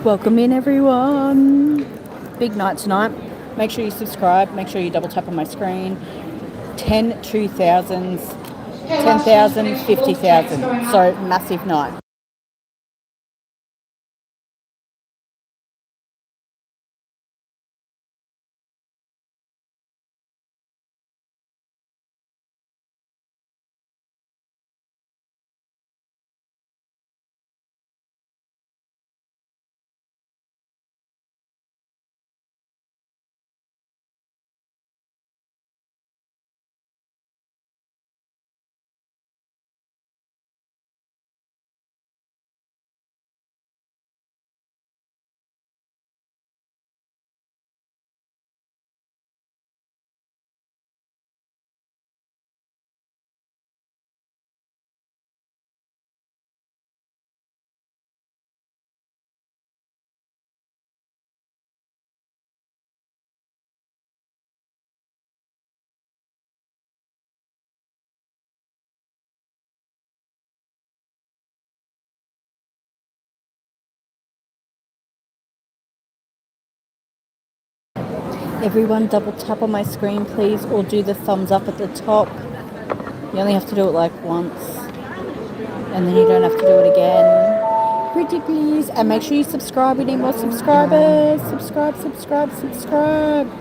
Welcome in, everyone. Big night tonight. Make sure you subscribe. Make sure you double tap on my screen. 10 2000s, 10,000, 50,000. So massive night. Everyone double tap on my screen, please, or do the thumbs up at the top. You only have to do it like once, and then you don't have to do it again. Pretty please. And make sure you subscribe. We need more subscribers. Subscribe, subscribe, subscribe.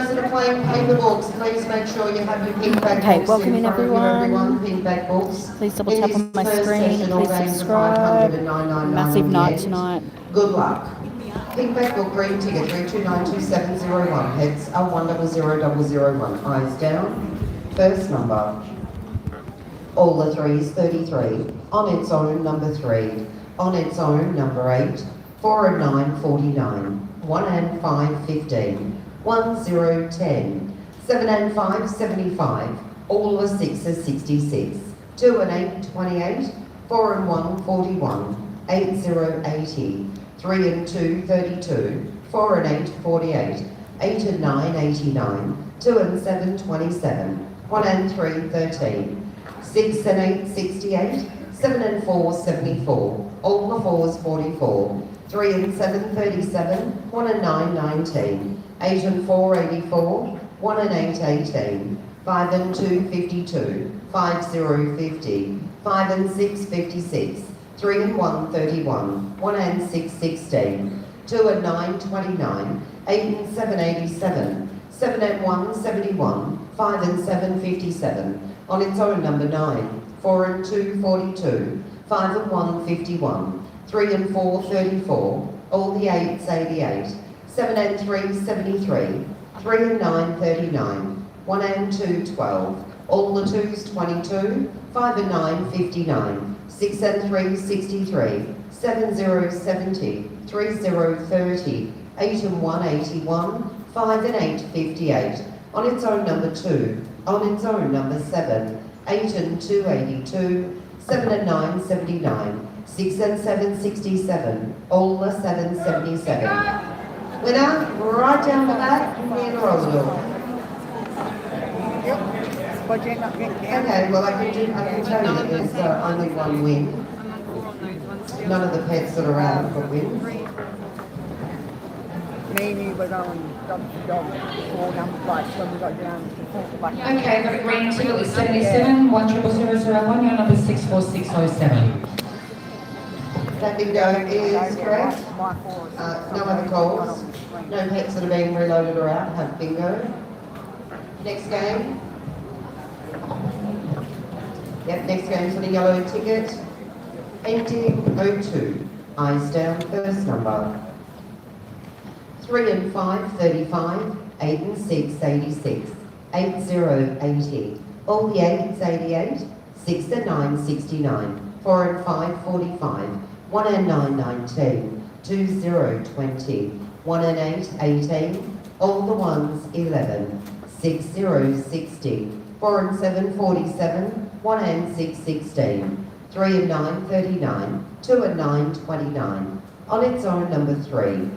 those that are playing paper books, please make sure you have your pink bag Okay, books welcome in front of you, everyone. Pink bag books. Please double In tap this on my first screen. session, all Please games are subscribe. 500 Massive on the night end. tonight. Good luck. Pink bag book, green ticket 3292-701. Heads are 100001. Eyes down. First number. All the threes, 33. On its own, number 3. On its own, number 8. 4 and 9, 49. 1 and 5, 15. 1, 0, 10. 7 and 5, 75. All the 6s, 66. 2 and 8, 28. 4 and 1, 41. 8, 0, 80. 3 and 2, 32. 4 and 8, 48. 8 and 9, 89. 2 and 7, 27. 1 and 3, 13. 6 and 8, 68. 7 and 4, 74. All the 4s, 44. 3 and 7, 37. 1 and 9, 19. 8 and 4, 84. 1 and 8, 18. 5 and 2, 52. 5, 0, 50. 5 and 6, 56. 3 and 1, 31. 1 and 6, 16. 2 and 9, 29. 8 and 7, 87. 7 and 1, 71. 5 and 7, 57. On its own, number 9. 4 and 2, 42. 5 and 1, 51. 3 and 4, 34. All the 8s, 88. 7 and 3, 73. 3 and 9, 39. 1 and 2, 12. All the 2s, 22. 5 and 9, 59. 6 and 3, 63. 7, 0, 70. 3, 0, 30. 8 and 1, 81. 5 and 8, 58. On its own, number 2. On its own, number 7. 8 and 2, 82. 7 and 9, 79. 6 and 7, 67. All the 7, 77. Winner, right down the back, in Roswell. Okay, well I can tell you there's only one win. None of the pets that are out have got wins. Mainly we're going dog, 4 number flights when we got down to 4 flights. Okay, the green ticket was 77, 100001, your number 64607. That bingo is correct. No other calls. No pets that are being reloaded or out have bingo. Next game. Yep, next game's on a yellow ticket. Ending 02. Eyes down, first number. 3 and 5, 35. 8 and 6, 86. 8, 0, 80. All the 8s, 88. 6 and 9, 69. 4 and 5, 45. 1 and 9, 19. 2, 0, 20. 1 and 8, 18. All the 1s, 11. 6, 0, 60. 4 and 7, 47. 1 and 6, 16. 3 and 9, 39. 2 and 9, 29. On its own, number 3.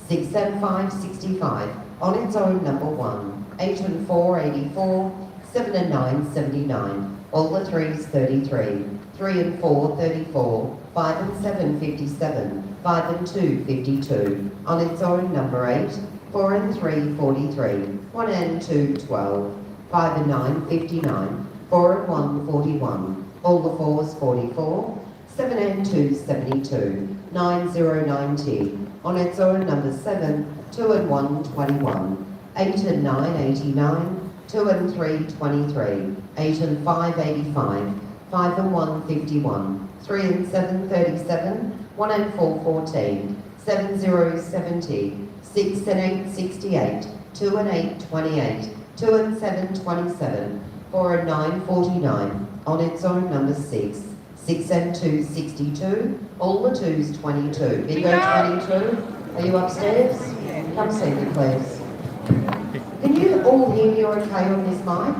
6 and 5, 65. On its own, number 1. 8 and 4, 84. 7 and 9, 79. All the 3s, 33. 3 and 4, 34. 5 and 7, 57. 5 and 2, 52. On its own, number 8. 4 and 3, 43. 1 and 2, 12. 5 and 9, 59. 4 and 1, 41. All the 4s, 44. 7 and 2, 72. 9, 0, 90. On its own, number 7. 2 and 1, 21. 8 and 9, 89. 2 and 3, 23. 8 and 5, 85. 5 and 1, 51. 3 and 7, 37. 1 and 4, 14. 7, 0, 70. 6 and 8, 68. 2 and 8, 28. 2 and 7, 27. 4 and 9, 49. On its own, number 6. 6 and 2, 62. All the 2s, 22. Bingo 22. Are you upstairs? Come see me, please. Can you all hear me okay on this mic?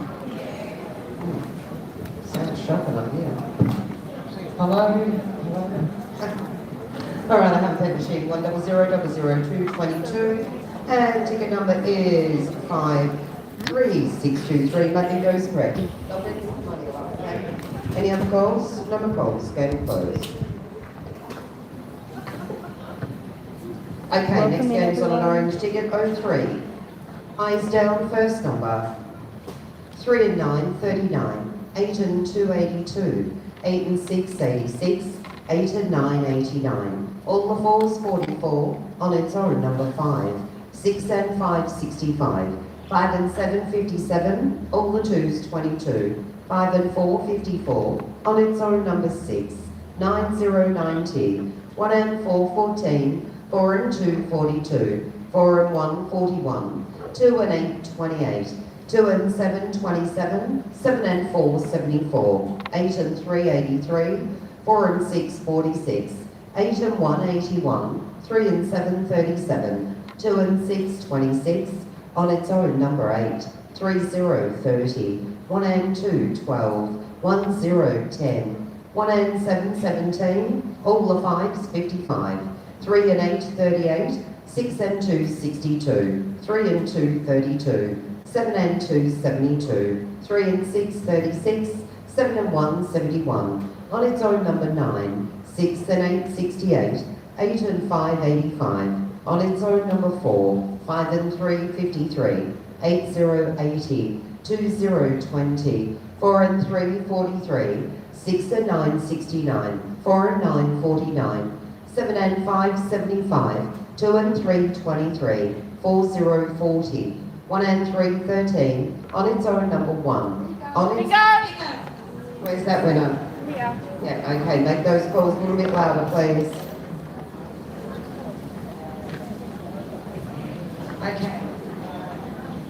Sounds shocking up here. Hello? Hello? All right, I have a pen machine. 10000222. And ticket number is 53623. Money goes correct. Any other calls? No more calls. Game closed. Okay, next game's on an orange ticket. 03. Eyes down, first number. 3 and 9, 39. 8 and 2, 82. 8 and 6, 86. 8 and 9, 89. All the 4s, 44. On its own, number 5. 6 and 5, 65. 5 and 7, 57. All the 2s, 22. 5 and 4, 54. On its own, number 6. 9, 0, 90. 1 and 4, 14. 4 and 2, 42. 4 and 1, 41. 2 and 8, 28. 2 and 7, 27. 7 and 4, 74. 8 and 3, 83. 4 and 6, 46. 8 and 1, 81. 3 and 7, 37. 2 and 6, 26. On its own, number 8. 3, 0, 30. 1 and 2, 12. 1, 0, 10. 1 and 7, 17. All the 5s, 55. 3 and 8, 38. 6 and 2, 62. 3 and 2, 32. 7 and 2, 72. 3 and 6, 36. 7 and 1, 71. On its own, number 9. 6 and 8, 68. 8 and 5, 85. On its own, number 4. 5 and 3, 53. 8, 0, 80. 2, 0, 20. 4 and 3, 43. 6 and 9, 69. 4 and 9, 49. 7 and 5, 75. 2 and 3, 23. 4, 0, 40. 1 and 3, 13. On its own, number 1. On its... Where's that winner? Yeah. Yeah, okay, make those calls a little bit louder, please. Okay.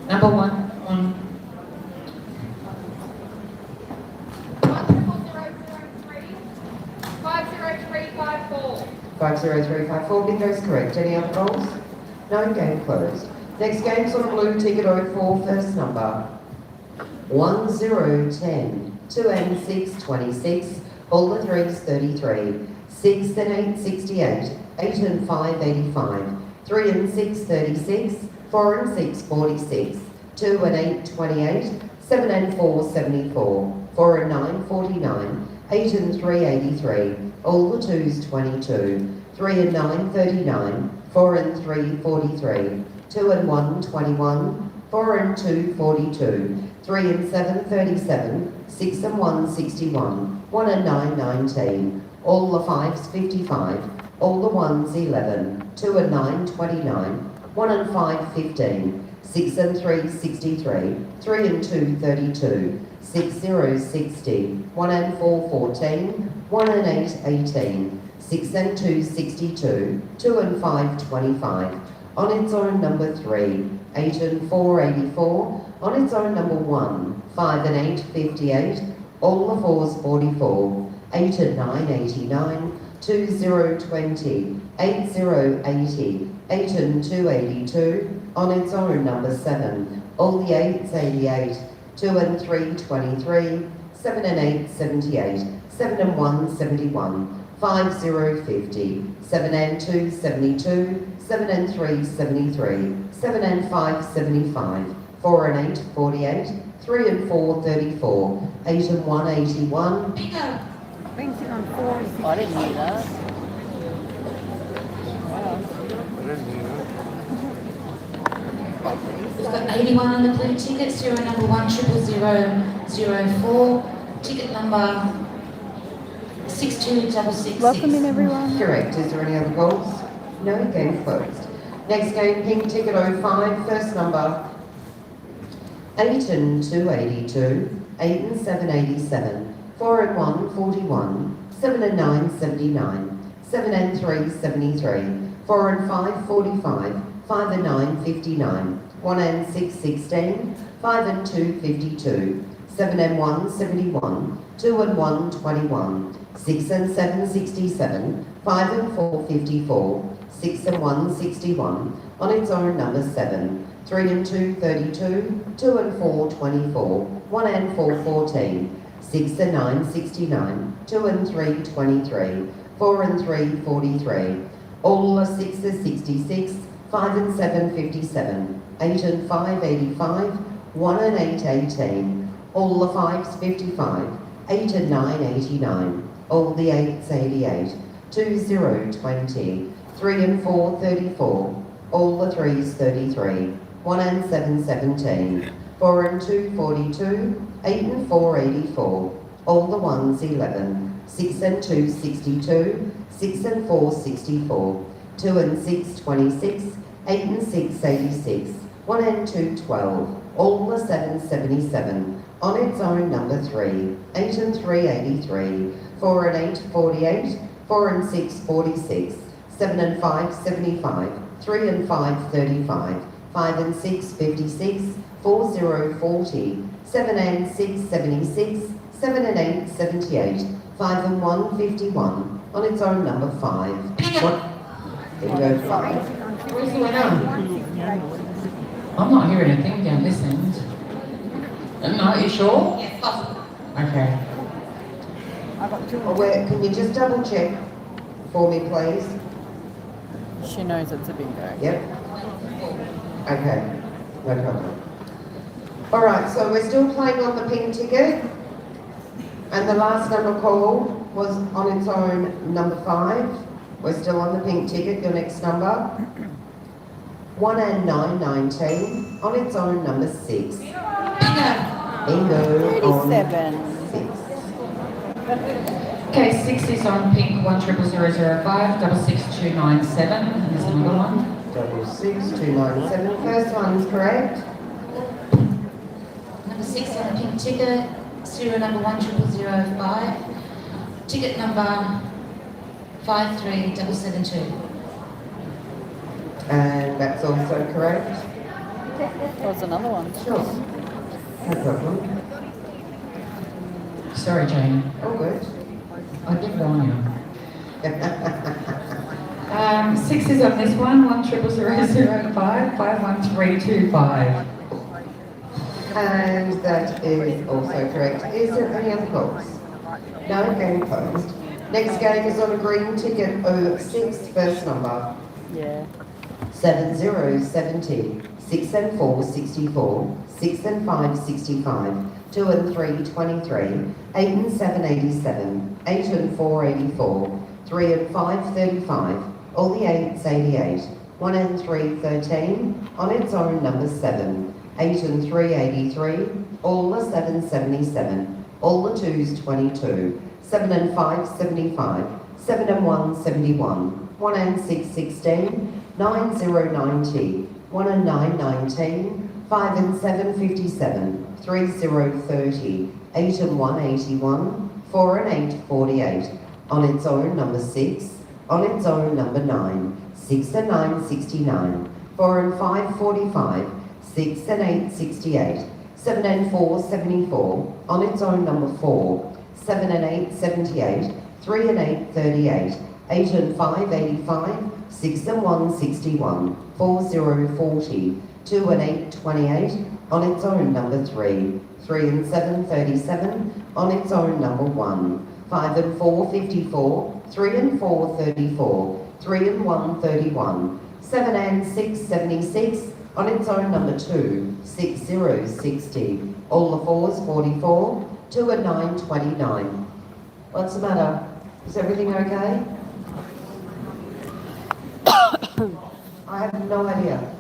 Number 1 on 50354. 50354, bingo's correct. Any other goals? No, game closed. Next game's on a blue ticket 04, first number. 1, 0, 10. 2 and 6, 26. All the 3s, 33. 6 and 8, 68. 8 and 5, 85. 3 and 6, 36. 4 and 6, 46. 2 and 8, 28. 7 and 4, 74. 4 and 9, 49. 8 and 3, 83. All the 2s, 22. 3 and 9, 39. 4 and 3, 43. 2 and 1, 21. 4 and 2, 42. 3 and 7, 37. 6 and 1, 61. 1 and 9, 19. All the 5s, 55. All the 1s, 11. 2 and 9, 29. 1 and 5, 15. 6 and 3, 63. 3 and 2, 32. 6, 0, 60. 1 and 4, 14. 1 and 8, 18. 6 and 2, 62. 2 and 5, 25. On its own, number 3. 8 and 4, 84. On its own, number 1. 5 and 8, 58. All the 4s, 44. 8 and 9, 89. 2, 0, 20. 8, 0, 80. 8 and 2, 82. On its own, number 7. All the 8s, 88. 2 and 3, 23. 7 and 8, 78. 7 and 1, 71. 5, 0, 50. 7 and 2, 72. 7 and 3, 73. 7 and 5, 75. 4 and 8, 48. 3 and 4, 34. 8 and 1, 81. bingo. Thinking on 4 is I didn't hear that. We've got 81 on the blue ticket, serial number 10004, ticket number 62666. Welcome in, everyone. Correct. Is there any other goals? No, game closed. Next game, pink ticket 05, first number. 8 and 2, 82. 8 and 7, 87. 4 and 1, 41. 7 and 9, 79. 7 and 3, 73. 4 and 5, 45. 5 and 9, 59. 1 and 6, 16. 5 and 2, 52. 7 and 1, 71. 2 and 1, 21. 6 and 7, 67. 5 and 4, 54. 6 and 1, 61. On its own, number 7. 3 and 2, 32. 2 and 4, 24. 1 and 4, 14. 6 and 9, 69. 2 and 3, 23. 4 and 3, 43. All the 6s, 66. 5 and 7, 57. 8 and 5, 85. 1 and 8, 18. All the 5s, 55. 8 and 9, 89. All the 8s, 88. 2, 0, 20. 3 and 4, 34. All the 3s, 33. 1 and 7, 17. 4 and 2, 42. 8 and 4, 84. All the 1s, 11. 6 and 2, 62. 6 and 4, 64. 2 and 6, 26. 8 and 6, 86. 1 and 212, all the 777, on its own number 3, 8 and 383, 4 and 8 48, 4 and 6 46, 7 and 5 75, 3 and 5 35, 5 and 6 56, 4 0 40, 7 and 6 76, 7 and 8 78, 5 and 1 51, on its own number 5. What? There you go, 5. Where's the winner? I'm not hearing a thing down this end. No, are you sure? Yes, possible. Okay. I've got 2 Oh, wait, can you just double check for me, please? She knows it's a bingo. Yep. Okay, no problem. All right, so we're still playing on the pink ticket, and the last number called was on its own number 5. We're still on the pink ticket. Your next number, 1 and 9 19, on its own number 6. Bingo on 37. 6. Okay, 6 is on pink, 10005, 66297, and there's another one. 66297. First one's correct. Number 6 on the pink ticket, serial number 10005, ticket number 53772. And that's also correct. There was another one. Sure. No problem. Sorry, Jane. All good. I did warn you. 6 is on this one, 10005, 51325. And that is also correct. Is there any other calls? No, game closed. Next game is on a green ticket, 06, first number. Yeah. 7070, 6 and 4 64, 6 and 5 65, 2 and 3 23, 8 and 7 87, 8 and 4 84, 3 and 5 35, all the 8s 88, 1 and 3 13, on its own number 7, 8 and 3 83, all the 7 77, all the 2s 22, 7 and 5 75, 7 and 1 71, 1 and 6 16, 9 0 90, 1 and 9 19, 5 and 7 57, 3 0 30, 8 and 1 81, 4 and 8 48, on its own number 6, on its own number 9, 6 and 9 69, 4 and 5 45, 6 and 8 68, 7 and 4 74, on its own number 4, 7 and 8 78, 3 and 8 38, 8 and 5 85, 6 and 1 61, 4 0 40, 2 and 8 28, on its own number 3, 3 and 7 37, on its own number 1, 5 and 4 54, 3 and 4 34, 3 and 1 31, 7 and 6 76, on its own number 2, 6 0 60, all the 4s 44, 2 and 9 29. What's the matter? Is everything okay? I have no idea.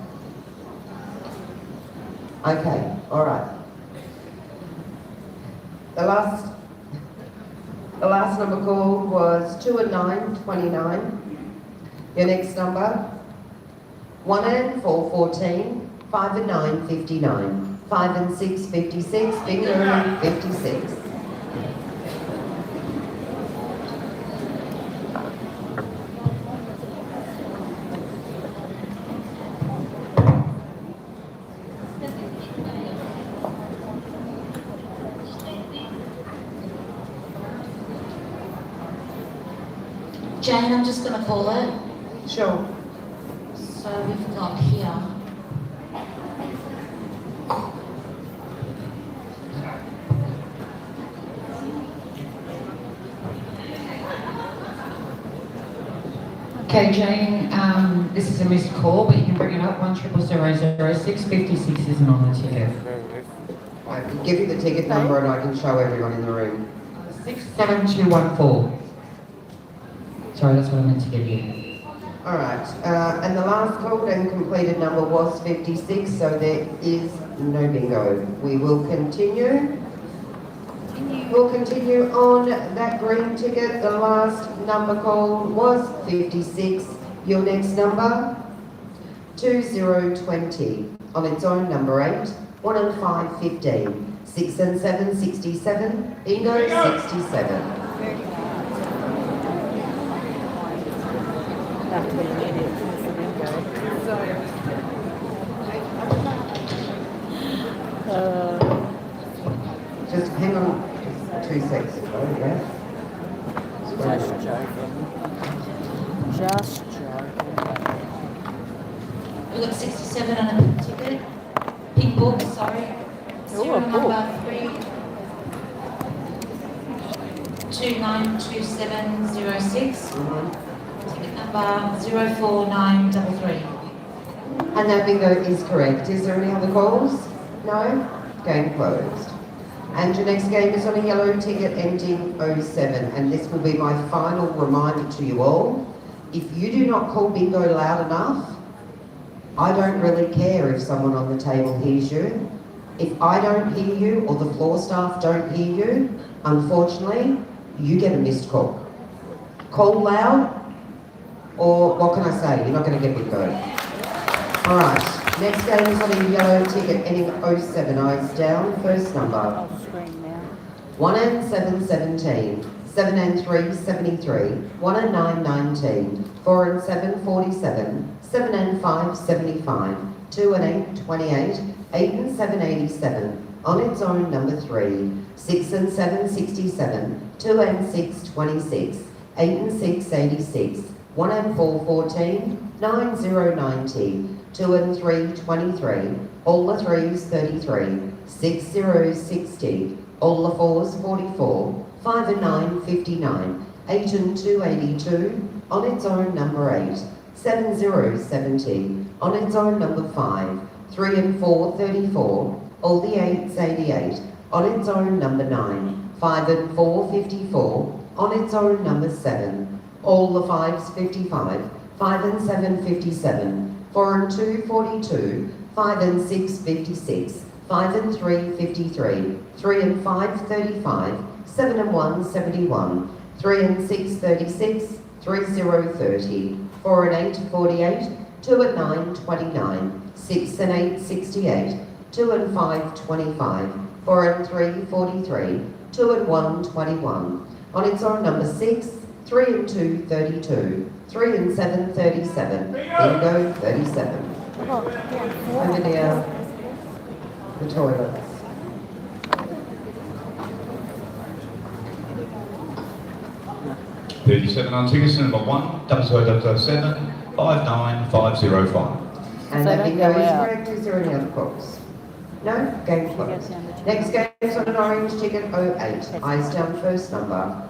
Okay, all right. The last number called was 2 and 9 29. Your next number, 1 and 4 14, 5 and 9 59, 5 and 6 56, bingo 56. Jane, I'm just going to call it. Sure. So we've got here. Okay, Jane, this is a missed call, but you can bring it up, 10006, 56 isn't on the ticket. I can give you the ticket number and I can show everyone in the room. 67214. Sorry, that's what I meant to give you. All right, and the last called and completed number was 56, so there is no bingo. We will continue. We'll continue on that green ticket. The last number called was 56. Your next number, 2020. On its own, number 8, 1 and 5, 15. 6 and 7, 67. Bingo, 67. Have to be an idiot to miss a bingo. Just hang on 2 seconds. Oh, yeah. Just joking. Just joking. We've got 67 on a pink ticket. Pink book, sorry. Serial a book. number 392706. Ticket number 04933. And that bingo is correct. Is there any other calls? No? Game closed. And your next game is on a yellow ticket ending 07. And this will be my final reminder to you all. If you do not call bingo loud enough, I don't really care if someone on the table hears you. If I don't hear you or the floor staff don't hear you, unfortunately, you get a missed call. Call loud, or what can I say? You're not going to get bingo. All right, next game is on a yellow ticket ending 07. Eyes down, first number. I'll scream now. 1 and 7, 17. 7 and 3, 73. 1 and 9, 19. 4 and 7, 47. 7 and 5, 75. 2 and 8, 28. 8 and 7, 87. On its own, number 3. 6 and 7, 67. 2 and 6, 26. 8 and 6, 86. 1 and 4, 14. 9, 0, 90. 2 and 3, 23. All the 3s, 33. 6, 0, 60. All the 4s, 44. 5 and 9, 59. 8 and 2, 82. On its own, number 8. 7, 0, 70. On its own, number 5. 3 and 4, 34. All the 8s, 88. On its own, number 9. 5 and 4, 54. On its own, number 7. All the 5s, 55. 5 and 7, 57. 4 and 2, 42. 5 and 6, 56. 5 and 3, 53. 3 and 5, 35. 7 and 1, 71. 3 and 6, 36. 3, 0, 30. 4 and 8, 48. 2 and 9, 29. 6 and 8, 68. 2 and 5, 25. 4 and 3, 43. 2 and 1, 21. On its own, number 6. 3 and 2, 32. 3 and 7, 37. Bingo, 37. Over near the toilets. $37 on tickets, number 1, 0007 59505. And So that don't bingo go is out. correct. Is there any other calls? No? Game closed. Next game is on an orange ticket 08. Eyes down, first number.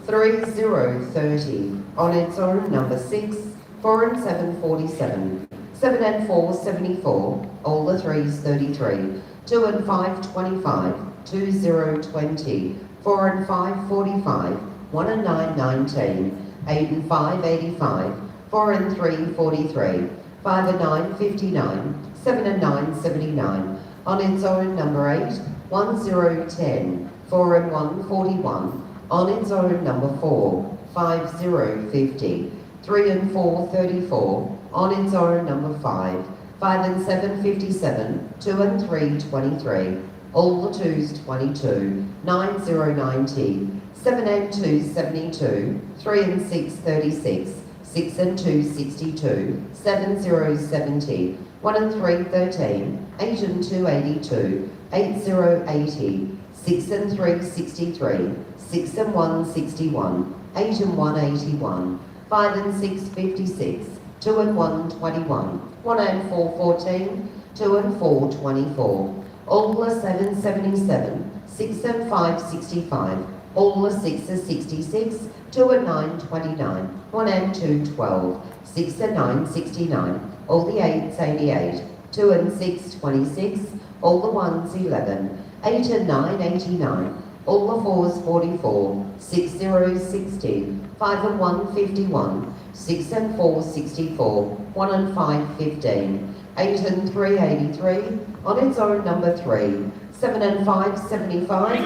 3030. On its own, number 6. 4 and 7, 47. 7 and 4, 74. All the 3s, 33. 2 and 5, 25. 2, 0, 20. 4 and 5, 45. 1 and 9, 19. 8 and 5, 85. 4 and 3, 43. 5 and 9, 59. 7 and 9, 79. On its own, number 8. 1, 0, 10. 4 and 1, 41. On its own, number 4. 5, 0, 50. 3 and 4, 34. On its own, number 5. 5 and 7, 57. 2 and 3, 23. All the 2s, 22. 9, 0, 90. 7 and 2, 72. 3 and 6, 36. 6 and 2, 62. 7, 0, 70. 1 and 3, 13. 8 and 2, 82. 8, 0, 80. 6 and 3, 63. 6 and 1, 61. 8 and 1, 81. 5 and 6, 56. 2 and 1, 21. 1 and 4, 14. 2 and 4, 24. All the 7, 77. 6 and 5, 65. All the 6s, 66. 2 and 9, 29. 1 and 2, 12. 6 and 9, 69. All the 8s, 88. 2 and 6, 26. All the 1s, 11. 8 and 9, 89. All the 4s, 44. 6, 0, 60. 5 and 1, 51. 6 and 4, 64. 1 and 5, 15. 8 and 3, 83. On its own, number 3. 7 and 5, 75.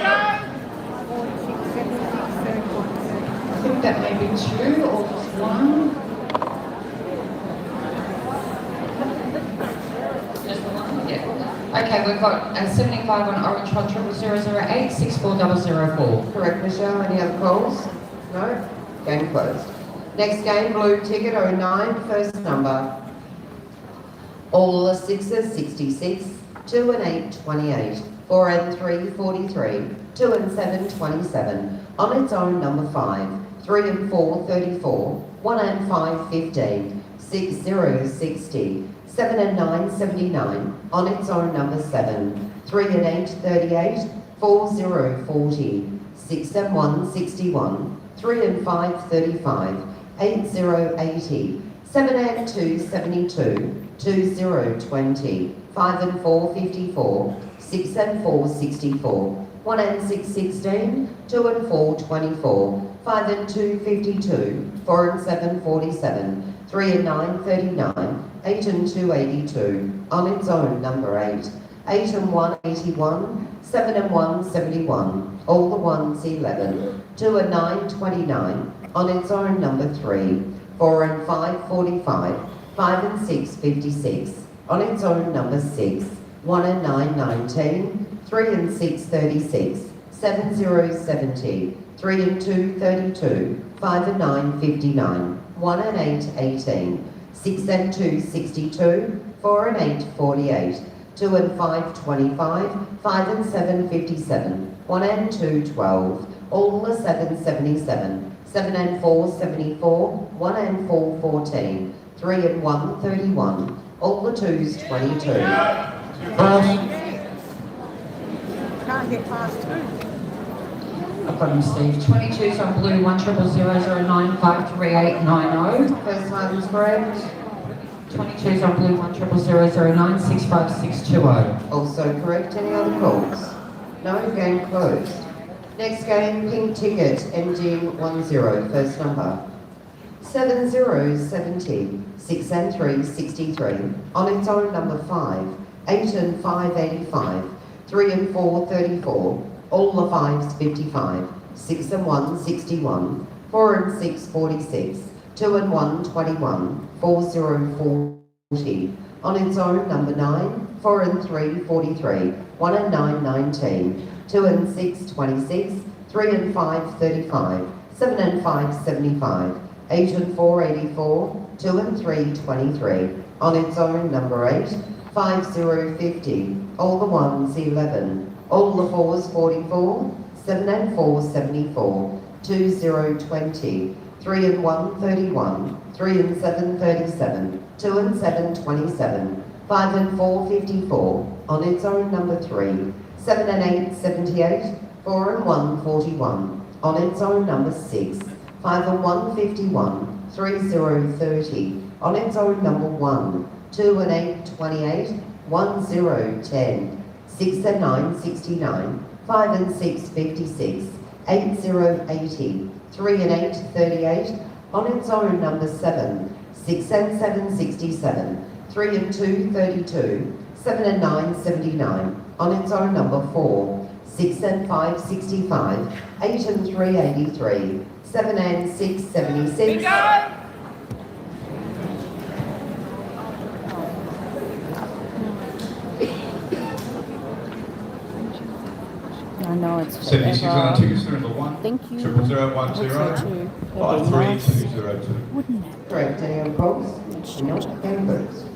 I think that may be 2 or just 1. Okay, we've got 75 on orange 10008 64004. Correct, Michelle. Any other calls? No? Game closed. Next game, blue ticket 09, first number. All the sixes, 66, 2 and 8, 28, 4 and 3, 43, 2 and 7, 27. On its own, number 5, 3 and 4, 34, 1 and 5, 15, 6, 0, 60, 7 and 9, 79. On its own, number 7, 3 and 8, 38, 4, 0, 40, 6 and 1, 61, 3 and 5, 35, 8, 0, 80, 7 and 2, 72, 2, 0, 20, 5 and 4, 54, 6 and 4, 64, 1 and 6, 16, 2 and 4, 24, 5 and 2, 52, 4 and 7, 47, 3 and 9, 39, 8 and 2, 82, on its own, number 8, 8 and 1, 81, 7 and 1, 71, all the ones, 11, 2 and 9, 29, on its own, number 3, 4 and 5, 45, 5 and 6, 56, on its own, number 6, 1 and 9, 19, 3 and 6, 36, 7, 0, 70, 3 and 2, 32, 5 and 9, 59, 1 and 8, 18, 6 and 2, 62, 4 and 8, 48, 2 and 5, 25, 5 and 7, 57, 1 and 2, 12, all the 7, 77, 7 and 4, 74, 1 and 4, 14, 3 and 1, 31, all the 2s, 22. Can't get past 2. I've got him, Steve. 22's on blue 10009 53890. First one's correct. 22's on blue 10009 65620. Also correct. Any other calls? No? Game closed. Next game, pink ticket, ending 10, first number. 7, 0, 70, 6 and 3, 63. On its own, number 5, 8 and 5, 85, 3 and 4, 34. All the 5s, 55, 6 and 1, 61, 4 and 6, 46, 2 and 1, 21, 4, 0, 40. On its own, number 9, 4 and 3, 43, 1 and 9, 19, 2 and 6, 26, 3 and 5, 35, 7 and 5, 75, 8 and 4, 84, 2 and 3, 23. On its own, number 8, 5, 0, 50, all the 1s, 11, all the 4s, 44, 7 and 4, 74, 2, 0, 20, 3 and 1, 31, 3 and 7, 37, 2 and 7, 27, 5 and 4, 54, on its own, number 3, 7 and 8, 78, 4 and 1, 41, on its own, number 6, 5 and 1, 51, 3, 0, 30, on its own, number 1, 2 and 8, 28, 1, 0, 10, 6 and 9, 69, 5 and 6, 56, 8, 0, 80, 3 and 8, 38, on its own, number 7, 6 and 7, 67, 3 and 2, 32, 7 and 9, 79, on its own, number 4, 6 and 5, 65, 8 and 3, 83, 7 and 6, 76. I know it's 76 on forever. tickets for number 1. Thank you. 00010 I hope so too. 53202. Wouldn't it? Correct. Any other calls? No. Game closed.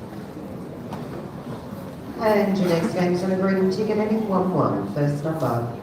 And your next game's on a green ticket, ending 1, first number.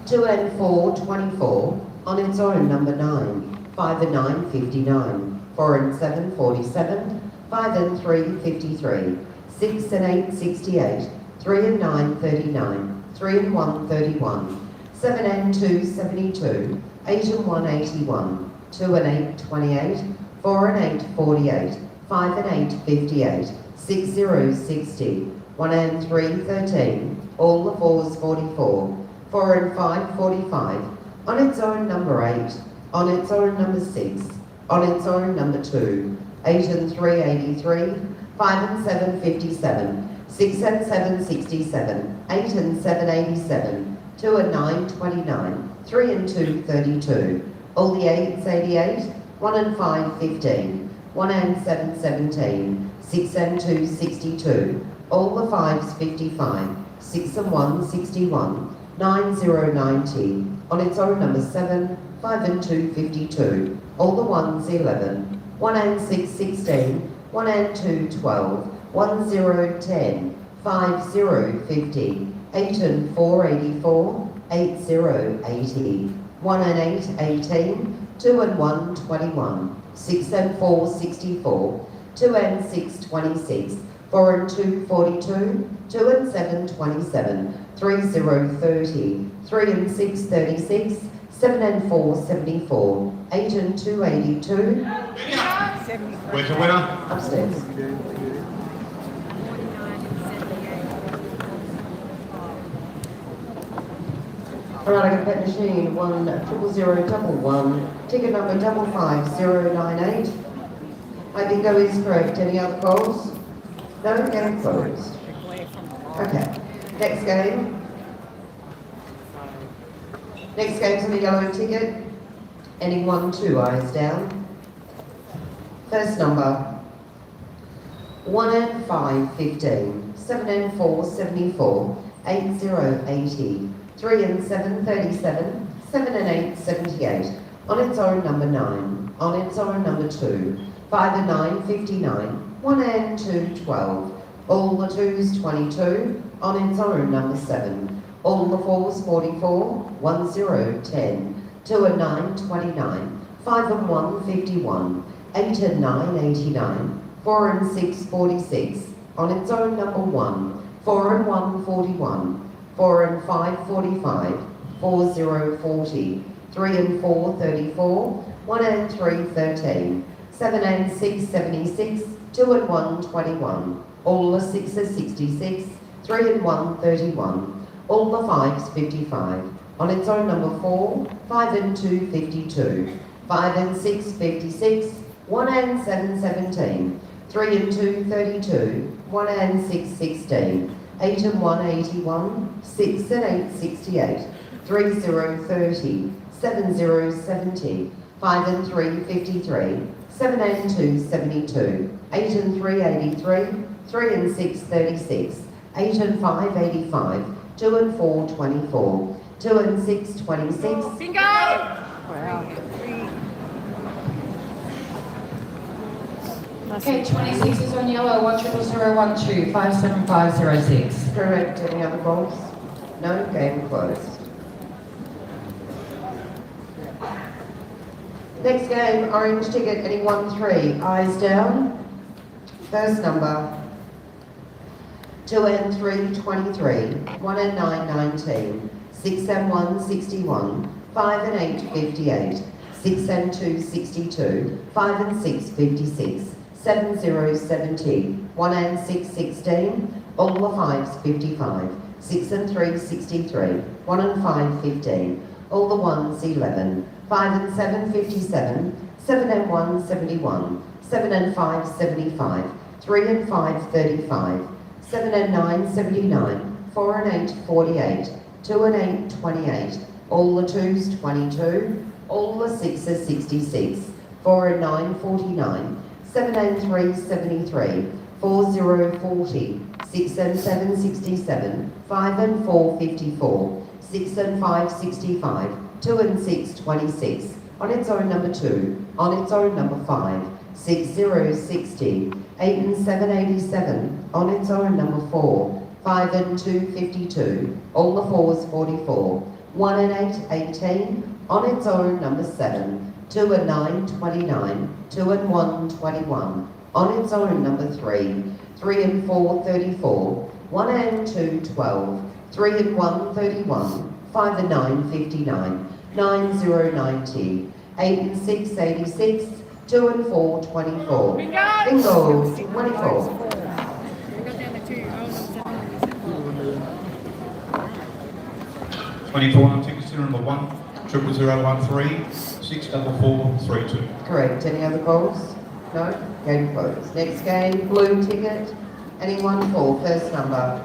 2 and 4, 24, on its own, number 9, 5 and 9, 59, 4 and 7, 47, 5 and 3, 53, 6 and 8, 68, 3 and 9, 39, 3 and 1, 31, 7 and 2, 72, 8 and 1, 81, 2 and 8, 28, 4 and 8, 48, 5 and 8, 58, 6, 0, 60, 1 and 3, 13, all the 4s, 44, 4 and 5, 45, on its own, number 8, on its own, number 6, on its own, number 2, 8 and 3, 83, 5 and 7, 57, 6 and 7, 67, 8 and 7, 87, 2 and 9, 29, 3 and 2, 32, all the 8s, 88, 1 and 5, 15, 1 and 7, 17, 6 and 2, 62, All the 5s 55, 6 and 1 61, 9 0 90. On its own number 7, 5 and 2 52. All the 1s 11, 1 and 6 16, 1 and 2 12, 1 0 10, 5 0 50, 8 and 4 84, 8 0 80, 1 and 8 18, 2 and 1 21, 6 and 4 64, 2 and 6 26, 4 and 2 42, 2 and 7 27, 3 0 30, 3 and 6 36, 7 and 4 74, 8 and 2 82. Where's the winner? Upstairs. Alright, I got bet machine 1001111, ticket number 55098. I bingo is correct. Any other calls? No, game closed. Okay, next game. Next game's on the yellow ticket. Ending 1-2, eyes down. First number 1 and 5 15, 7 and 4 74, 8 0 80, 3 and 7 37, 7 and 8 78. On its own number 9. On its own number 2. 5 and 9 59, 1 and 2 12. All the 2s 22. On its own number 7. All the 4s 44, 1 0 10, 2 and 9 29, 5 and 1 51, 8 and 9 89, 4 and 6 46. On its own number 1. 4 and 1 41, 4 and 5 45, 4 0 40, 3 and 4 34, 1 and 3 13, 7 and 6 76, 2 and 1 21. All the 6s 66, 3 and 1 31. All the 5s 55. On its own number 4, 5 and 2 52, 5 and 6 56, 1 and 7 17, 3 and 2 32, 1 and 6 16, 8 and 1 81, 6 and 8 68, 3 0 30, 7 0 70, 5 and 3 53, 7 and 2 72, 8 and 3 83, 3 and 6 36, 8 and 5 85, 2 and 4 24, 2 and 6 26. Bingo! Wow. Okay, 26 is on yellow, 10012 57506. Correct. Any other calls? No, game closed. Next game, orange ticket, ending 1-3, eyes down. First number 2 and 3 23, 1 and 9 19, 6 and 1 61, 5 and 8 58, 6 and 2 62, 5 and 6 56, 7 0 70, 1 and 6 16, all the 5s 55, 6 and 3 63, 1 and 5 15, all the 1s 11, 5 and 7 57, 7 and 1 71, 7 and 5 75, 3 and 5 35, 7 and 9 79, 4 and 8 48, 2 and 8 28, all the 2s 22, all the 6s 66, 4 and 9 49, 7 and 3 73, 4 0 40, 6 and 7 67, 5 and 4 54, 6 and 5 65, 2 and 6 26, on its own number 2, on its own number 5, 6 0 60, 8 and 7 87, on its own number 4, 5 and 2 52, all the 4s 44, 1 and 8 18, on its own number 7, 2 and 9 29, 2 and 1 21, on its own number 3, 3 and 4 34, 1 and 2 12, 3 and 1 31, 5 and 9 59, 9 0 90, 8 and 6 86, 2 and 4 24. Bingo 24. On tickets to number 10013 64432. Correct. Any other calls? No? Game closed. Next game, blue ticket. Anyone for first number?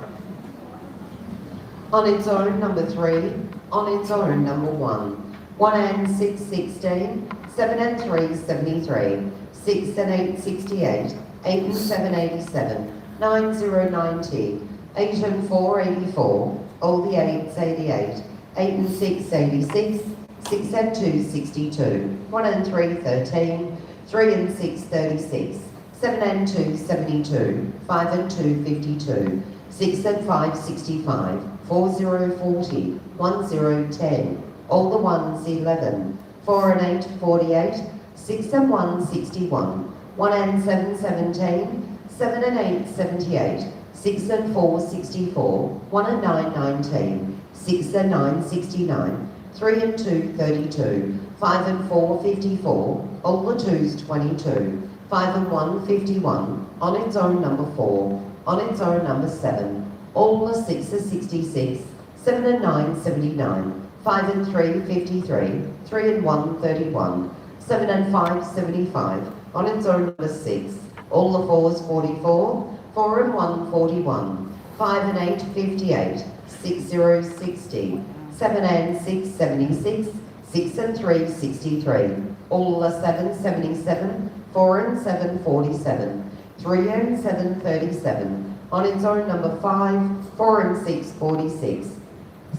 On its own, number 3. On its own, number 1. 1 and 6 16, 7 and 3 73, 6 and 8 68, 8 and 7 87, 9090, 8 and 4, 84, all the 8s, 88, 8 and 6, 86, 6 and 2, 62, 1 and 3, 13, 3 and 6, 36, 7 and 2, 72, 5 and 2, 52, 6 and 5, 65, 40, 40, 10, 10, all the 1s, 11, 4 and 8, 48, 6 and 1, 61, 1 and 7, 17, 7 and 8, 78, 6 and 4, 64, 1 and 9, 19, 6 and 9, 69, 3 and 2, 32, 5 and 4, 54, all the 2s, 22, 5 and 1, 51, on its own number 4, on its own number 7, all the 6s, 66, 7 and 9, 79, 5 and 3, 53, 3 and 1, 31, 7 and 5, 75, on its own number 6, all the 4s, 44, 4 and 1, 41, 5 and 8, 58, 6, 0, 60, 7 and 6, 76, 6 and 3, 63, all the 7, 77, 4 and 7, 47, 3 and 7, 37, on its own number 5, 4 and 6, 46,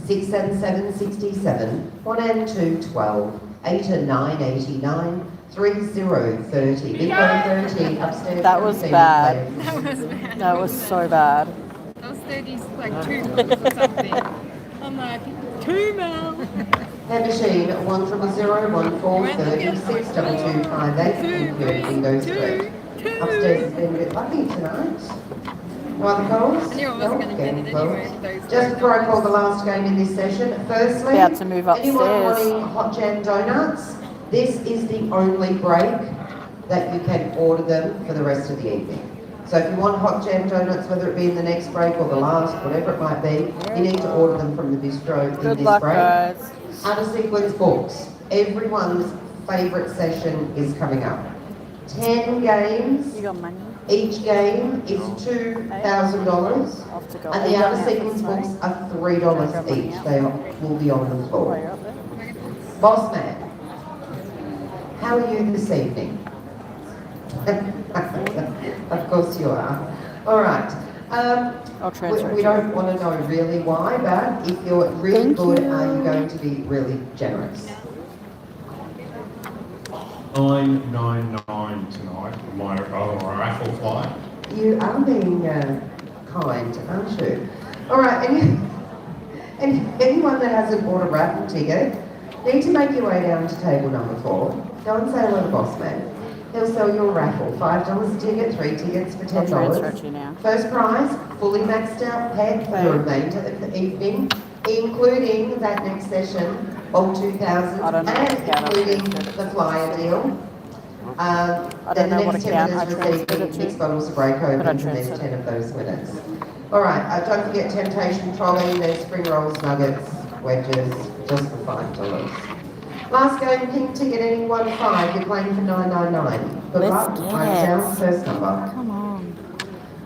6 and 7, 67, 1 and 2, 12, 8 and 9, 89, 3, 0, 30. Big one, 30, upstairs. That was 17, bad. please. That was bad. That was so bad. That was 30, like 2 mils or something. I'm like, 2 mil. Head machine, 1000 14 30 62258, including Bingo Street. Upstairs has been a bit lucky tonight. No other calls? I knew I wasn't going to get it Game anyway. closed. Those Just before I call the last game in this session, firstly, We had to move anyone upstairs. wanting hot jam donuts, this is the only break that you can order them for the rest of the evening. So if you want hot jam donuts, whether it be in the next break or the last, whatever it might be, you need to order them from the bistro in Good this luck, break. guys. Under sequence books, everyone's favourite session is coming up. 10 games, You got money? each game is $2,000. Off to go. And Are the you going other out for sequence smoke? books are $3 each. They will be on the Oh, you're floor. up there? Boss man, how are you this evening? Of course you are. All right. I'll transfer it We to you. don't want to know really why, but if you're really Thank good, you. are you going to be really generous? 999 tonight, my raffle fly. You are being kind, aren't you? All right, anyone that hasn't bought a raffle ticket, need to make your way down to table number 4. Go and say hello to the boss man. He'll sell you a raffle. $5 a ticket, 3 tickets for I'll transfer it $10. to you now. First prize, fully maxed out pet for the remainder of the evening, including that next session of 2000 I don't know what and account I've including transferred it the flyer deal. I Then don't the know what next 10 account I winners transferred it receiving to, 6 bottles of break but I open and there's transferred 10 of those winners. All right, don't forget Temptation Trolley, there's spring rolls, nuggets, wedges, just for $5. Last game, pink ticket, any 1-5, you're playing for $9.99. Good Let's luck, get I'm it. down, first number. Come on.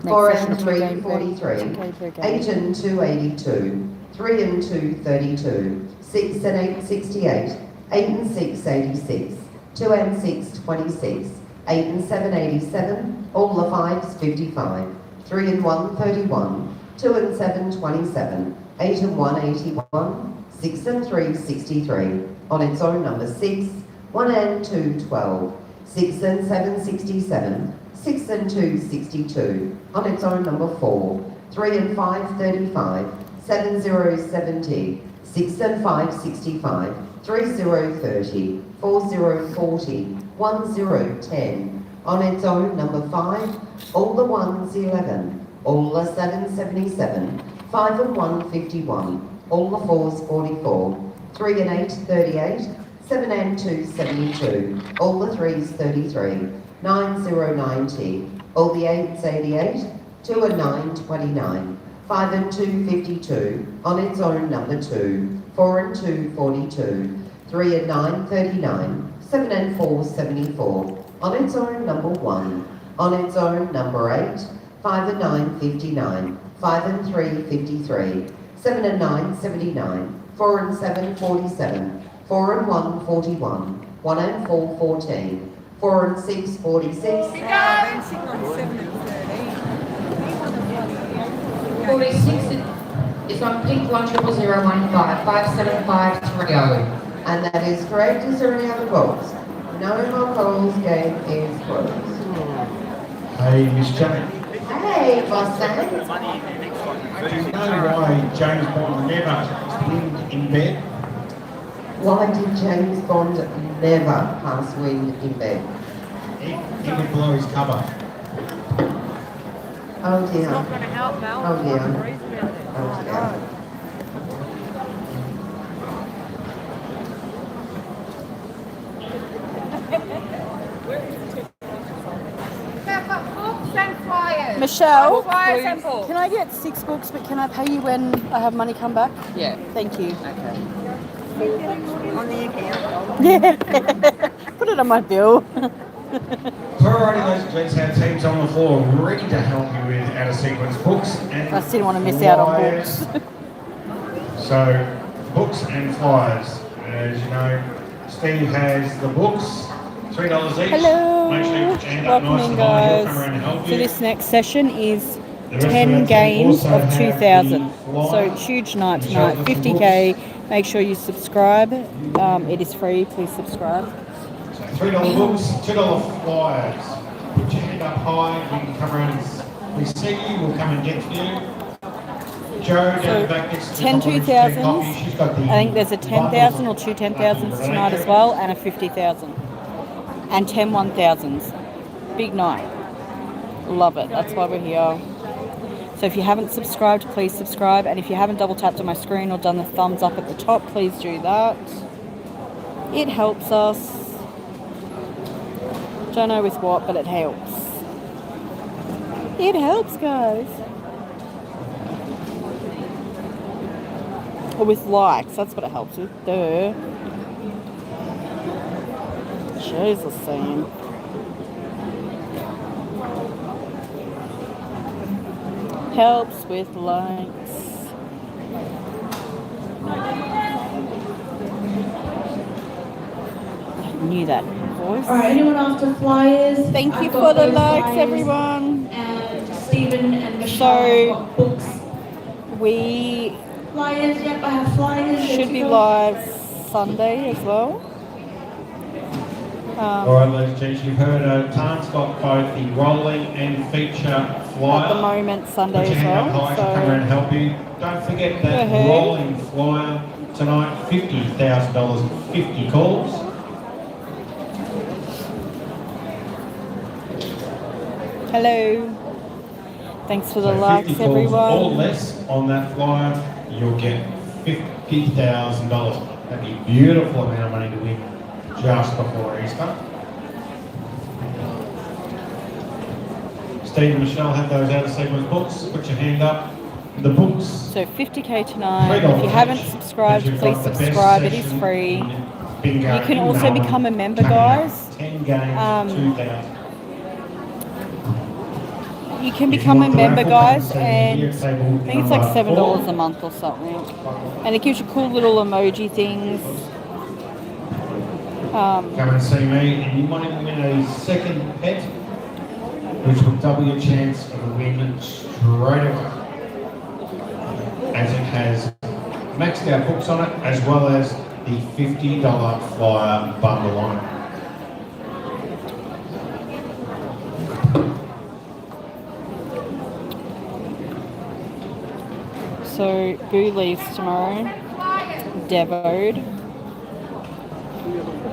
4 Next session and of 3, 2 43. 2K per game. 8 and 2, 82. 3 and 2, 32. 6 and 8, 68. 8 and 6, 86. 2 and 6, 26. 8 and 7, 87. All the 5s, 55. 3 and 1, 31. 2 and 7, 27. 8 and 1, 81. 6 and 3, 63. On its own number 6. 1 and 2, 12. 6 and 7, 67. 6 and 2, 62. On its own number 4. 3 and 5, 35. 7, 0, 70. 6 and 5, 65. 3, 0, 30. 4, 0, 40. 1, 0, 10. On its own number 5. All the 1s, 11. All the 7s, 77. 5 and 1, 51. All the 4s, 44. 3 and 8, 38. 7 and 2, 72. All the 3s, 33. 9, 0, 90. All the 8s, 88. 2 and 9, 29. 5 and 2, 52. On its own number 2. 4 and 2, 42. 3 and 9, 39. 7 and 4, 74. On its own number 1. On its own number 8. 5 and 9, 59. 5 and 3, 53. 7 and 9, 79. 4 and 7, 47. 4 and 1, 41. 1 and 4, 14. 4 and 6, 46. I've been sitting on 7 and 13. 46 is on pink 100015 57530. And that is correct. Is there any other calls? No more calls. Game is closed. Hey, Miss Janet. Hey, Boston. Do you know why James Bond never wind in bed? Why did James Bond never pass wind in bed? He would blow his cover. Oh dear. Not going to help Mel. Oh dear. Worries about it. Oh dear. They've got books and flyers. Michelle, Flyers and books. can I get 6 books, but can I pay you when I have money come back? Yeah. Thank you. Okay. On the account. Yeah. Put it on my bill. Alrighty, ladies and gents, our team's on the floor ready to help you with out of sequence books and I just didn't want to miss out on flyers. books. So, books and flyers. As you know, Steve has the books, $3 each. Hello. Make sure you put your hand up Welcome nice in, and high. He'll come guys. around and help So you. this next session is The rest of 10 our team games also of have 2,000. the flyer. So huge night Michelle tonight, got some 50k. Make sure you subscribe. It is free. Please subscribe. So $3 books, $2 flyers. Put your hand up high. We can come around and we see you. We'll come and get you. Joe down the back next to the 10 couple of 2,000s. coffee. She's got the I think there's a 10,000 or 2 10,000s tonight as well, and a 50,000. And 10 1,000s. Big night. Love it. That's why we're here. So if you haven't subscribed, please subscribe. And if you haven't double tapped on my screen or done the thumbs up at the top, please do that. It helps us. Don't know with what, but it helps. It helps, guys. Or with likes, that's what it helps with. Duh. Jesus, Sam. Helps with likes. I knew that voice. All right, anyone after flyers? Thank you I've for got the those likes, flyers, everyone. And Stephen and Michelle So- have got books. We Flyers, yep, I have flyers. should be live Sunday as well. Alright, ladies and gents, you've heard Tan's got both the rolling and feature flyer. At the moment, Put Sunday your as hand up well. high, she'll come around and So help you. Don't forget that Woohoo. rolling flyer tonight, $50,000 and 50 calls. hello. Thanks for the So likes, 50 calls or everyone. less on that flyer, you'll get $50,000. That'd be a beautiful amount of money to win just before Easter. Steve and Michelle have those out of sequence books. Put your hand up. The books. So 50k tonight. $3 If you haven't each, subscribed, but you've please got the best subscribe. It is session free. in bingo You can in also Melbourne become a member, coming up. guys. 10 games, 2,000. You can If you become a want the member, raffle guys, pack, and here, table I think it's like number $7 4. a month or something. And it gives you cool little emoji things. Come and see me, and you might even win a second pet, which will double your chance of a win straight away. As it has maxed out books on it, as well as the $50 flyer bundle on it. So Boo leaves tomorrow. Devoed.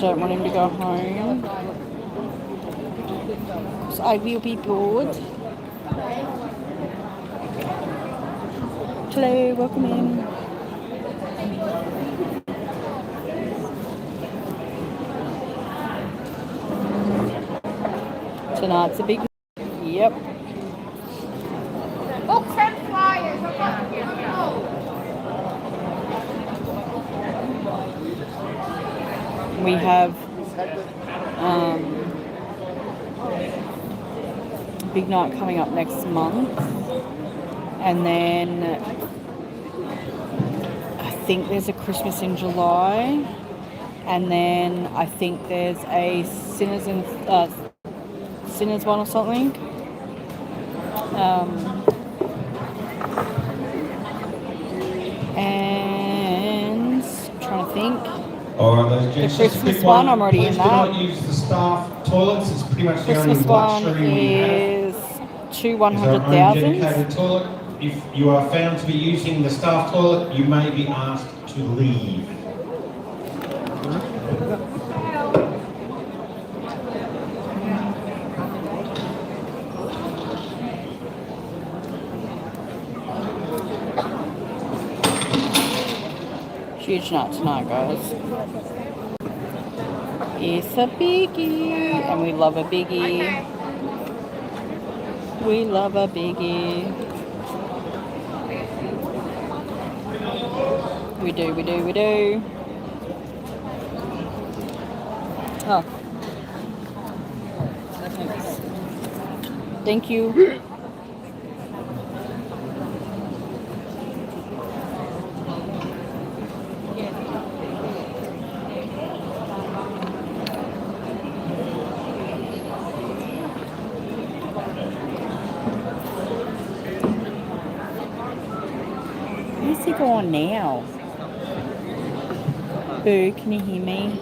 Don't want him to go home. So I will be bored. Hello, welcome in. Tonight's a big. Yep. Books and flyers. I've got you. We have big night coming up next month, and then I think there's a Christmas in July, and then I think there's a Sinners one or something. And I'm trying to think. All right, ladies and The gents, just a Christmas quick one, I'm already Please in do that. not use the staff toilets. It's pretty much the only Christmas one luxury we have. is two Is our own 100,000. dedicated toilet. If you are found to be using the staff toilet, you may be asked to leave. Huge night tonight, guys. It's a biggie, and we love a biggie. We love a biggie. We do, we do, we do. Oh. Thanks. Thank you. Where's he going now? Boo, can you hear me?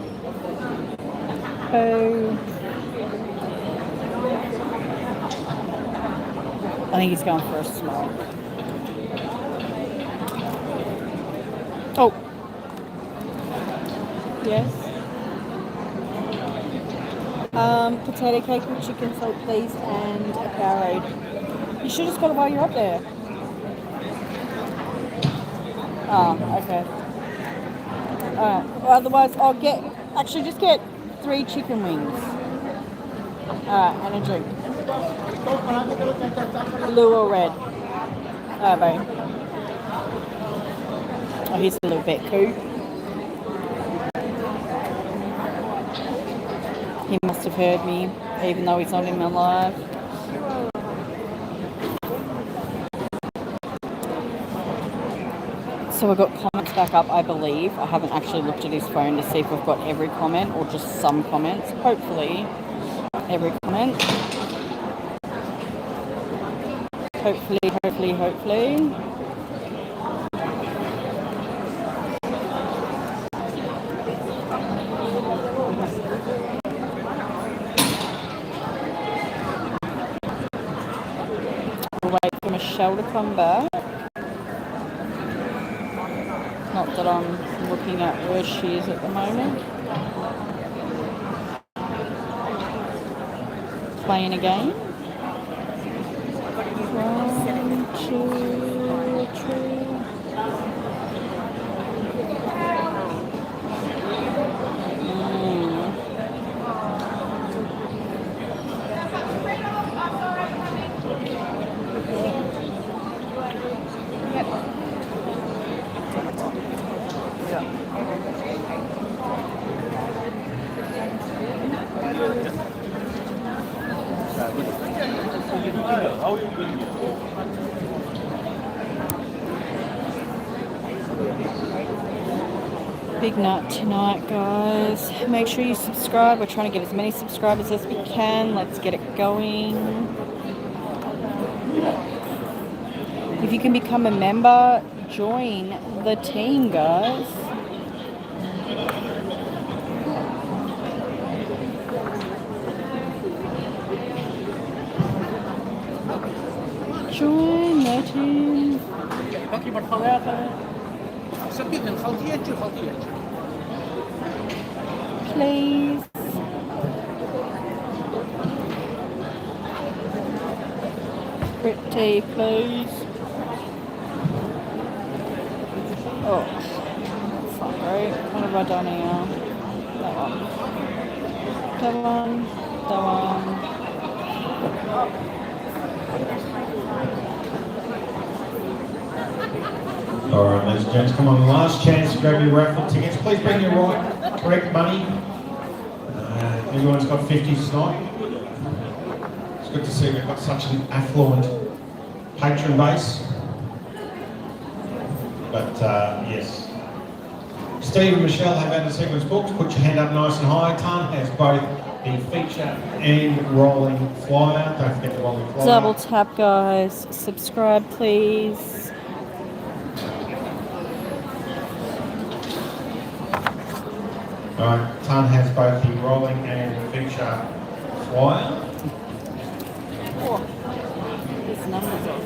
Boo. I think he's going for a smoke. Oh. Yes. Potato cake with chicken salt, please, and a Powerade. You should have got it while you're up there. Oh, okay. Well, otherwise, I'll just get 3 chicken wings. And a drink. Blue or red? Bye. Oh, here's a little bit cool. He must have heard me, even though he's not in my live. So we've got comments back up, I believe. I haven't actually looked at his phone to see if we've got every comment or just some comments. Hopefully, every comment. Hopefully. We'll wait for Michelle to come back. Not that I'm looking at where she is at the moment. Playing a game. 1, 2, 3. Big night tonight, guys. Make sure you subscribe. We're trying to get as many subscribers as we can. Let's get it going. If you can become a member, join the team, guys. Join the team. Please. Pretty, please. Oh, that's not great. What have I done here? That one. All right, ladies and gents, come on, last chance to grab your raffle tickets. Please bring your correct money. Everyone's got 50s tonight. It's good to see we've got such an affluent patron base. But yes. Steve and Michelle have had the sequence books. Put your hand up nice and high. Tan has both the feature and rolling flyer. Don't forget the rolling flyer. Double tap, guys. Subscribe, please. Alright, Ton has both the rolling and feature flyer. Oh, these numbers are.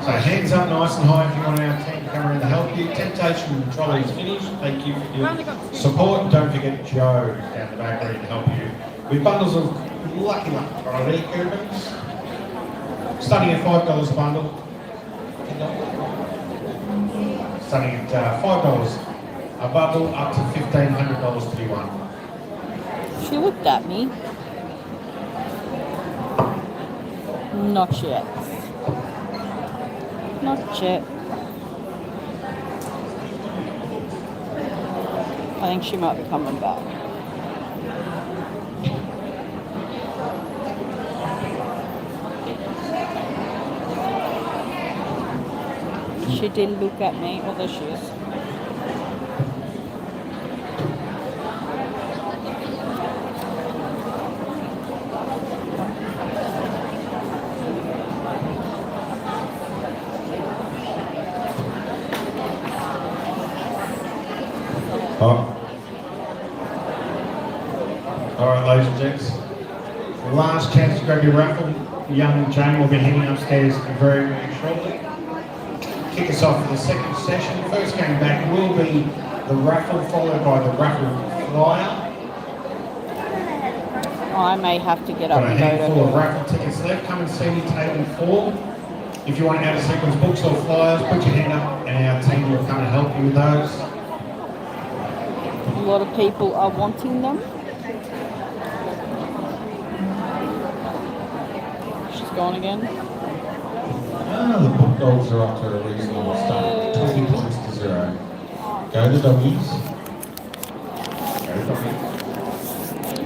So hands up nice and high if you want our team to come around to help you. Temptation trolley is finished. Thank you for your support. Don't forget Joe down the back there to help you with bundles of Lucky Friday coupons. Starting at $5 a bundle. Starting at $5 a bundle up to $1,500 to be won. She looked at me. Not yet. Not yet. I think she might be coming back. She did look at me. Oh, there she is. Alright, ladies and gents. Last chance to grab your raffle. Young Jane will be heading upstairs very, very shortly. Kick us off for the second session. First game back will be the raffle, followed by the raffle flyer. I may have to get up Got a and go handful of to raffle tickets left. Come and see me, table 4. If you want out of sequence books or flyers, put your hand up and our team will come and help you with those. A lot of people are wanting them. She's gone again. The book goals are up to a reasonable start. 20 points to 0. Go the doggies. Go the doggies.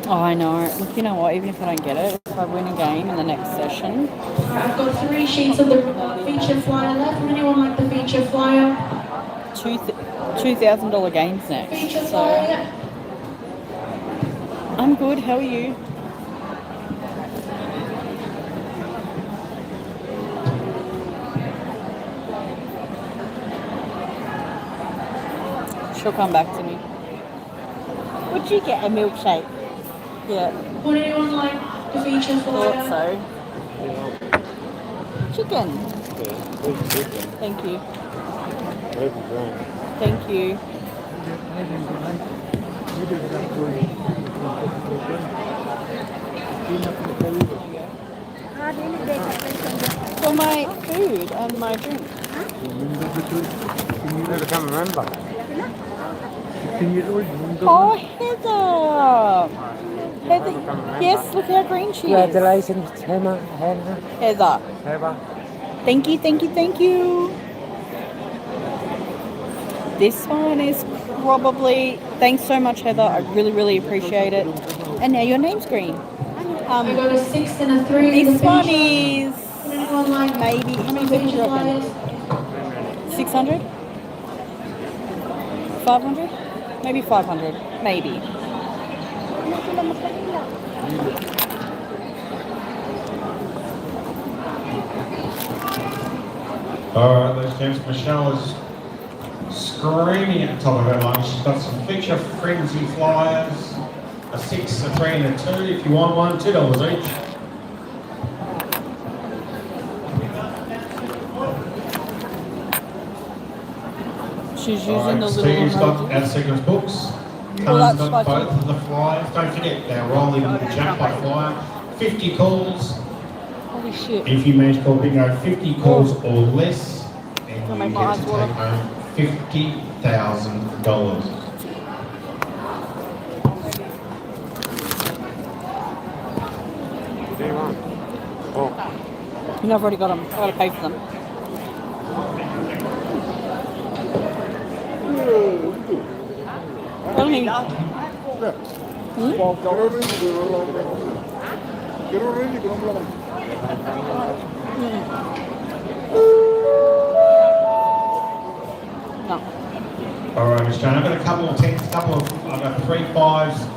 Oh, I know. Look, you know what? Even if I don't get it, if I win a game in the next session, I've got 3 sheets of the feature flyer left. Would anyone like the feature flyer? $2,000 gains next. Feature So flyer, yeah. I'm good. How are you? She'll come back to me. Would you get a milkshake? Yeah, Would anyone like the feature flyer? thought so. Chicken. Thank you. Thank you. For my food and my drink. I can't remember. Oh, Heather! Heather, yes, look how green she is. Congratulations, Heather. Heather. Heather. Thank you, thank you, thank you. This one is probably, thanks so much, Heather. I really, really appreciate it. And now your name's green. I got a 6 and a 3. This the one feature. is Would anyone like maybe, how many people do you reckon? 600? 500? Maybe 500. Maybe. Alright, ladies and gents, Michelle is screaming at the top of her lungs. She's got some feature frenzy flyers, a 6, a 3 and a 2. If you want one, $2 each. She's using Alright, the little Steve's got emoji. out of sequence books. Well, Tom's that's got fine. both of the flyers. Don't forget, they're rolling the jackpot flyer. 50 calls. Holy shit. If you manage to call bingo 50 calls or less, then Gonna you make my get to eyes take water. home $50,000. You know, I've already got them. I've got to pay for them. Tell me. No. All right, Miss Jane, I've got a couple of tens, I've got 3 5s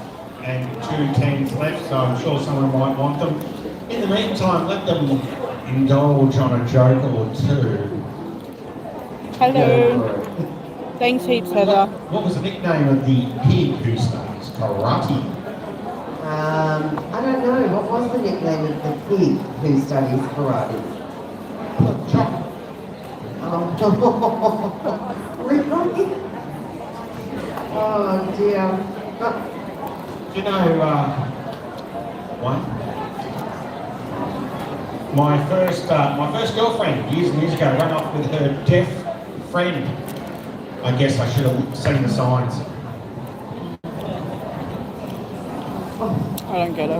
and 2 10s left, so I'm sure someone might want them. In the meantime, let them indulge on a joke or two. Hello. Go for it. Thanks heaps, Heather. What was the nickname of the pig who studies karate? I don't know. What was the nickname of the pig who studies karate? Oh, really? Oh dear. Do you know one? My first girlfriend years and years ago ran off with her deaf friend. I guess I should have seen the signs. I don't get it.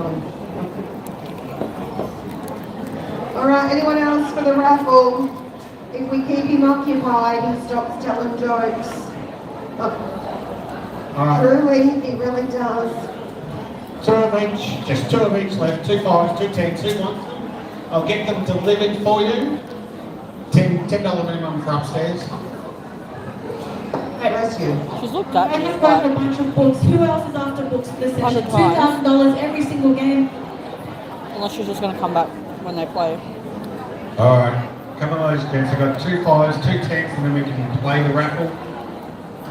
All right, anyone else for the raffle? If we keep him occupied, he stops telling jokes. Truly, he really does. 2 of each, just 2 of each left, 2 5s, 2 10s, 2 1s. I'll get them delivered for you. $10 minimum for upstairs. Bless you. She's looked at I me, have gotten a but bunch of books. Who else is after books for this session? 100 times. $2,000 every single game. unless she's just going to come back when they play. Alright, come on those gents. I've got 2 5s, 2 10s, and then we can play the raffle.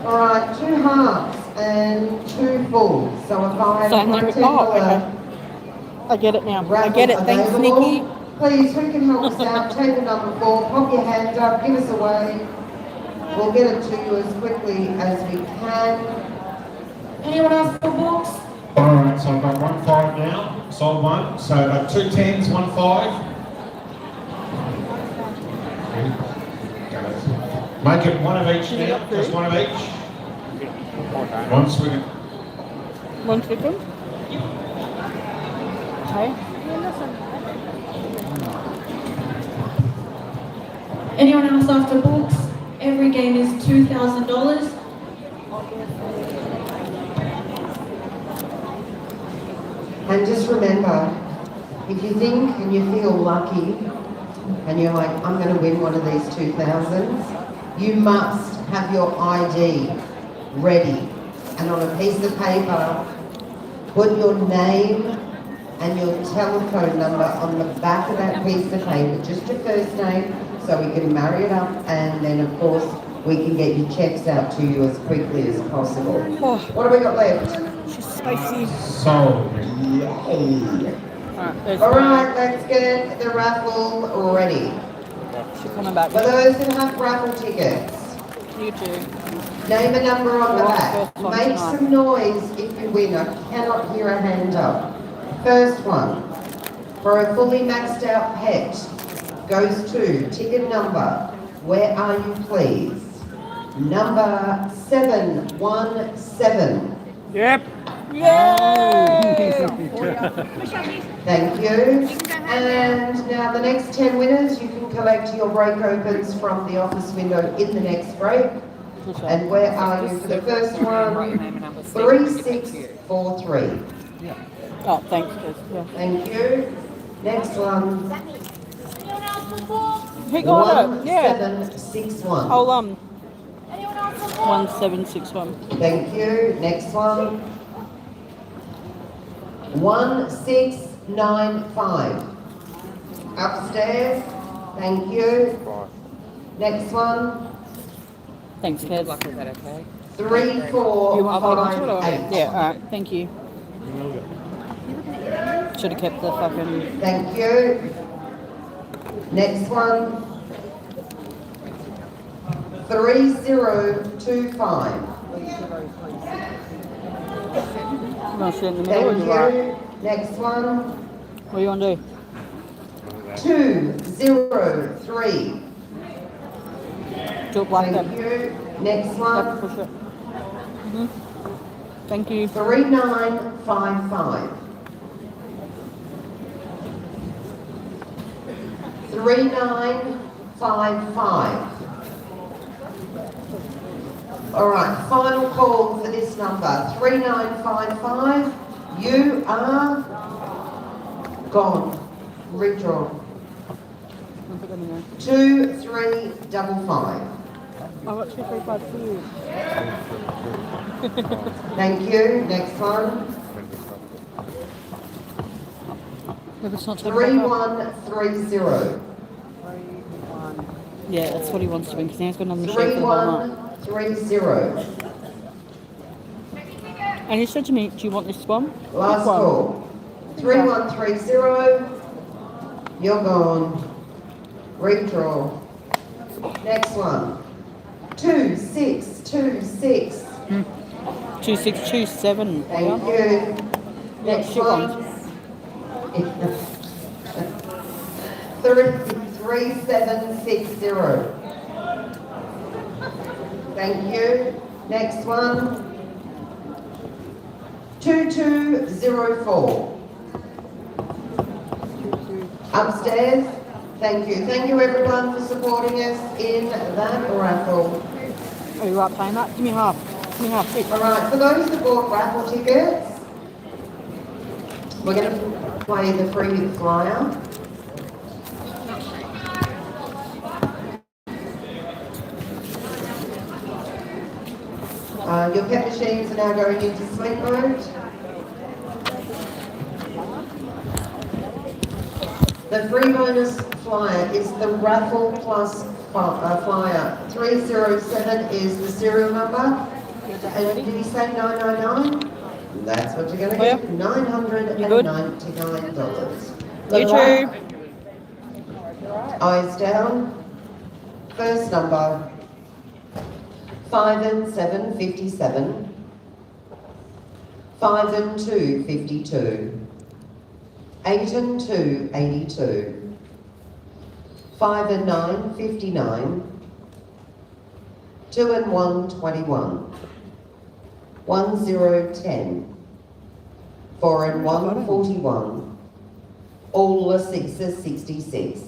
All right, 2 halves and 2 fulls. So a 5 So I'm and a like, $10 oh, okay. I get it now. I get it. Thanks, available. Nikki. Please, who can help us out? Table number 4, pop your hand up, give us away. We'll get it to you as quickly as we can. Anyone else for books? Alright, so I've got 1 5 now, sold 1. So I've got 2 10s, 1 5. Make it 1 of each now, just 1 of each. One swing. One second. Okay. Anyone else after books? Every game is $2,000. And just remember, if you think and you feel lucky, and you're like, I'm going to win one of these 2000s, you must have your ID ready. And on a piece of paper, put your name and your telephone number on the back of that piece of paper, just your first name, so we can marry it up, and then of course we can get your checks out to you as quickly as possible. Oh. What have we got left? She's spicy. Sold. Yay! Alright, there's All right, let's get the raffle ready. She's coming back. For those who have raffle tickets, You too. name a number on the Right, back. first one Make tonight. some noise if you win. I cannot hear a hand up. First one, for a fully maxed out pet, goes to ticket number, where are you please? Number 717. Yep. Yay! Thank you. And now the next 10 winners, you can collect your break opens from the office window in the next break. And where are you for the first one? 3643. Oh, thanks, Liz. Yeah. Thank you. Next one, Who got it? Yeah. 1761. Oh, 1761. Thank you. Next one, 1695. Upstairs. Thank you. Next one, Thanks, Kez. 3458. You want to hold on to it or? Yeah, alright, thank you. Should have kept the fucking. Thank you. Next one, 3025. You want to sit in the middle or Thank you right? you. Next one, What do you want to do? 203. Do it black Thank then. you. Next Yep, one, push it. Thank you. 3955. 3955. All right, final call for this number, 3955. You are gone. Redraw. I'll put them in there. 2355. I've got 2, 3, 5 for you. Thank you. Next one, If it's not 3130. 3130. Yeah, that's what he wants to win because now he's got another machine for the whole night. 3130. And you said to me, do you want this one? Last This one. call. 3130. You're gone. Redraw. Next one. 2626. 2627. Thank you. Next shit one. 3760. Thank you. Next one. 2204. Upstairs. Thank you. Thank you everyone for supporting us in that raffle. Are you right playing that? Give me half. Give me half. Alright, for those that bought raffle tickets, we're going to play the free flyer. Your pet machines are now going into sleep mode. The free bonus flyer is the raffle plus flyer. 307 is the serial number. And did he say 999? That's what you're going to get. $999. You too. Eyes down. First number. 5 and 7, 57. 5 and 2, 52. 8 and 2, 82. 5 and 9, 59. 2 and 1, 21. 1, 0, 10. 4 and 1, 41. All the sixes, 66.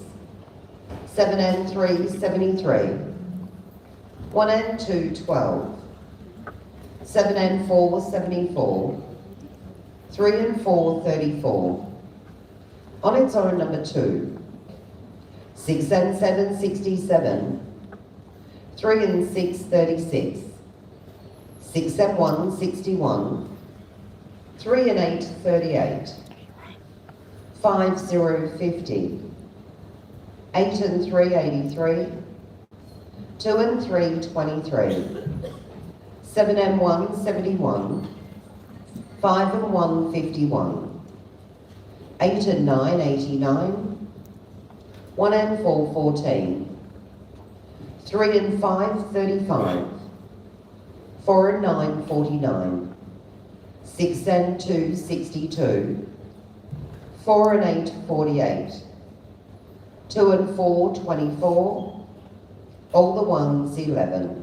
7 and 3, 73. 1 and 2, 12. 7 and 4, 74. 3 and 4, 34. On its own, number 2. 6 and 7, 67. 3 and 6, 36. 6 and 1, 61. 3 and 8, 38. 5, 0, 50. 8 and 3, 83. 2 and 3, 23. 7 and 1, 71. 5 and 1, 51. 8 and 9, 89. 1 and 4, 14. 3 and 5, 35. 4 and 9, 49. 6 and 2, 62. 4 and 8, 48. 2 and 4, 24. All the ones, 11.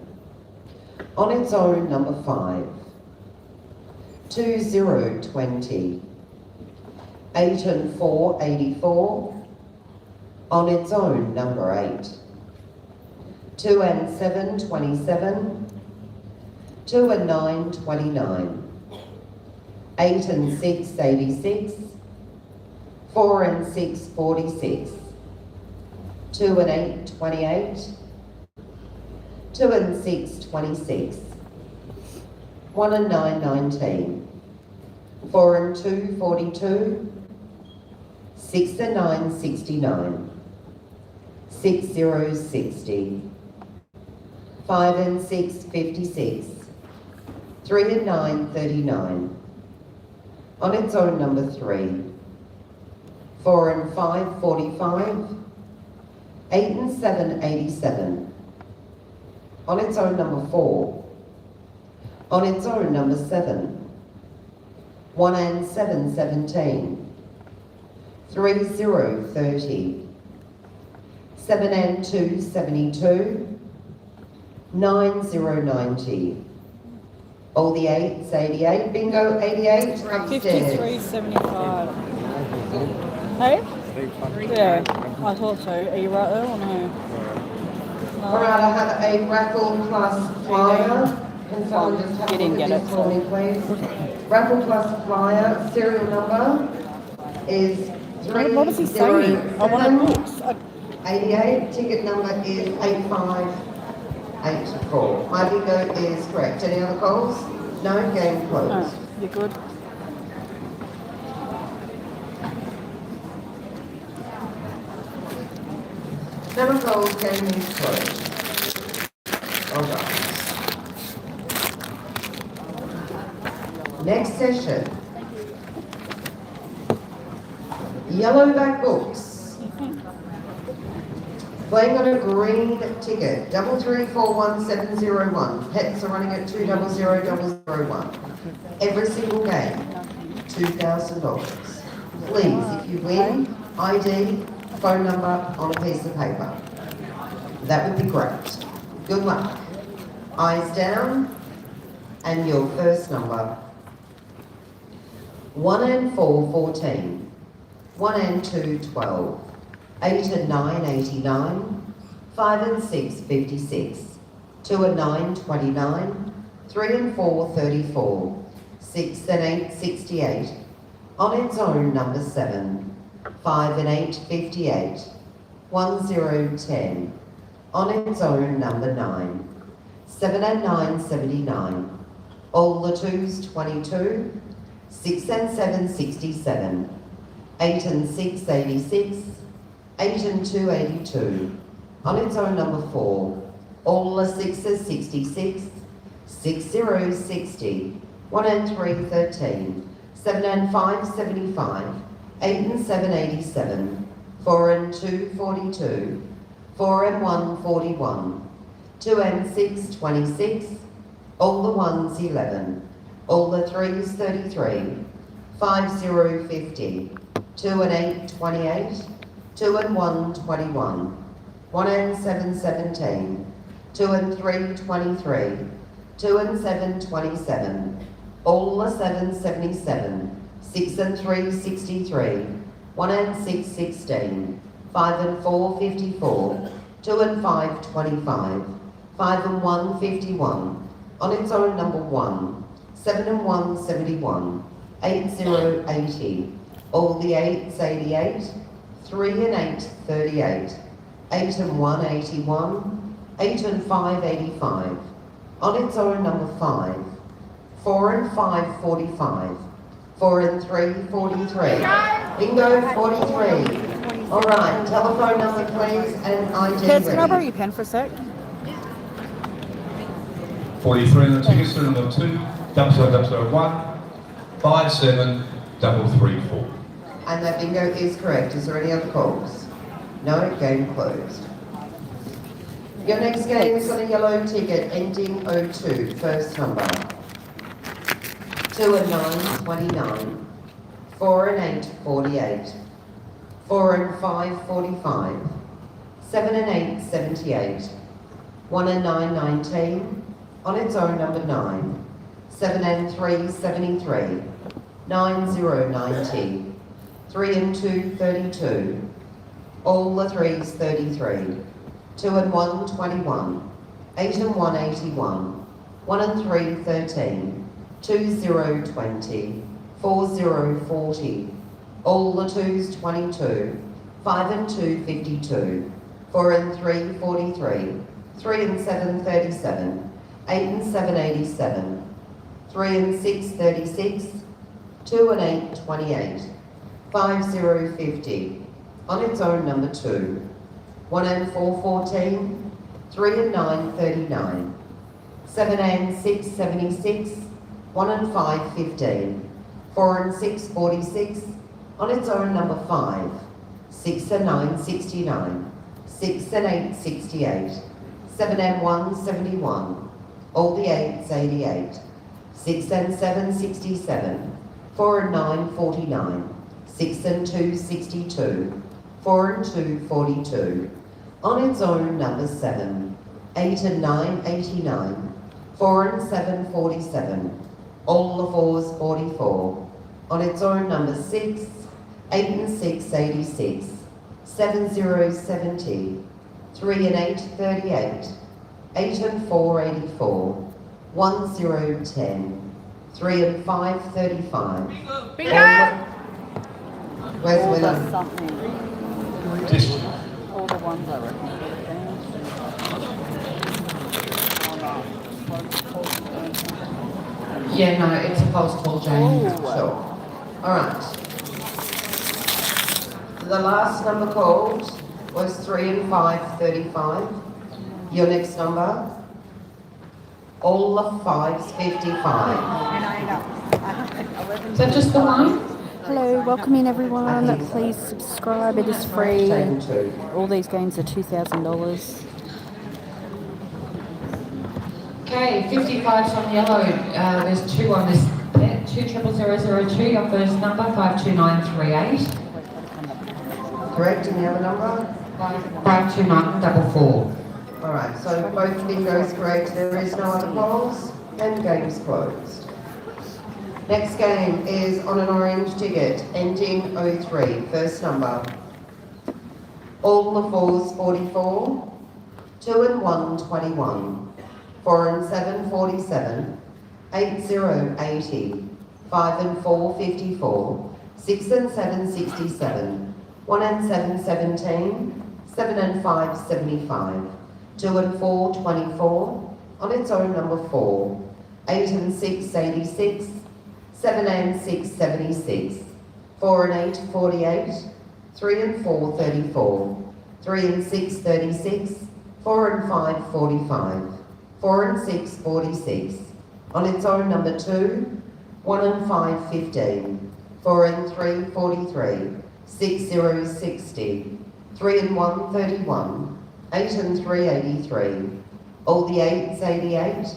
On its own, number 5. 2, 0, 20. 8 and 4, 84. On its own, number 8. 2 and 7, 27. 2 and 9, 29. 8 and 6, 86. 4 and 6, 46. 2 and 8, 28. 2 and 6, 26. 1 and 9, 19. 4 and 2, 42. 6 and 9, 69. 6, 0, 60. 5 and 6, 56. 3 and 9, 39. On its own, number 3. 4 and 5, 45. 8 and 7, 87. On its own, number 4. On its own, number 7. 1 and 7, 17. 3, 0, 30. 7 and 2, 72. 9, 0, 90. All the 8s, 88. Bingo, 88. Upstairs. 53.75. Hey? Yeah, I thought so. Are you right there or no? Alright, I have a raffle plus flyer. Can someone just have a You didn't look get at it, this for me, please? Raffle plus flyer, serial number is What was he saying? I want 307 88. Ticket number is 8584. My bingo is correct. Any other calls? No, game closed. No, you're good. Never calls, game is closed. All right. Next session. Yellowback books. Playing on a green ticket, 3341-701. Pets are running at 200-001. Every single game, $2,000. Please, if you win, ID, phone number on a piece of paper. That would be great. Good luck. Eyes down, and your first number. 1 and 4, 14. 1 and 2, 12. 8 and 9, 89. 5 and 6, 56. 2 and 9, 29. 3 and 4, 34. 6 and 8, 68. On its own, number 7. 5 and 8, 58. 1, 0, 10. On its own, number 9. 7 and 9, 79. All the 2s, 22. 6 and 7, 67. 8 and 6, 86. 8 and 2, 82. On its own, number 4. All the 6s, 66. 6 0, 60. 1 and 3, 13. 7 and 5, 75. 8 and 7, 87. 4 and 2, 42. 4 and 1, 41. 2 and 6, 26. All the 1s, 11. All the 3s, 33. 5 0, 50. 2 and 8, 28. 2 and 1, 21. 1 and 7, 17. 2 and 3, 23. 2 and 7, 27. All the 7, 77. 6 and 3, 63. 1 and 6, 16. 5 and 4, 54. 2 and 5, 25. 5 and 1, 51. On its own, number 1. 7 and 1, 71. 8 0, 80. All the 8s, 88. 3 and 8, 38. 8 and 1, 81. 8 and 5, 85. On its own, number 5. 4 and 5, 45. 4 and 3, 43. Bingo, 43. All right, telephone number please and ID Kids, can I borrow ready. your pen for a sec? 43 on the ticket, serial number 2, 00001, 57334. And that bingo is correct. Is there any other calls? No, game closed. Your next game is on a yellow ticket ending 02, first number. 2 and 9, 29. 4 and 8, 48. 4 and 5, 45. 7 and 8, 78. 1 and 9, 19. On its own, number 9. 7 and 3, 73. 9, 0, 90. 3 and 2, 32. All the 3s, 33. 2 and 1, 21. 8 and 1, 81. 1 and 3, 13. 2, 0, 20. 4, 0, 40. All the 2s, 22. 5 and 2, 52. 4 and 3, 43. 3 and 7, 37. 8 and 7, 87. 3 and 6, 36. 2 and 8, 28. 5, 0, 50. On its own, number 2. 1 and 4, 14. 3 and 9, 39. 7 and 6, 76. 1 and 5, 15. 4 and 6, 46. On its own, number 5. 6 and 9, 69. 6 and 8, 68. 7 and 1, 71. All the 8s, 88. 6 and 7, 67. 4 and 9, 49. 6 and 2, 62. 4 and 2, 42. On its own, number 7. 8 and 9, 89. 4 and 7, 47. All the 4s, 44. On its own, number 6. 8 and 6, 86. 7, 0, 70. 3 and 8, 38. 8 and 4, 84. 1, 0, 10. 3 and 5, 35. Where's the winner? Something. Just All the ones I reckon. Yeah, no, it's a false call, Jane. Sure. All right. The last number called was 3 and 5, 35. Your next number? All the 5s, 55. And I know. Is that just the one? Hello, welcome in everyone. Please subscribe, it is free. Table 2. All these games are $2,000. Okay, 55's on yellow. There's 2 on this pet. 20002, your first number, 52938. Correct, and the other number? 52944. Alright, so both bingos correct, there is no other polls, and game's closed. Next game is on an orange ticket, ending 03, first number. All the 4s 44, 2 and 1 21, 4 and 7 47, 8 0 80, 5 and 4 54, 6 and 7 67, 1 and 7 17, 7 and 5 75, 2 and 4 24, on its own number 4, 8 and 6 86, 7 and 6 76, 4 and 8 48, 3 and 4 34, 3 and 6 36, 4 and 5 45, 4 and 6 46, on its own number 2, 1 and 5 15, 4 and 3 43, 6 0 60, 3 and 1 31, 8 and 3 83, all the 8s 88,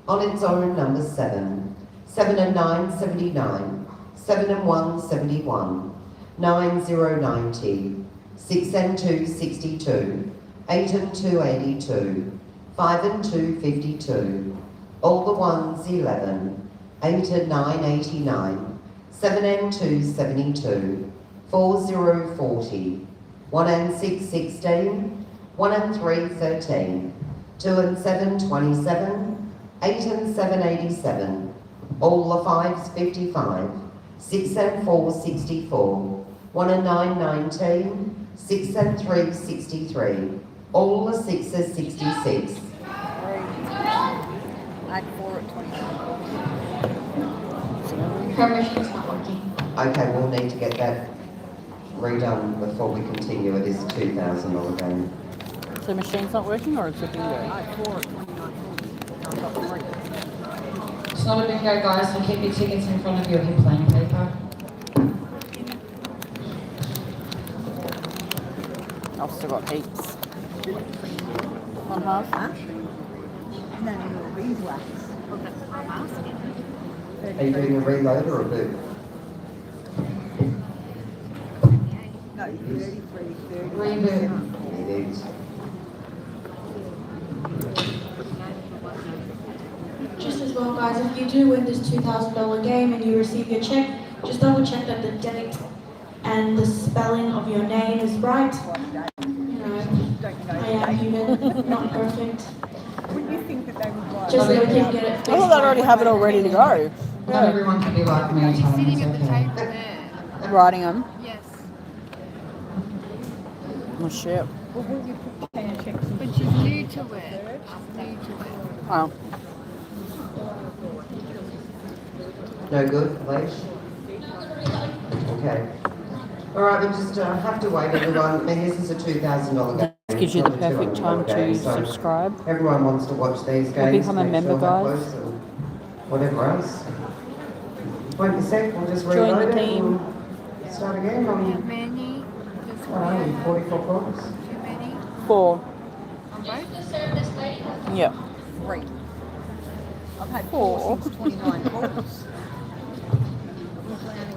on its own number 7, 7 and 9 79, 7 and 1 71, 9 0 90, 6 and 2 62, 8 and 2 82, 5 and 2 52, all the 1s 11, 8 and 9 89, 7 and 2 72, 4 0 40, 1 and 6 16, 1 and 3 13, 2 and 7 27, 8 and 7 87, all the 5s 55, 6 and 4 64, 1 and 9 19, 6 and 3 63, all the 6s 66. Add 4 at 29. Her machine's not working. Okay, we'll need to get that redone before we continue. It is a $2,000 game. So the machine's not working or it's a bingo? Add 4 at 29. I've got 3. It's not a bingo, guys, so keep your tickets in front of your hip playing paper. I've still got heaps. 1/2. Huh? No, beeswax. Are you doing a reload or a boot? No, 33, 30. Reboot. It is. Just as well, guys, if you do win this $2,000 game and you receive your check, just double check that the date and the spelling of your name is right. You know, I am human, not perfect. Wouldn't you think that they would like... Just so we can get it fixed. I thought they'd already have it all ready to go. Not everyone can be like me, She's Tom, sitting it's at the okay. table there. Writing them. Yes. Oh shit. Well, will you put 10 checks in? But she's new to it. She's new to it. Oh. No good, Leish? Okay. All right, we just have to wait, everyone. I mean, this is a $2,000 game. This gives you the It's not a perfect $200 time to game, so subscribe. Everyone wants to watch these games. become a make member, sure they're guys. close and whatever else. Wait a sec, we'll just Join reload the it team. and start again Too on, many. Just what are we, 44 points? Too many. 4. On both? Yep. 3. I've had 4. 4 since 29 calls.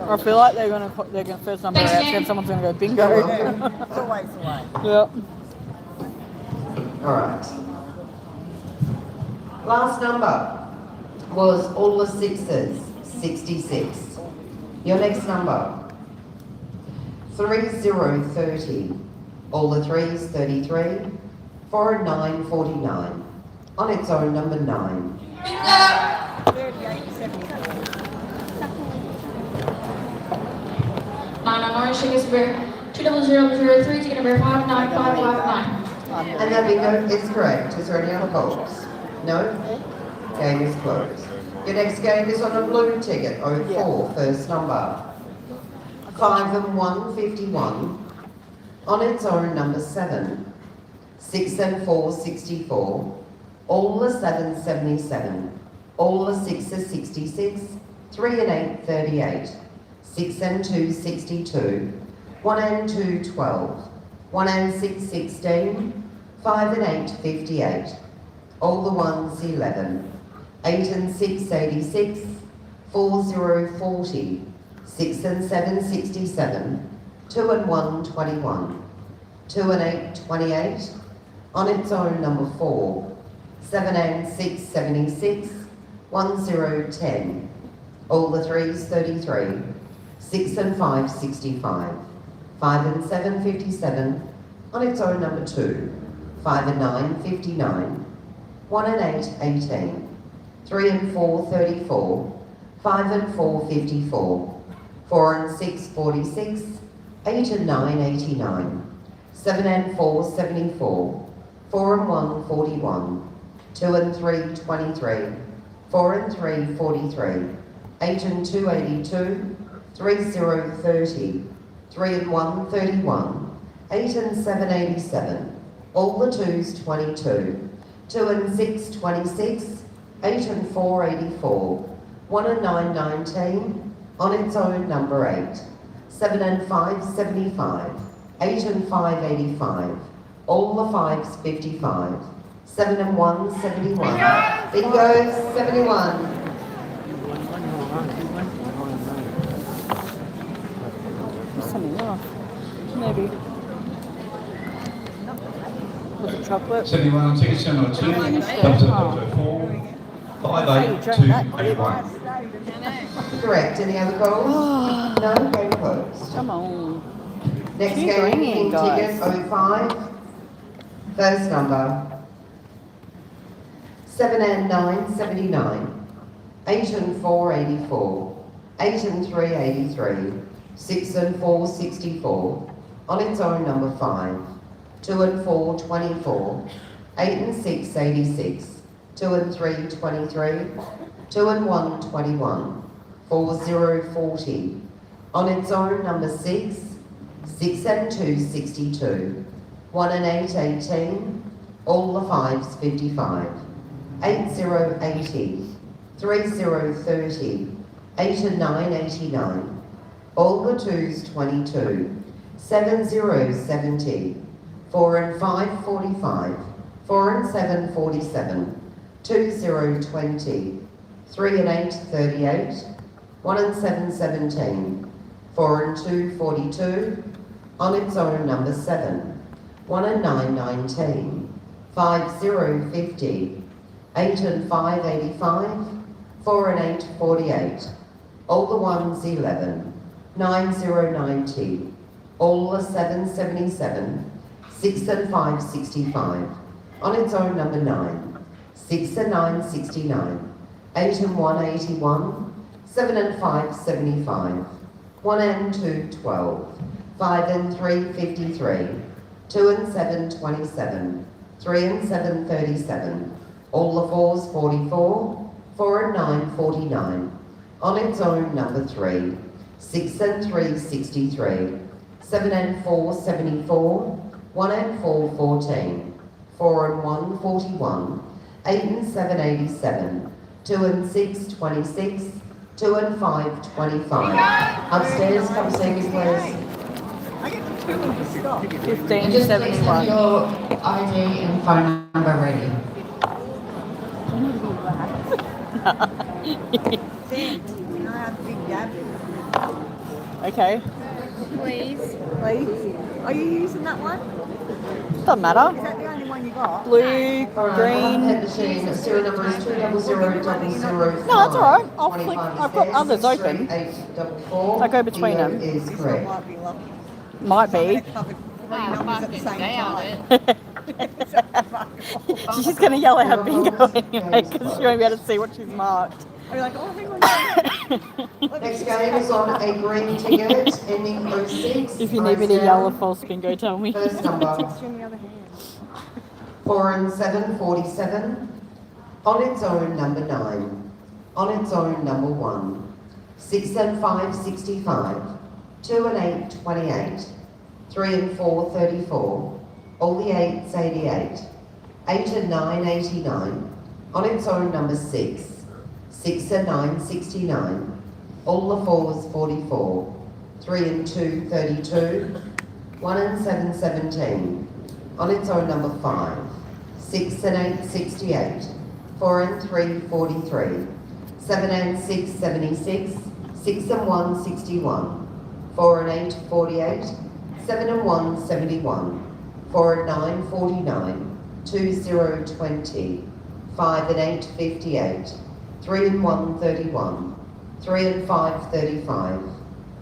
I feel like they're gonna first number out and someone's gonna go bingo. It's always the way. Yep. All right. Last number was all the 6s, 66. Your next number, 3030. All the 3s, 33. 4 and 9, 49. On its own, number 9. 38, 74. 9 on orange tickets number 20003, ticket number 59559. And that bingo is correct. Is there any other polls? No? Game is closed. Your next game is on a blue ticket, 04, first number. 5 and 1, 51. On its own, number 7. 6 and 4, 64. All the 7s, 77. All the 6s, 66. 3 and 8, 38. 6 and 2, 62. 1 and 2, 12. 1 and 6, 16. 5 and 8, 58. All the ones, 11. 8 and 6, 86. 4, 0, 40. 6 and 7, 67. 2 and 1, 21. 2 and 8, 28. On its own, number 4. 7 and 6, 76. 1, 0, 10. All the threes, 33. 6 and 5, 65. 5 and 7, 57. On its own, number 2. 5 and 9, 59. 1 and 8, 18. 3 and 4, 34. 5 and 4, 54. 4 and 6, 46. 8 and 9, 89. 7 and 4, 74. 4 and 1, 41. 2 and 3, 23. 4 and 3, 43. 8 and 2, 82. 3, 0, 30. 3 and 1, 31. 8 and 7, 87. All the twos, 22. 2 and 6, 26. 8 and 4, 84. 1 and 9, 19. On its own, number 8. 7 and 5, 75. 8 and 5, 85. All the fives, 55. 7 and 1, 71. Bingo, 71. Something off. Maybe. Was it chocolate? 71 on ticket serial number 2, 0004, 5821. Correct. Any other calls? No, game closed. Come on. Next Keep game, ringing, in guys. ticket 05. First number. 7 and 9, 79. 8 and 4, 84. 8 and 3, 83. 6 and 4, 64. On its own, number 5. 2 and 4, 24. 8 and 6, 86. 2 and 3, 23. 2 and 1, 21. 4, 0, 40. On its own, number 6. 6 and 2, 62. 1 and 8, 18. All the fives, 55. 8, 0, 80. 3, 0, 30. 8 and 9, 89. All the twos, 22. 7, 0, 70. 4 and 5, 45. 4 and 7, 47. 2, 0, 20. 3 and 8, 38. 1 and 7, 17. 4 and 2, 42. On its own, number 7. 1 and 9, 19. 5, 0, 50. 8 and 5, 85. 4 and 8, 48. All the ones, 11. 9, 0, 90. All the 7, 77. 6 and 5, 65. On its own, number 9. 6 and 9, 69. 8 and 1, 81. 7 and 5, 75. 1 and 2, 12. 5 and 3, 53. 2 and 7, 27. 3 and 7, 37. All the fours, 44. 4 and 9, 49. On its own, number 3. 6 and 3, 63. 7 and 4, 74. 1 and 4, 14. 4 and 1, 41. 8 and 7, 87. 2 and 6, 26. 2 and 5, 25. Upstairs, come see me, please. 15, And just please have 71. your ID and phone number ready. Can I have a big dab? Okay. Please. Please. Are you using that one? Doesn't matter. Is that the only one you got? Blue, Green. green. Machine, serial number is 2000005. No, that's alright. I'll flick. I've got others open. 844. I go between Bingo them. is This one correct. might be lucky. Might I'm be. gonna cover three numbers at the same time. She's going to yell at her bingo anyway because she won't be able to see what she's marked. I'll be like, oh, hang on. Next game is on a green ticket ending 06. If you need me to yell a false bingo, tell me. First number. In the other hand. 4 and 7, 47. On its own, number 9. On its own, number 1. 6 and 5, 65. 2 and 8, 28. 3 and 4, 34. All the 8s, 88. 8 and 9, 89. On its own, number 6. 6 and 9, 69. All the 4s 44. 3 and 2 32. 1 and 7 17. On its own number 5. 6 and 8 68. 4 and 3 43. 7 and 6 76. 6 and 1 61. 4 and 8 48. 7 and 1 71. 4 and 9 49. 2 0 20. 5 and 8 58. 3 and 1 31. 3 and 5 35.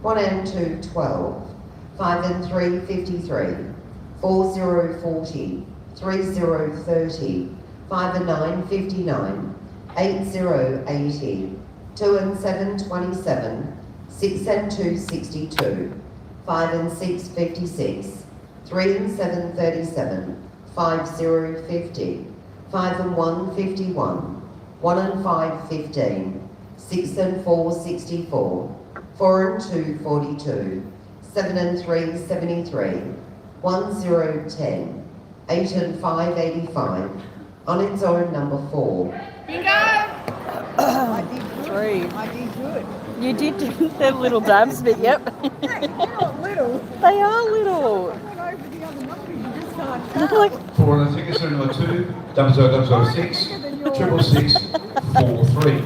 1 and 2 12. 5 and 3 53. 4 0 40. 3 0 30. 5 and 9 59. 8 0 80. 2 and 7 27. 6 and 2 62. 5 and 6 56. 3 and 7 37. 5 0 50. 5 and 1 51. 1 and 5 15. 6 and 4 64. 4 and 2 42. 7 and 3 73. 1 0 10. 8 and 5 85. On its own number 4. Bingo! I did good. 3. I did good. You did do them little dabs, but yep. Hey, they're not little. They are little. I went over the other numbers, you just can't They're tell. like, 4 on the ticket, serial number 2, 00006, 666 43.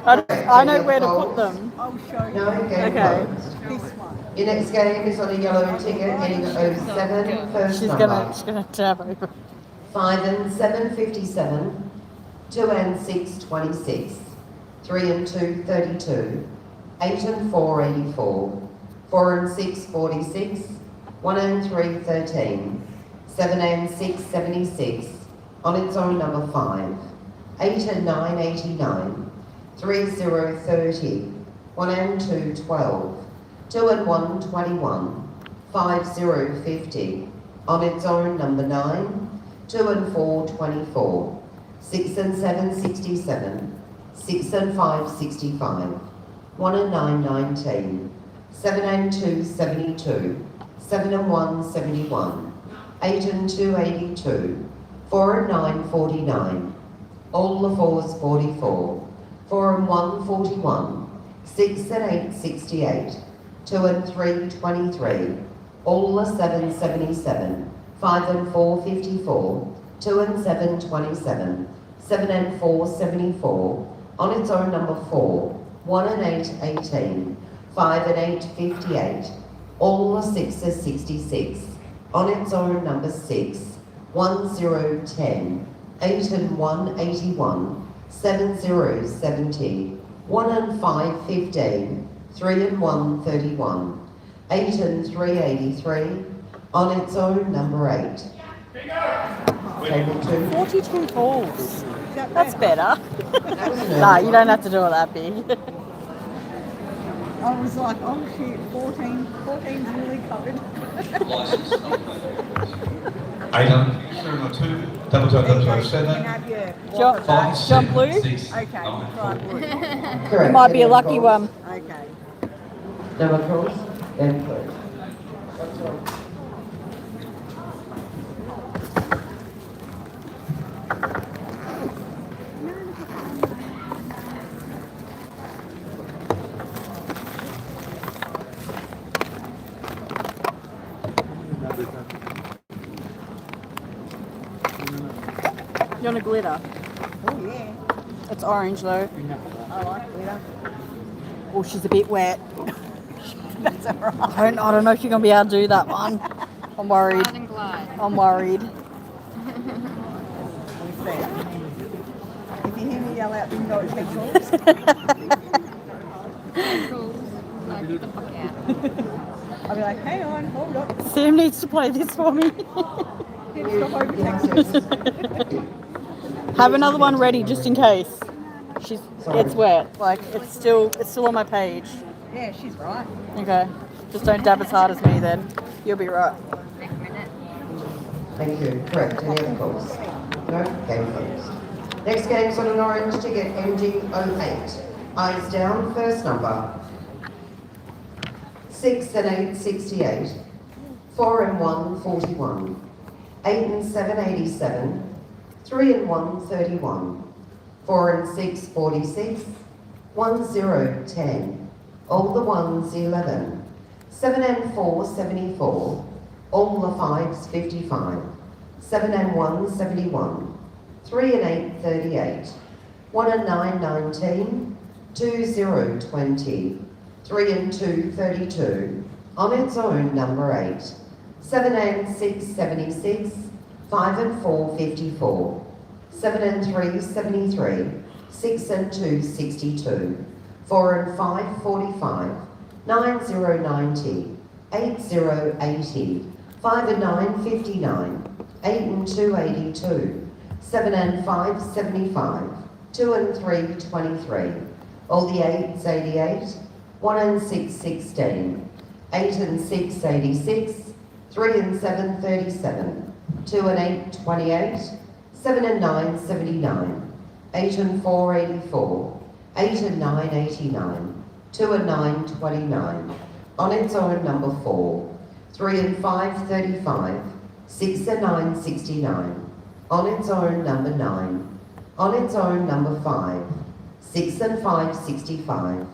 I know where to put them. I'll show you. No, game Okay. closed. This one. Your next game is on a yellow ticket heading 07, first She's number. gonna dab over. 5 and 7 57. 2 and 6 26. 3 and 2 32. 8 and 4 84. 4 and 6 46. 1 and 3 13. 7 and 6 76. On its own number 5. 8 and 9 89. 3 0 30. 1 and 2 12. 2 and 1 21. 5 0 50. On its own number 9. 2 and 4 24. 6 and 7 67. 6 and 5 65. 1 and 9 19. 7 and 2 72. 7 and 1 71. 8 and 2 82. 4 and 9 49. All the 4s 44. 4 and 1 41. 6 and 8 68. 2 and 3 23. All the 7 77. 5 and 4 54. 2 and 7 27. 7 and 4 74. On its own number 4. 1 and 8 18. 5 and 8 58. All the 6s 66. On its own number 6. 1 0 10. 8 and 1 81. 7 0 70. 1 and 5 15. 3 and 1 31. 8 and 3 83. On its own number 8. Table 2. 42 balls. That That's better. That was an Nah, early you one. don't have to do it that big. I was like, oh shit, 14's really covered. 8 on the ticket, serial number 2, You can 00007, have your Jump, waffle. 5 jump blue. 6 Okay, 9 try 4. blue. Correct. It might be a Any lucky other one. Okay. Number calls? Then close. You want a glitter? Oh yeah, It's orange though. I like glitter. Oh, she's a bit wet. That's alright. I don't know if you're gonna be able to do that one. I'm worried. Glide and glide. I'm worried. We'll see. If you hear me yell out, then know it's pencils. Cool. No, get the fuck out. I'll be like, hang on, hold up. Sam needs to play this for me. Stop overtaking. Have another one ready just in case. It's wet. Like it's still on my page. Yeah, she's right. Okay. Just don't dab as hard as me then. You'll be right. Take a minute. Thank you. Correct. Any other calls? No? Game closed. Next game's on an orange ticket ending 08. Eyes down, first number. 6 and 8 68. 4 and 1 41. 8 and 7 87. 3 and 1 31. 4 and 6 46. 1 0 10. all the 1s 11, 7 and 4 74, all the 5s 55, 7 and 1 71, 3 and 8 38, 1 and 9 19, 2 0 20, 3 and 2 32, on its own number 8, 7 and 6 76, 5 and 4 54, 7 and 3 73, 6 and 2 62, 4 and 5 45, 9 0 90, 8 0 80, 5 and 9 59, 8 and 2 82, 7 and 5 75, 2 and 3 23, all the 8s 88, 1 and 6 16, 8 and 6 86, 3 and 7 37, 2 and 8 28, 7 and 9 79, 8 and 4 84, 8 and 9 89, 2 and 9 29, on its own number 4, 3 and 5 35, 6 and 9 69, on its own number 9, on its own number 5, 6 and 5 65,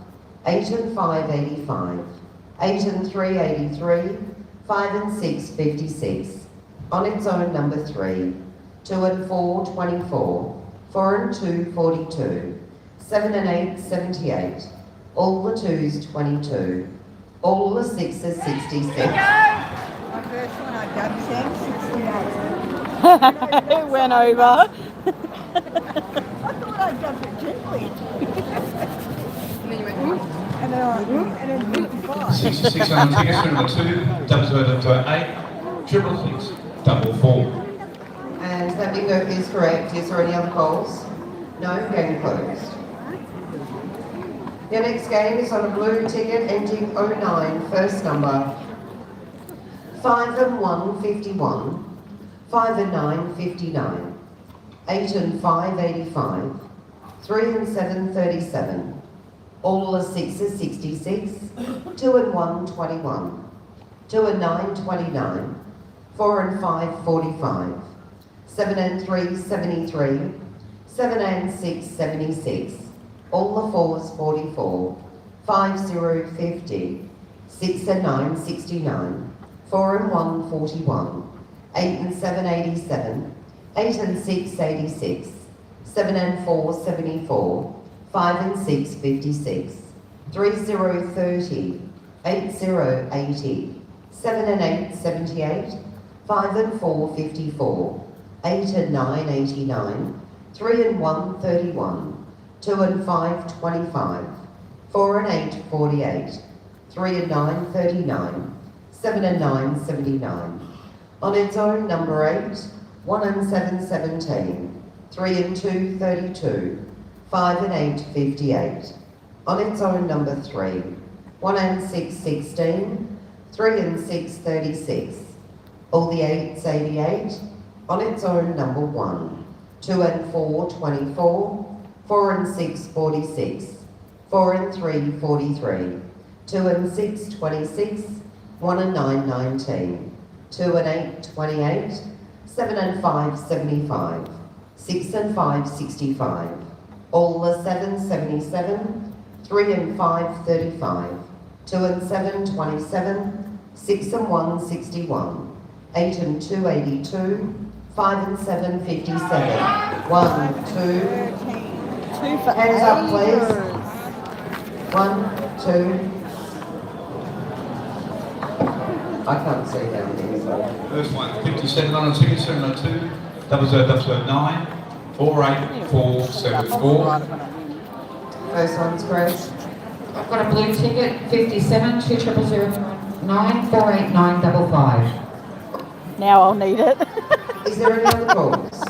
8 and 5 85, 8 and 3 83, 5 and 6 56, on its own number 3, 2 and 4 24, 4 and 2 42, 7 and 8 78, all the 2s 22, all the 6s 66. My first one I dubbed 10, 68. It went over. I thought I dubbed it gently. And then you went, And then 55. 66 on tickets, number 2, 0008, 666, 444. And that bingo is correct. Is there any other calls? No, game closed. Your next game is on a blue ticket ending 09, first number 5 and 1 51, 5 and 9 59, 8 and 5 85, 3 and 7 37, all the 6s 66, 2 and 1 21, 2 and 9 29, 4 and 5 45, 7 and 3 73, 7 and 6 76, all the 4s 44, 5 0 50, 6 and 9 69, 4 and 1 41, 8 and 7 87, 8 and 6 86, 7 and 4 74, 5 and 6 56, 3 0 30, 8 0 80, 7 and 8 78, 5 and 4 54, 8 and 9 89, 3 and 1 31, 2 and 5 25, 4 and 8 48, 3 and 9 39, 7 and 9 79. On its own number 8, 1 and 7 17, 3 and 2 32, 5 and 8 58. On its own number 3, 1 and 6 16, 3 and 6 36. All the 8s 88. On its own number 1, 2 and 4 24, 4 and 6 46, 4 and 3 43, 2 and 6 26, 1 and 9 19, 2 and 8 28, 7 and 5 75, 6 and 5 65, all the 7 77, 3 and 5 35, 2 and 7 27, 6 and 1 61, 8 and 2 82, 5 and 7 57, 1 2. 2 for Hands up, please. ages. 1 2. I can't see down here, so. First one, 57 on tickets, 702, 009, 48474. First one's Grace. I've got a blue ticket, 57, 20009, 48955. Now I'll need it. Is there any other calls?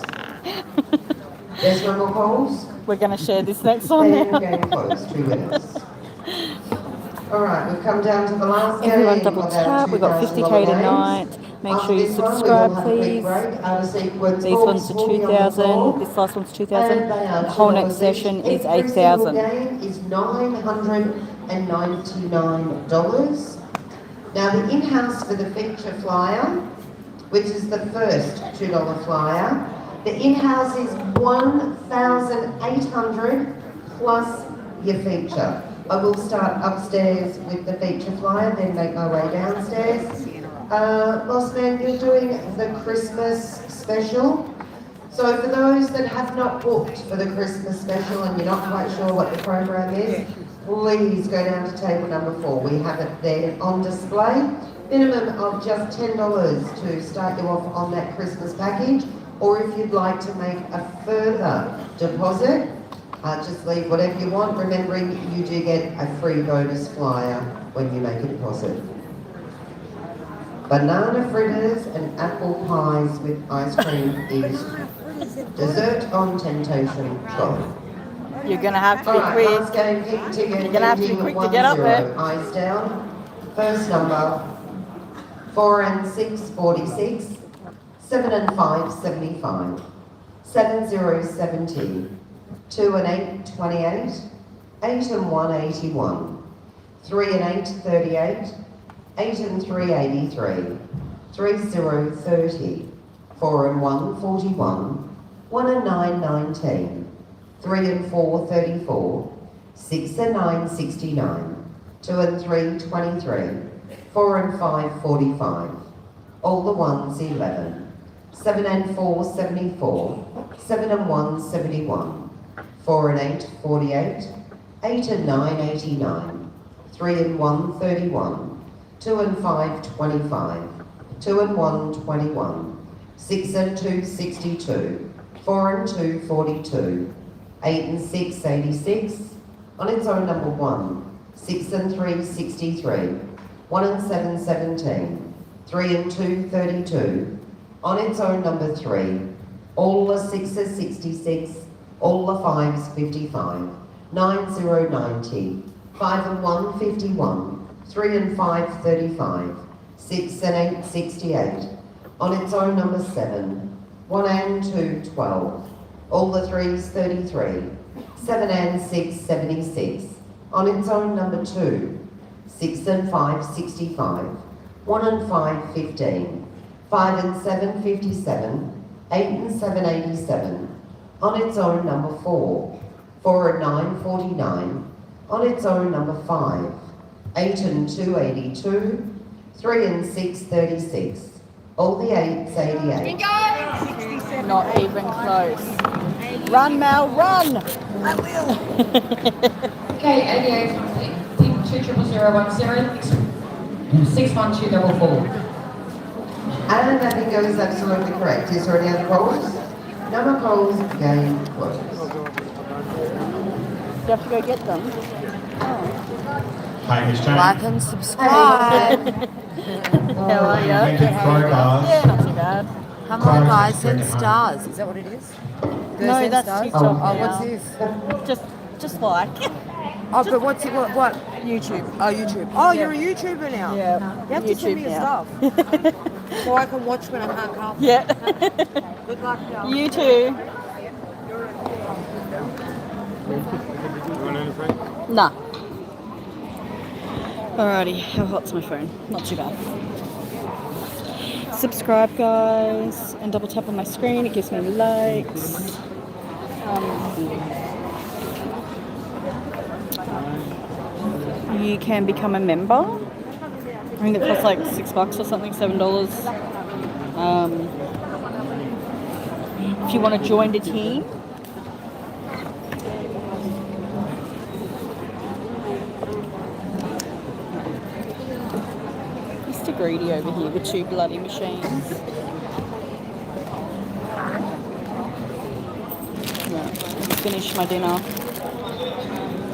There's no more calls? We're going to share this next one Then now. game closed, 2 winners. Alright, we've come down to the last game. Everyone double of our tap. We've got 50k $2,000 tonight. games. Make After sure you this one, we will subscribe, have a quick please. break. Out of sequence, These ones balls are will be on the floor. 2,000. This last one's 2,000. And they are The whole $2 next each. session is Every single 8,000. game is $999. Now the in-house for the feature flyer, which is the first $2 flyer, the in-house is $1,800 plus your feature. I will start upstairs with the feature flyer, then make my way downstairs. Boss man, you're doing the Christmas special. So for those that have not booked for the Christmas special and you're not quite sure what the program is, please go down to table number 4. We have it there on display. Minimum of just $10 to start you off on that Christmas package. Or if you'd like to make a further deposit, just leave whatever you want, remembering you do get a free bonus flyer when you make a deposit. Banana fritters and apple pies with ice cream is dessert on temptation trolley. You're going to have to be Alright, quick. last game, pink ticket, You're going to have to be quick to get up there. eyes down. First number, 4 and 6, 46. 7 and 5, 75. 7, 0, 70. 2 and 8, 28. 8 and 1, 81. 3 and 8, 38. 8 and 3, 83. 3, 0, 30. 4 and 1, 41. 1 and 9, 19. 3 and 4, 34. 6 and 9, 69. 2 and 3, 23. 4 and 5, 45. All the ones, 11. 7 and 4, 74. 7 and 1, 71. 4 and 8, 48. 8 and 9, 89. 3 and 1, 31. 2 and 5, 25. 2 and 1, 21. 6 and 2, 62. 4 and 2, 42. 8 and 6, 86. On its own number 1. 6 and 3, 63. 1 and 7, 17. 3 and 2, 32. On its own number 3. All the 6s, 66. All the 5s, 55. 9, 0, 90. 5 and 1, 51. 3 and 5, 35. 6 and 8, 68. On its own number 7. 1 and 2, 12. All the 3s, 33. 7 and 6, 76. On its own number 2. 6 and 5, 65. 1 and 5, 15. 5 and 7, 57. 8 and 7, 87. On its own number 4. 4 and 9, 49. On its own number 5. 8 and 2, 82. 3 and 6, 36. All the 8s, 88. Not even close. Run, Mel, run! I will. Okay, 88 from pink 20010. 61244. And that bingo is absolutely correct. Is there any other calls? No more calls, game closed. You have to go get them. Hey, Miss Jane. Like and subscribe. How are you? Yeah, not too bad. Come on, guys, send stars. Is that what it is? No, that's stars? TikTok. Oh, now. what's this? Just like. Oh, but what's it? What? YouTube. Oh, YouTube. Oh, Yeah. you're a YouTuber now. Yeah. You have to send me your now. stuff so I can watch when I can't come. Yeah. Good luck, y'all. You too. Nah. Alrighty, how hot's my phone? Not too bad. Subscribe, guys, and double tap on my screen. It gives me likes. You can become a member. I think it costs like $6 or something, $7. If you want to join the team. Mr. Greedy over here with 2 bloody machines. Right, let's finish my dinner.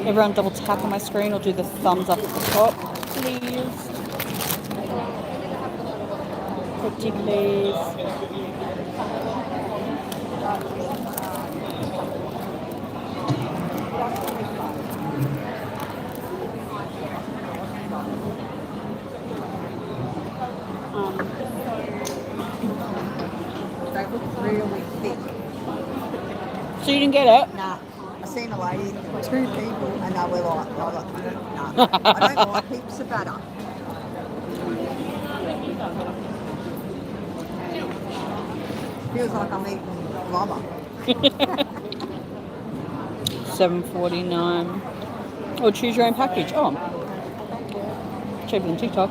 Everyone double tap on my screen or do the thumbs up at the top, please. Pretty please. They look really thick. So you didn't get it? Nah, I seen a lady, 2 people, and they were like, nah, I don't like heaps of butter. Feels like I'm eating rubber. $7.49. Or choose your own package. Oh, cheaper than TikTok.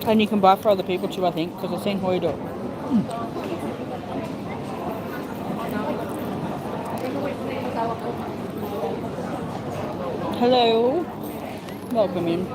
And you can buy for other people too, I think, because I've seen Hoy do it. Hello. Welcome in.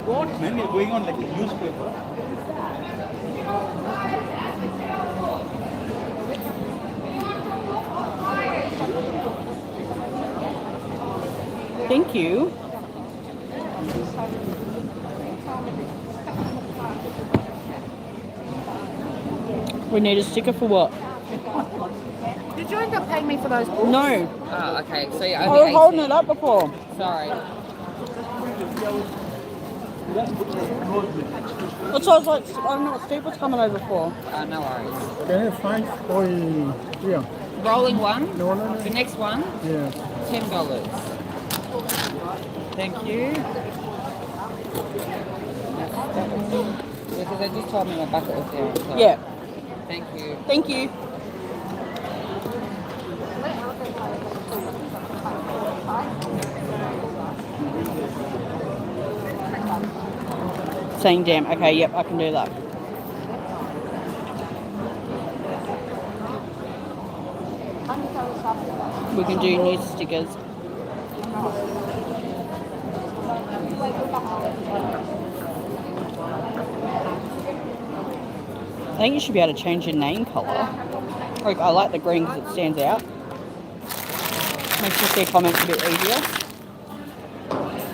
What, man? You're going on like a newspaper. Thank you. We need a sticker for what? Did you end up paying me for those books? No. Oh, okay. So you're I only was holding 18. it up before. Sorry. That's why I was like, I don't know what Steve was coming over for. No worries. Can I find for yeah? Rolling one. No. The next one, Yeah. $10. Thank you. Because they just told me my bucket was there. So. Yeah. Thank you. Thank you. Saying damn. Okay, yep, I can do that. We can do new stickers. I think you should be able to change your name colour. Like, I like the green because it stands out. Makes you see comments a bit easier.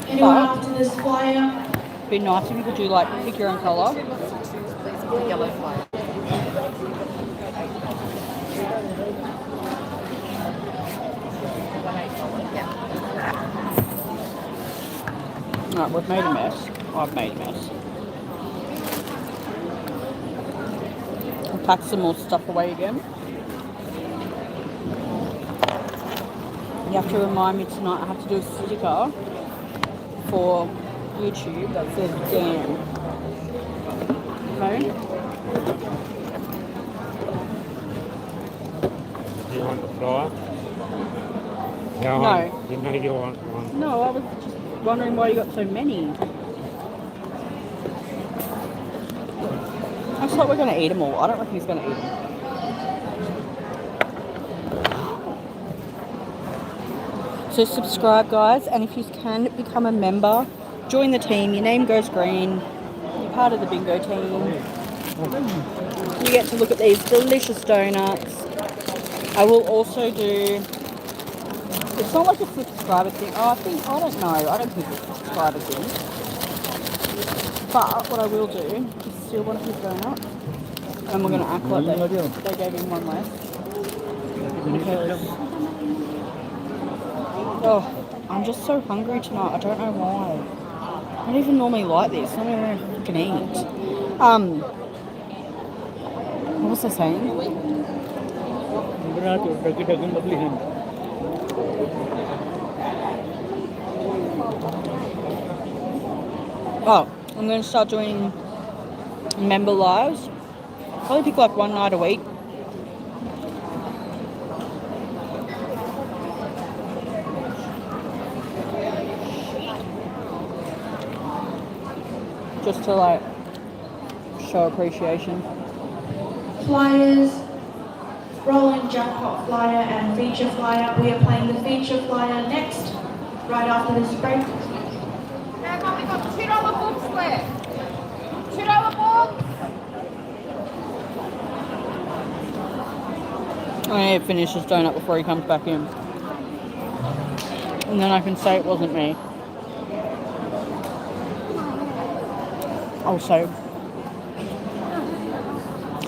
Anyone But after this flyer? it'd be nice if you could do like pick your own colour. Yellow flag. Alright, we've made a mess. I've made a mess. I'll pack some more stuff away again. You have to remind me tonight I have to do a sticker for YouTube that says damn. Okay? Do you want the flower? No. You know you want one. No, I was just wondering why you got so many. I thought we're going to eat them all. I don't reckon he's going to eat them. So subscribe, guys, and if you can become a member, join the team. Your name goes green. You're part of the bingo team. You get to look at these delicious donuts. I will also do... It's not like a subscriber thing. Oh, I don't know. I don't think it's a subscriber thing. But what I will do is steal one of his donuts. And we're going to act like they gave him one less. Because... Oh, I'm just so hungry tonight. I don't know why. I don't even normally like this. I'm going to freaking eat. What was I saying? Oh, I'm going to start doing member lives. Probably pick like one night a week. Just to like show appreciation. Flyers, rolling jackpot flyer and feature flyer. We are playing the feature flyer next, right after this break. Hang on, we've got $2 books left. $2 books. I need to finish this donut before he comes back in. And then I can say it wasn't me. Also,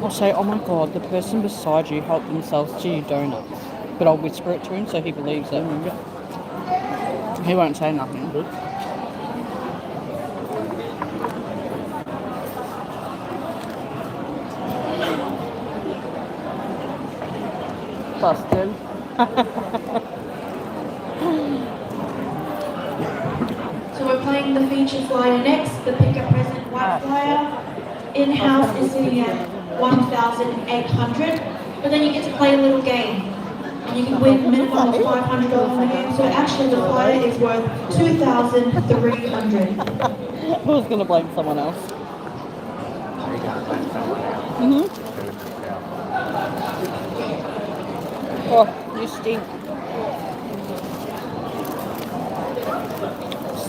I'll say, oh my god, the person beside you helped themselves to your donuts. But I'll whisper it to him so he believes it. He won't say nothing. Busted. So we're playing the feature flyer next, the pick a present white flyer. In-house is sitting at 1,800, but then you get to play a little game. And you can win minimum of $500 in the game, so actually the flyer is worth 2,300. I was going to blame someone else. Oh, you stink.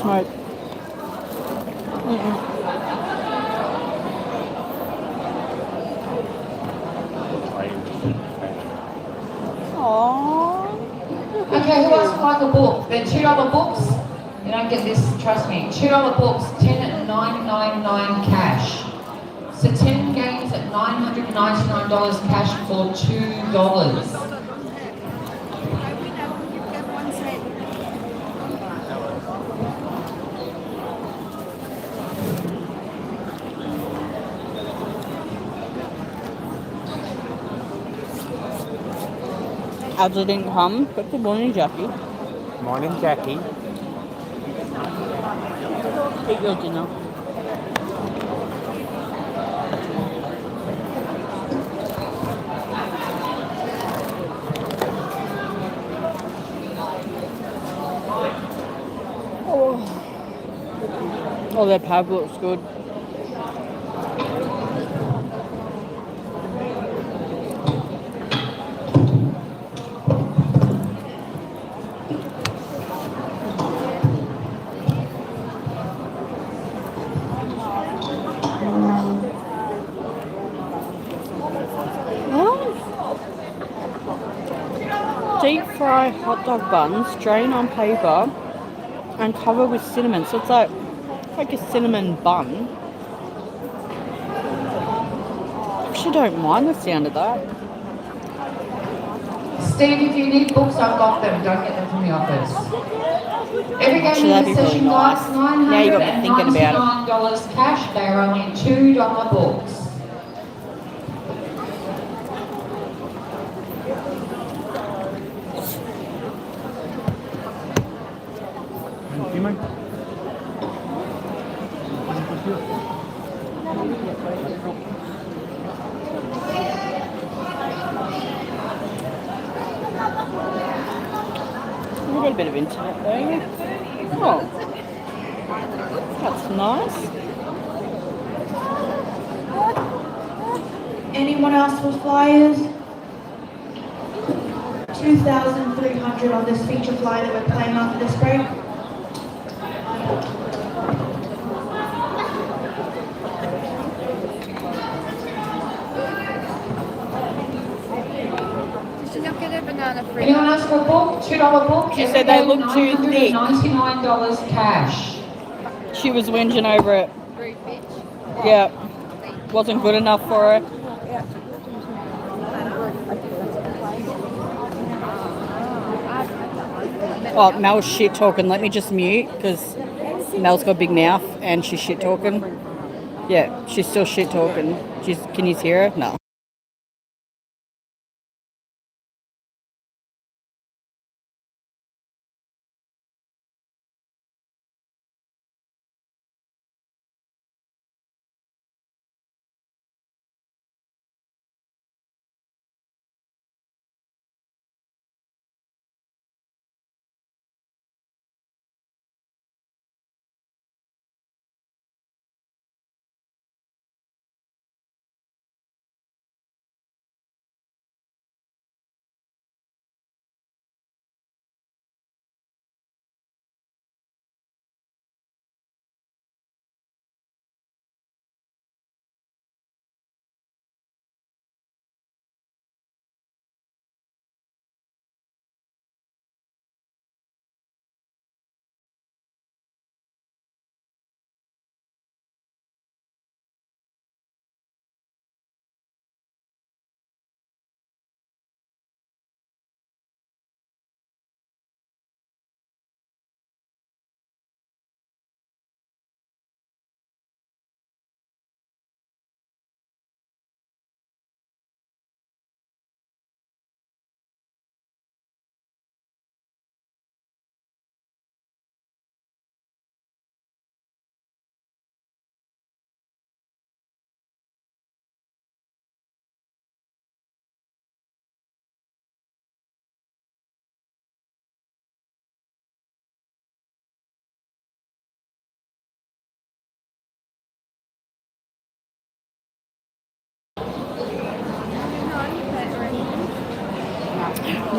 Smoke. Aww. Okay, who else would like a book? They're $2 books. You don't get this, trust me. $2 books, 10 at $9.99 cash. So 10 games at $999 cash for $2. Adler didn't come, but good morning, Jackie. Morning, Jackie. Eat your dinner. Oh, their pub looks good. Deep fry hot dog buns, drain on paper, and cover with cinnamon. So it's like a cinnamon bun. Actually, don't mind the sound of that. Steve, if you need books, I've got them. Don't get them from the office. Every game in this session costs $999 cash. They are only $2 books. You mate? We've got a bit of internet there. Oh, that's nice. Anyone else with flyers? 2,300 on this feature flyer that we're playing after this break. Anyone else for a book? $2 book. She said they look too thick. $99 cash. She was whinging over it. Yeah, wasn't good enough for her. Oh, Mel's shit talking. Let me just mute because Mel's got a big mouth and she's shit talking. Yeah, she's still shit talking. Can you hear her? No.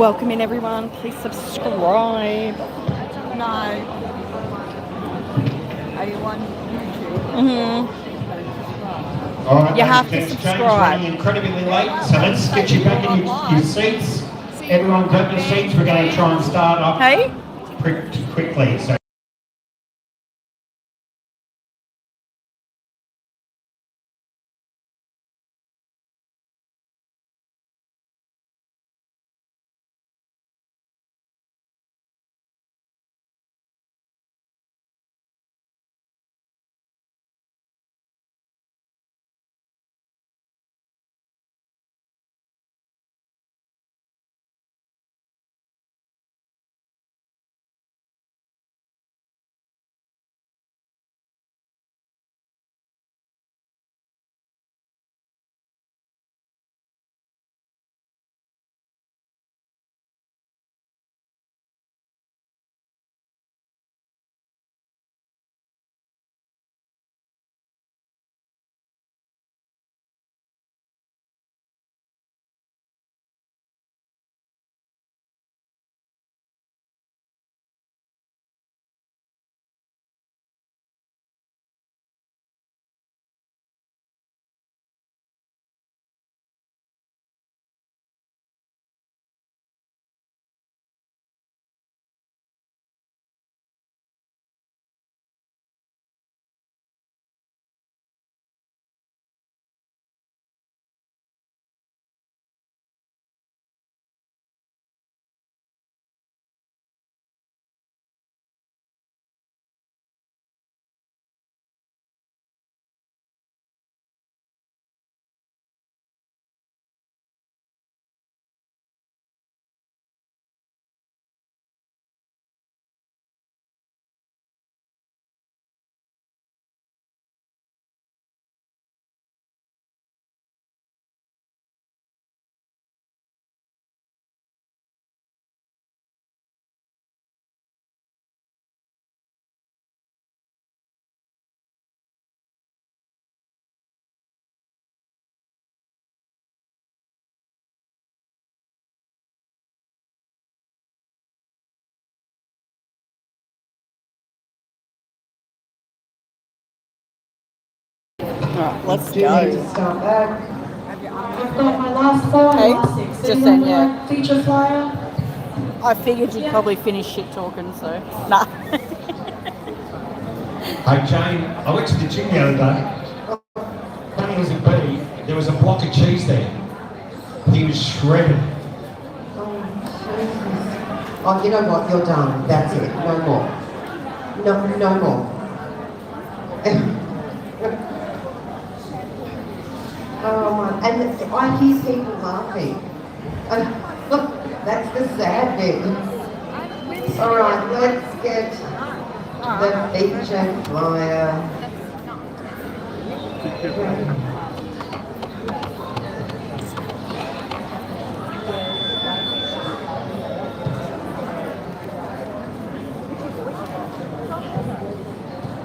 welcome in everyone. Please subscribe. No. 81 YouTube. All right, You have to ladies and gents, subscribe. James running incredibly late, so let's get you back in your seats. Everyone grab your seats. We're going to try and start up pretty quickly. So. Alright, let's Do need go. to start back. I've got my last 4 and Hey, last 6. just Anyone saying, want yeah. a feature flyer? I figured you'd probably finish shit talking, so nah. Hey Jane, I went to the gym the other day. Funny as it be, there was a block of cheese there. He was shredded. Oh, you know what? You're done. That's it. No more. No more. Oh my! And I hear people laughing. That's the sad bit. All right, let's get the feature flyer.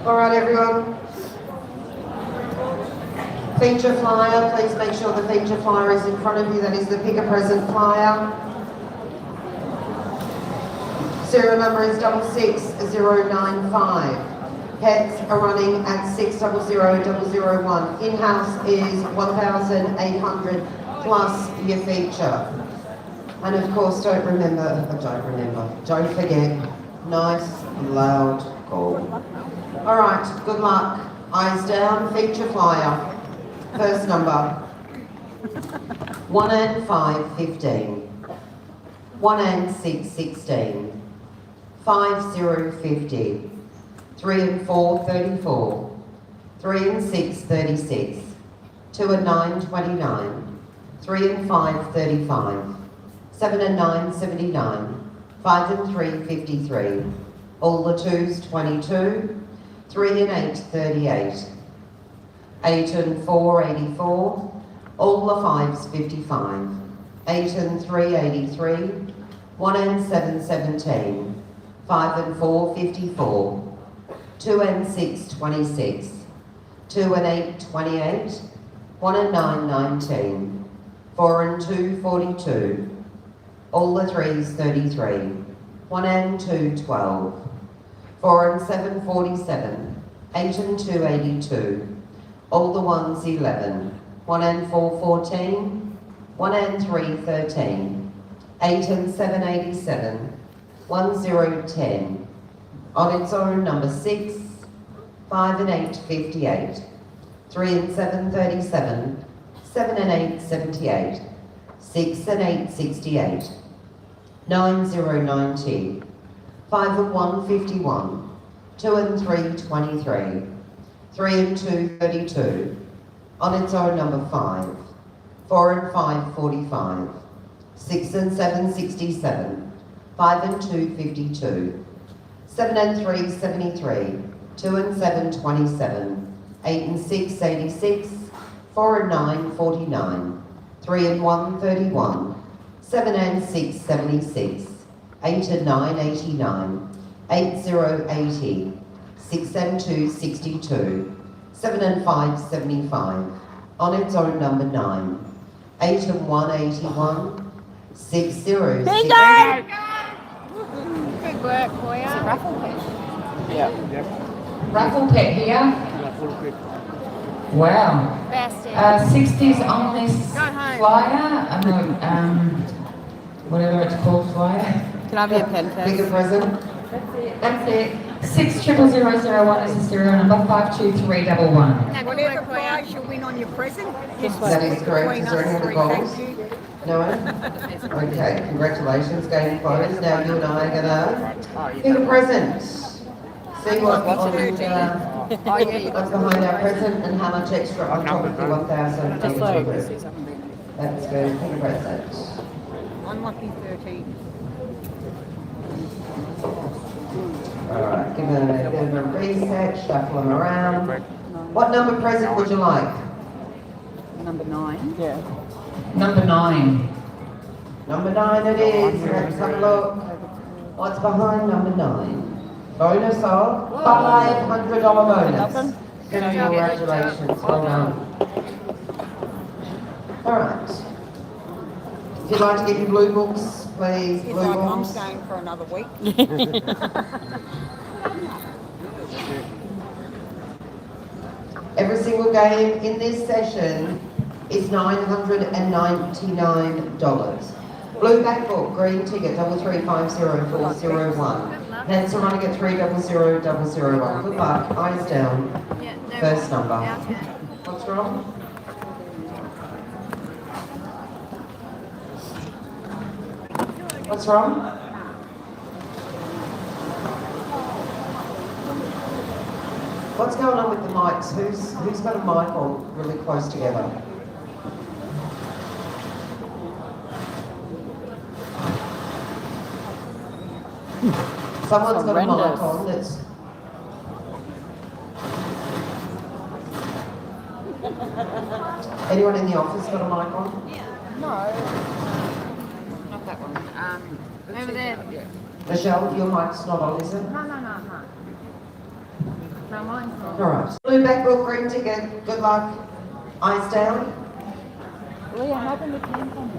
All right, everyone. Feature flyer, please make sure the feature flyer is in front of you. That is the pick a present flyer. Serial number is 66095. Heads are running at 600001. In-house is 1,800 plus your feature. And of course, don't forget, nice, loud call. All right, good luck. Eyes down, feature flyer. First number, 1 and 5, 15. 1 and 6, 16. 5, 0, 50. 3 and 4, 34. 3 and 6, 36. 2 and 9, 29. 3 and 5, 35. 7 and 9, 79. 5 and 3, 53. All the 2s, 22. 3 and 8, 38. 8 and 4, 84. All the 5s, 55. 8 and 3, 83. 1 and 7, 17. 5 and 4, 54. 2 and 6, 26. 2 and 8, 28. 1 and 9, 19. 4 and 2, 42. All the 3s 33. 1 and 2 12. 4 and 7 47. 8 and 2 82. All the 1s 11. 1 and 4 14. 1 and 3 13. 8 and 7 87. 1 0 10. On its own number 6. 5 and 8 58. 3 and 7 37. 7 and 8 78. 6 and 8 68. 9 0 90. 5 and 1 51. 2 and 3 23. 3 and 2 32. On its own number 5. 4 and 5 45. 6 and 7 67. 5 and 2 52. 7 and 3 73. 2 and 7 27. 8 and 6 86. 4 and 9 49. 3 and 1 31. 7 and 6 76. 8 and 9 89. 8 0 80. 6 and 2 62. 7 and 5 75. On its own number 9. 8 and 1 81. 6 0 6. Good work, boy. It's a raffle pet. Raffle pet here. Wow. Best. 60s on this Go home. flyer. Whatever it's called, flyer. Can I have your pen Bigger first? present. That's it. 60001 is the serial number 52311. Now, good Whatever work, boy. prize you win on your present, Just That wait. is correct. Is there any other goals? Thank you. No one? Okay, congratulations, game closed. Now you and I are gonna pick a present. See what's behind our present and how much extra on top of the 1,000. Just wait. That's good. Pick a present. Unlucky 13. Alright, give it a bit of a reset, shuffle them around. What number present would you like? Number 9. Yeah. Number 9. Number 9 it is. Let's have a look. What's behind number 9? Bonus of $500 bonus. Congratulations. Well done. Alright. If you'd like to get your blue books, please, It's blue like I'm books. staying for another week. Every single game in this session is $999. Blue back book, green ticket, 3350401. Pencil running at 300001. Good luck, eyes down. First number. What's wrong? What's wrong? What's going on with the mics? Who's got a mic all really close together? Someone's got a mic Horrendous. on that's... Anyone in the office got a mic on? Not that one. Over there. Michelle, your mic's not on, is it? No. No, mine's not. All right. Blue back book, green ticket. Good luck. Eyes down. Leah, how can the pen come?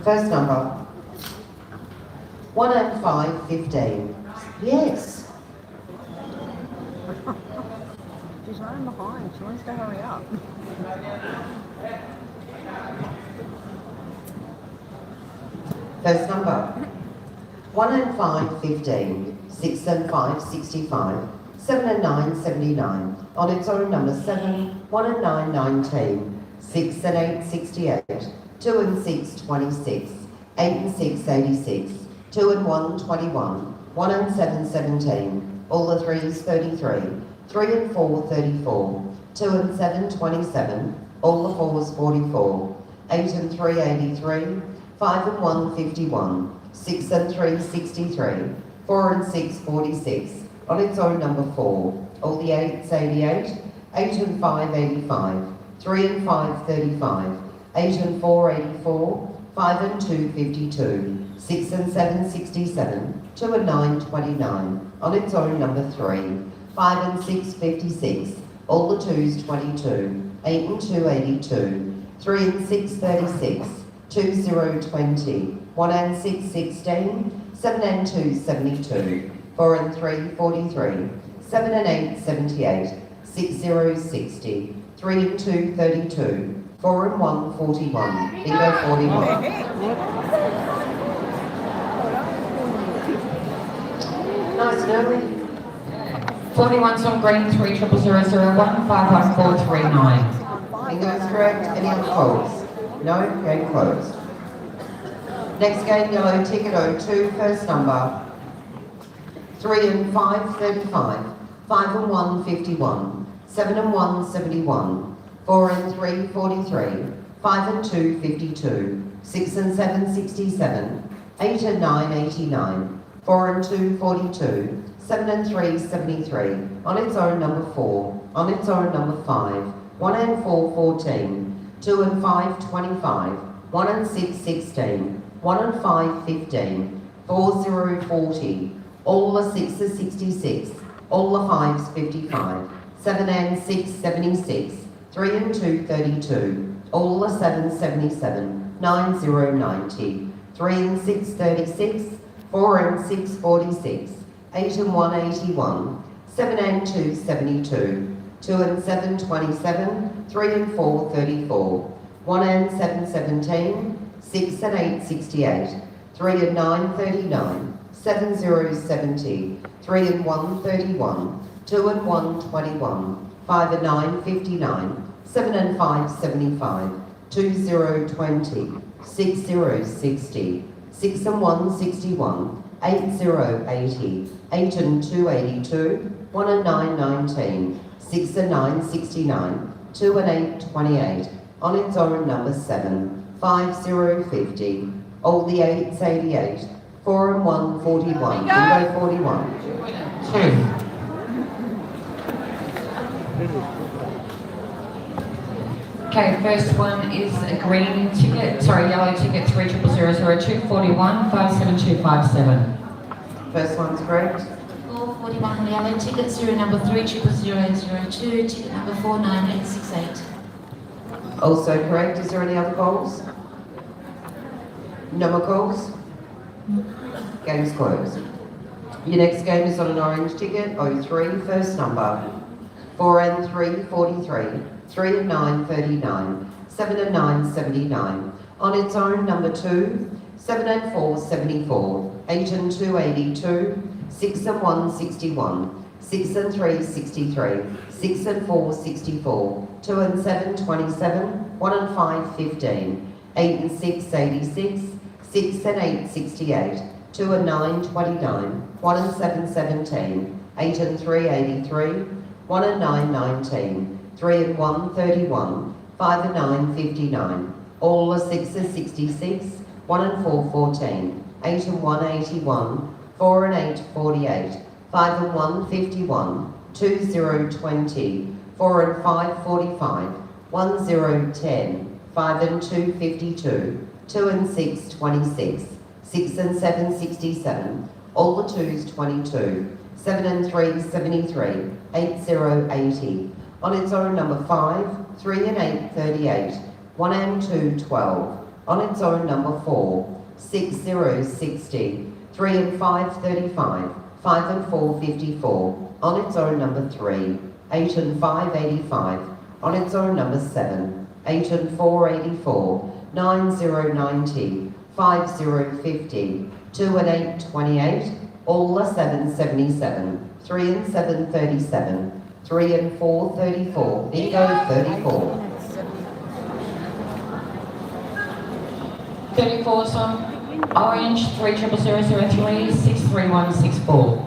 First number. 1 and 5, 15. Yes. She's running behind. She wants to hurry up. First number. 1 and 5, 15. 6 and 5, 65. 7 and 9, 79. On its own number 7. 1 and 9, 19. 6 and 8, 68. 2 and 6, 26. 8 and 6, 86. 2 and 1, 21. 1 and 7, 17. All the 3s, 33. 3 and 4, 34. 2 and 7, 27. All the 4s, 44. 8 and 3, 83. 5 and 1, 51. 6 and 3, 63. 4 and 6, 46. On its own number 4. All the 8s, 88. 8 and 5, 85. 3 and 5, 35. 8 and 4, 84. 5 and 2, 52. 6 and 7, 67. 2 and 9, 29. On its own number 3. 5 and 6, 56. All the 2s, 22. 8 and 2, 82. 3 and 6, 36. 2 2020, 1 and 6 16, 7 and 2 72, 4 and 3 43, 7 and 8 78, 60 60, 3 and 2 32, 4 and 1 41, bingo 41. Nice and early. 41's on green, 300001, 51439. Bingo is correct. Any other calls? No? Game closed. Next game, yellow ticket 02, first number. 3 and 5 35, 5 and 1 51, 7 and 1 71, 4 and 3 43, 5 and 2 52, 6 and 7 67, 8 and 9 89, 4 and 2 42, 7 and 3 73, on its own number 4, on its own number 5, 1 and 4 14, 2 and 5 25, 1 and 6 16, 1 and 5 15, 4 0 40, all the 6s 66, all the 5s 55, 7 and 6 76, 3 and 2 32, all the 7s 77, 9 0 90, 3 and 6 36, 4 and 6 46, 8 and 1 81, 7 and 2 72, 2 and 7 27, 3 and 4 34, 1 and 7 17, 6 and 8 68, 3 and 9 39, 7 0 70, 3 and 1 31, 2 and 1 21, 5 and 9 59, 7 and 5 75, 2 0 20, 6 0 60, 6 and 1 61, 8 0 80, 8 and 2 82, 1 and 9 19, 6 and 9 69, 2 and 8 28, on its own number 7, 5 0 50, all the 8s 88, 4 and 1 41, bingo 41. 2. Okay, first one is a green ticket, yellow ticket 300002, 41 57257. First one's correct. 441 on the yellow ticket, serial number 300002, ticket number 49868. Also correct. Is there any other calls? No more calls? Game's closed. Your next game is on an orange ticket, 03, first number. 4 and 3 43, 3 and 9 39, 7 and 9 79. On its own number 2, 7 and 4 74, 8 and 2 82, 6 and 1 61, 6 and 3 63, 6 and 4 64, 2 and 7 27, 1 and 5 15, 8 and 6 86, 6 and 8 68, 2 and 9 29, 1 and 7 17, 8 and 3 83, 1 and 9 19, 3 and 1 31, 5 and 9 59, all the 6s 66, 1 and 4 14, 8 and 1 81, 4 and 8 48, 5 and 1 51, 2 0 20, 4 and 5 45, 1 0 10, 5 and 2 52, 2 and 6 26, 6 and 7 67, all the 2s 22, 7 and 3 73, 8 0 80, on its own number 5, 3 and 8 38, 1 and 2 12, on its own number 4, 6 0 60, 3 and 5 35, 5 and 4 54, on its own number 3, 8 and 5 85, on its own number 7, 8 and 4 84, 9 0 90, 5 0 50, 2 and 8 28, all the 7 77, 3 and 7 37, 3 and 4 34, bingo 34. 34's on orange, 300003, 63164.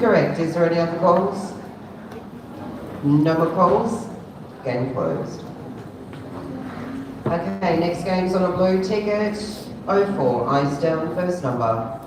Correct. Is there any other calls? No more calls? Game closed. Okay, next game's on a blue ticket. 04, eyes down, first number.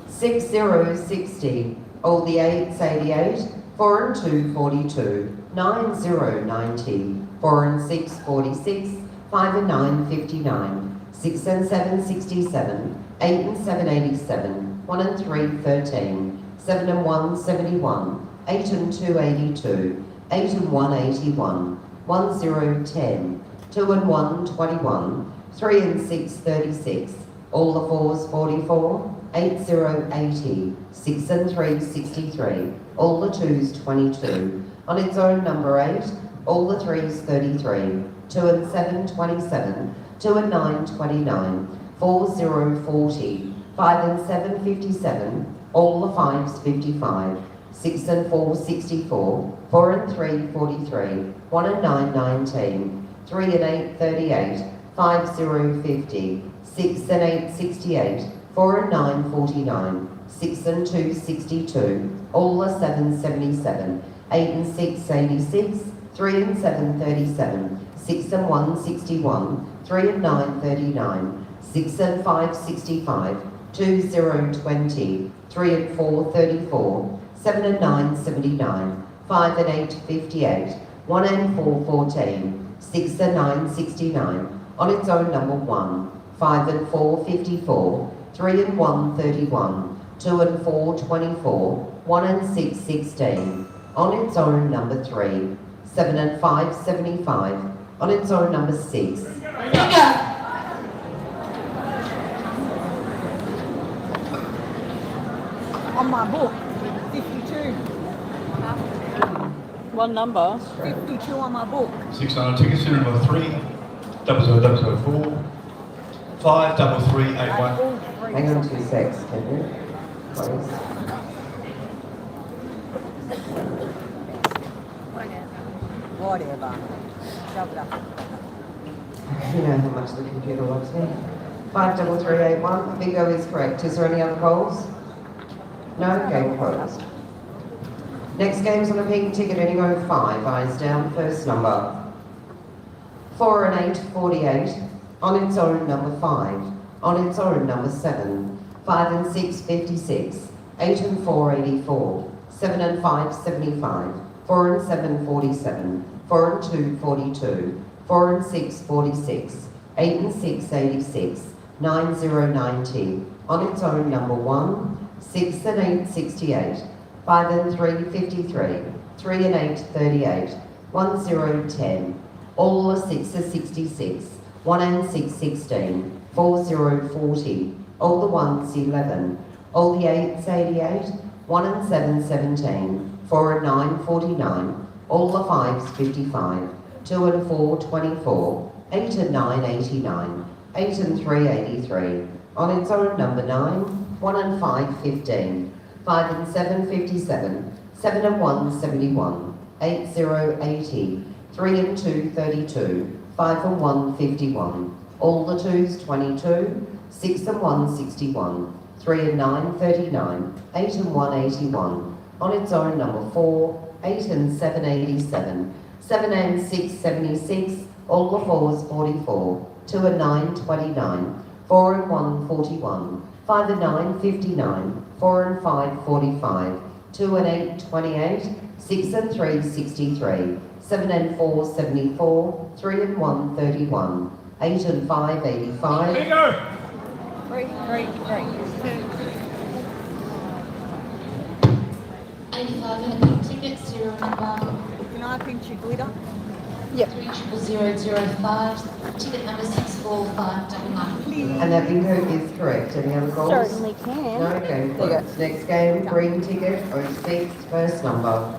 6060, all the 8s 88, 4 and 2 42, 9 0 90, 4 and 6 46, 5 and 9 59, 6 and 7 67, 8 and 7 87, 1 and 3 13, 7 and 1 71, 8 and 2 82, 8 and 1 81, 1 0 10, 2 and 1, 21, 3 and 6, 36, all the 4s, 44, 8, 0, 80, 6 and 3, 63, all the 2s, 22, on its own number 8, all the 3s, 33, 2 and 7, 27, 2 and 9, 29, 4, 0, 40, 5 and 7, 57, all the 5s, 55, 6 and 4, 64, 4 and 3, 43, 1 and 9, 19, 3 and 8, 38, 5, 0, 50, 6 and 8, 68, 4 and 9, 49, 6 and 2, 62, all the 7, 77, 8 and 6, 86, 3 and 7, 37, 6 and 1, 61, 3 and 9, 39, 6 and 5, 65, 2, 0, 20, 3 and 4, 34, 7 and 9, 79, 5 and 8, 58, 1 and 4, 14, 6 and 9, 69, on its own number 1, 5 and 4, 54, 3 and 1, 31, 2 and 4, 24, 1 and 6, 16, on its own number 3, 7 and 5, 75, on its own number 6. On my book, 52. One number. 52 on my book. 600 tickets, serial number 3, 00004, 53381. Hang on 2 secs, can you? Please. Whatever. Shove it up. You know how much the computer loves me. 53381, bingo is correct. Is there any other calls? No, game closed. Next game's on a pink ticket, heading 05, eyes down, first number. 4 and 8, 48, on its own number 5, on its own number 7, 5 and 6, 56, 8 and 4, 84, 7 and 5, 75, 4 and 7, 47, 4 and 2, 42, 4 and 6, 46, 8 and 6, 86, 9, 0, 90, on its own number 1, 6 and 8, 68, 5 and 3, 53, 3 and 8, 38, 1, 0, 10, all the 6s, 66, 1 and 6, 16, 4, 0, 40, all the 1s, 11, all the 8s, 88, 1 and 7, 17, 4 and 9, 49, all the 5s, 55, 2 and 4, 24, 8 and 9, 89, 8 and 3, 83, on its own number 9, 1 and 5, 15, 5 and 7, 57, 7 and 1, 71, 8, 0, 80, 3 and 2, 32, 5 and 1, 51, all the 2s, 22, 6 and 1, 61, 3 and 9, 39, 8 and 1, 81, on its own number 4, 8 and 7, 87, 7 and 6, 76, all the 4s, 44, 2 and 9, 29, 4 and 1, 41, 5 and 9, 59, 4 and 5, 45, 2 and 8, 28, 6 and 3, 63, 7 and 4, 74, 3 and 1, 31, 8 and 5, 85. There you go. 3, 3, 3. 85 and a pink ticket, serial number. Can I pinch your glitter? Yep. 30005, ticket number 64599. And that bingo is correct. Any other calls? Certainly can. No, game There you go. closed. Next game, green ticket, 06, first number.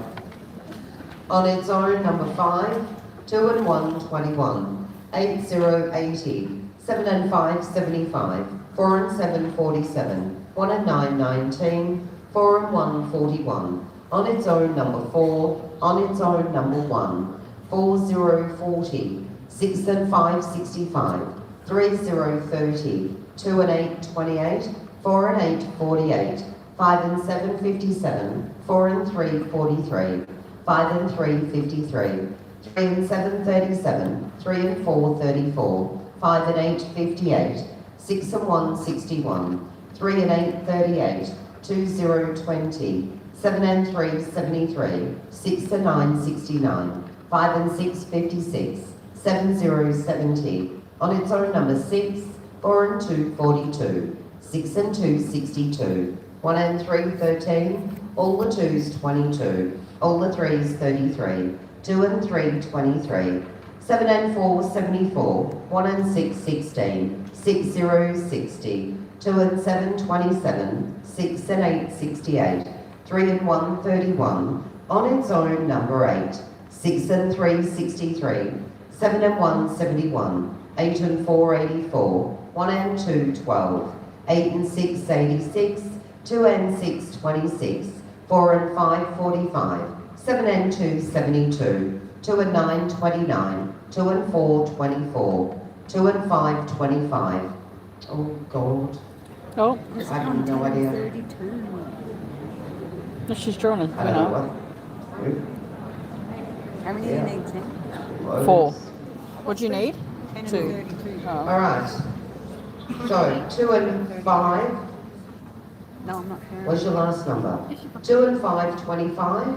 On its own, number 5, 2 and 1, 21, 8, 0, 80, 7 and 5, 75, 4 and 7, 47, 1 and 9, 19, 4 and 1, 41, on its own number 4, on its own number 1, 4, 0, 40, 6 and 5, 65, 3, 0, 30, 2 and 8, 28, 4 and 8, 48, 5 and 7, 57, 4 and 3, 43, 5 and 3, 53, 3 and 7, 37, 3 and 4, 34, 5 and 8, 58, 6 and 1, 61, 3 and 8, 38, 2, 0, 20, 7 and 3, 73, 6 and 9, 69, 5 and 6, 56, 7, 0, 70, on its own number 6, 4 and 2, 42, 6 and 2, 62, 1 and 3, 13, all the 2s, 22, all the 3s, 33, 2 and 3, 23, 7 and 4, 74. 1 and 6, 16. 6, 0, 60. 2 and 7, 27. 6 and 8, 68. 3 and 1, 31. On its own, number 8. 6 and 3, 63. 7 and 1, 71. 8 and 4, 84. 1 and 2, 12. 8 and 6, 86. 2 and 6, 26. 4 and 5, 45. 7 and 2, 72. 2 and 9, 29. 2 and 4, 24. 2 and 5, 25. Oh, God. Oh, I have no idea. 32. no, she's drawn it. I don't know what. How many Yeah. do you need, Tim? 4. What do you need? 10 and 2. 32. Oh. Alright. So, 2 and 5. No, I'm not sure. What's your last number? 2 and 5, 25.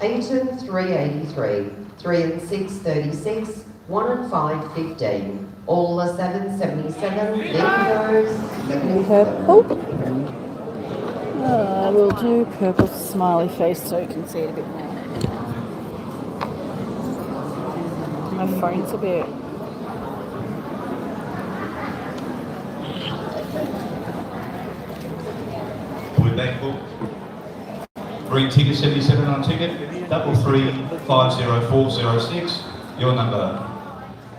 8 and 3, 83. 3 and 6, 36. 1 and 5, 15. All the 7, 77. There goes 77. Purple. I will do purple smiley face so you can see it a bit more. My phone's a bit. We're back book. Green ticket 77 on ticket. 3350406. Your number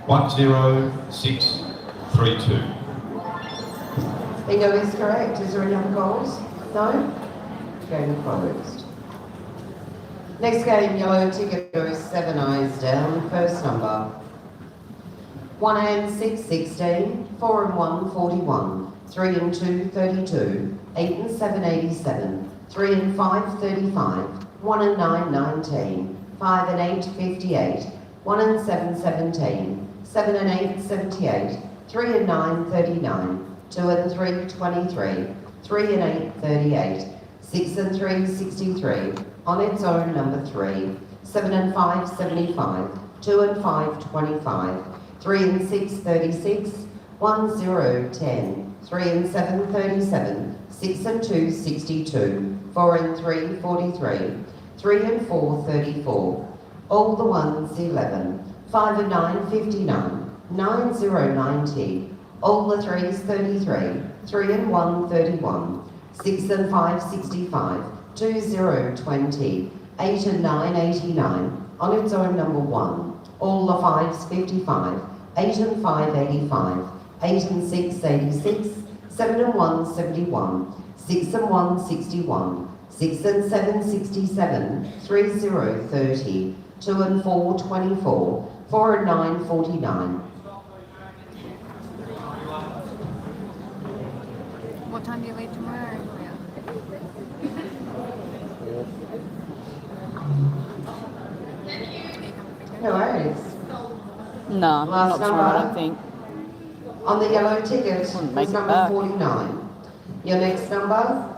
10632. Bingo is correct. Is there any other goals? No? Game closed. Next game, yellow ticket goes 7 eyes down. First number. 1 and 6, 16. 4 and 1, 41. 3 and 2, 32. 8 and 7, 87. 3 and 5, 35. 1 and 9, 19. 5 and 8, 58. 1 and 7, 17. 7 and 8, 78. 3 and 9, 39. 2 and 3, 23. 3 and 8, 38. 6 and 3, 63. On its own, number 3. 7 and 5, 75. 2 and 5, 25. 3 and 6, 36. 1, 0, 10. 3 and 7, 37. 6 and 2, 62. 4 and 3, 43. 3 and 4, 34. All the 1s, 11. 5 and 9, 59. 9, 0, 90. All the 3s, 33. 3 and 1, 31. 6 and 5, 65. 2, 0, 20. 8 and 9, 89. On its own, number 1. All the 5s, 55. 8 and 5, 85. 8 and 6, 86. 7 and 1, 71. 6 and 1, 61. 6 and 7, 67. 3, 0, 30. 2 and 4, 24. 4 and 9, 49. What time do you leave tomorrow? No worries. No, Last not tomorrow, I number. don't think. On the yellow ticket Wouldn't make is it number back. 49. Your next number,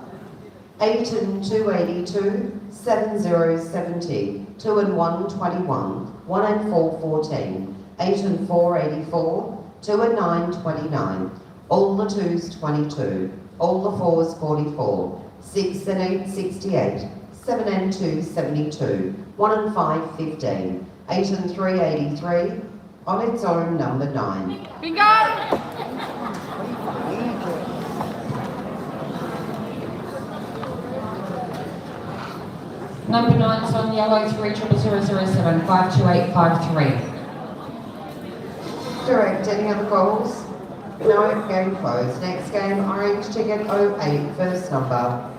8 and 2, 82, 7, 0, 70, 2 and 1, 21, 1 and 4, 14, 8 and 4, 84, 2 and 9, 29, all the 2s, 22, all the 4s, 44, 6 and 8, 68, 7 and 2, 72, 1 and 5, 15, 8 and 3, 83, on its own, number 9. Bingo! Number 9's on yellow 30007 52853. Direct, any other calls? No, game closed. Next game, orange ticket 08, first number.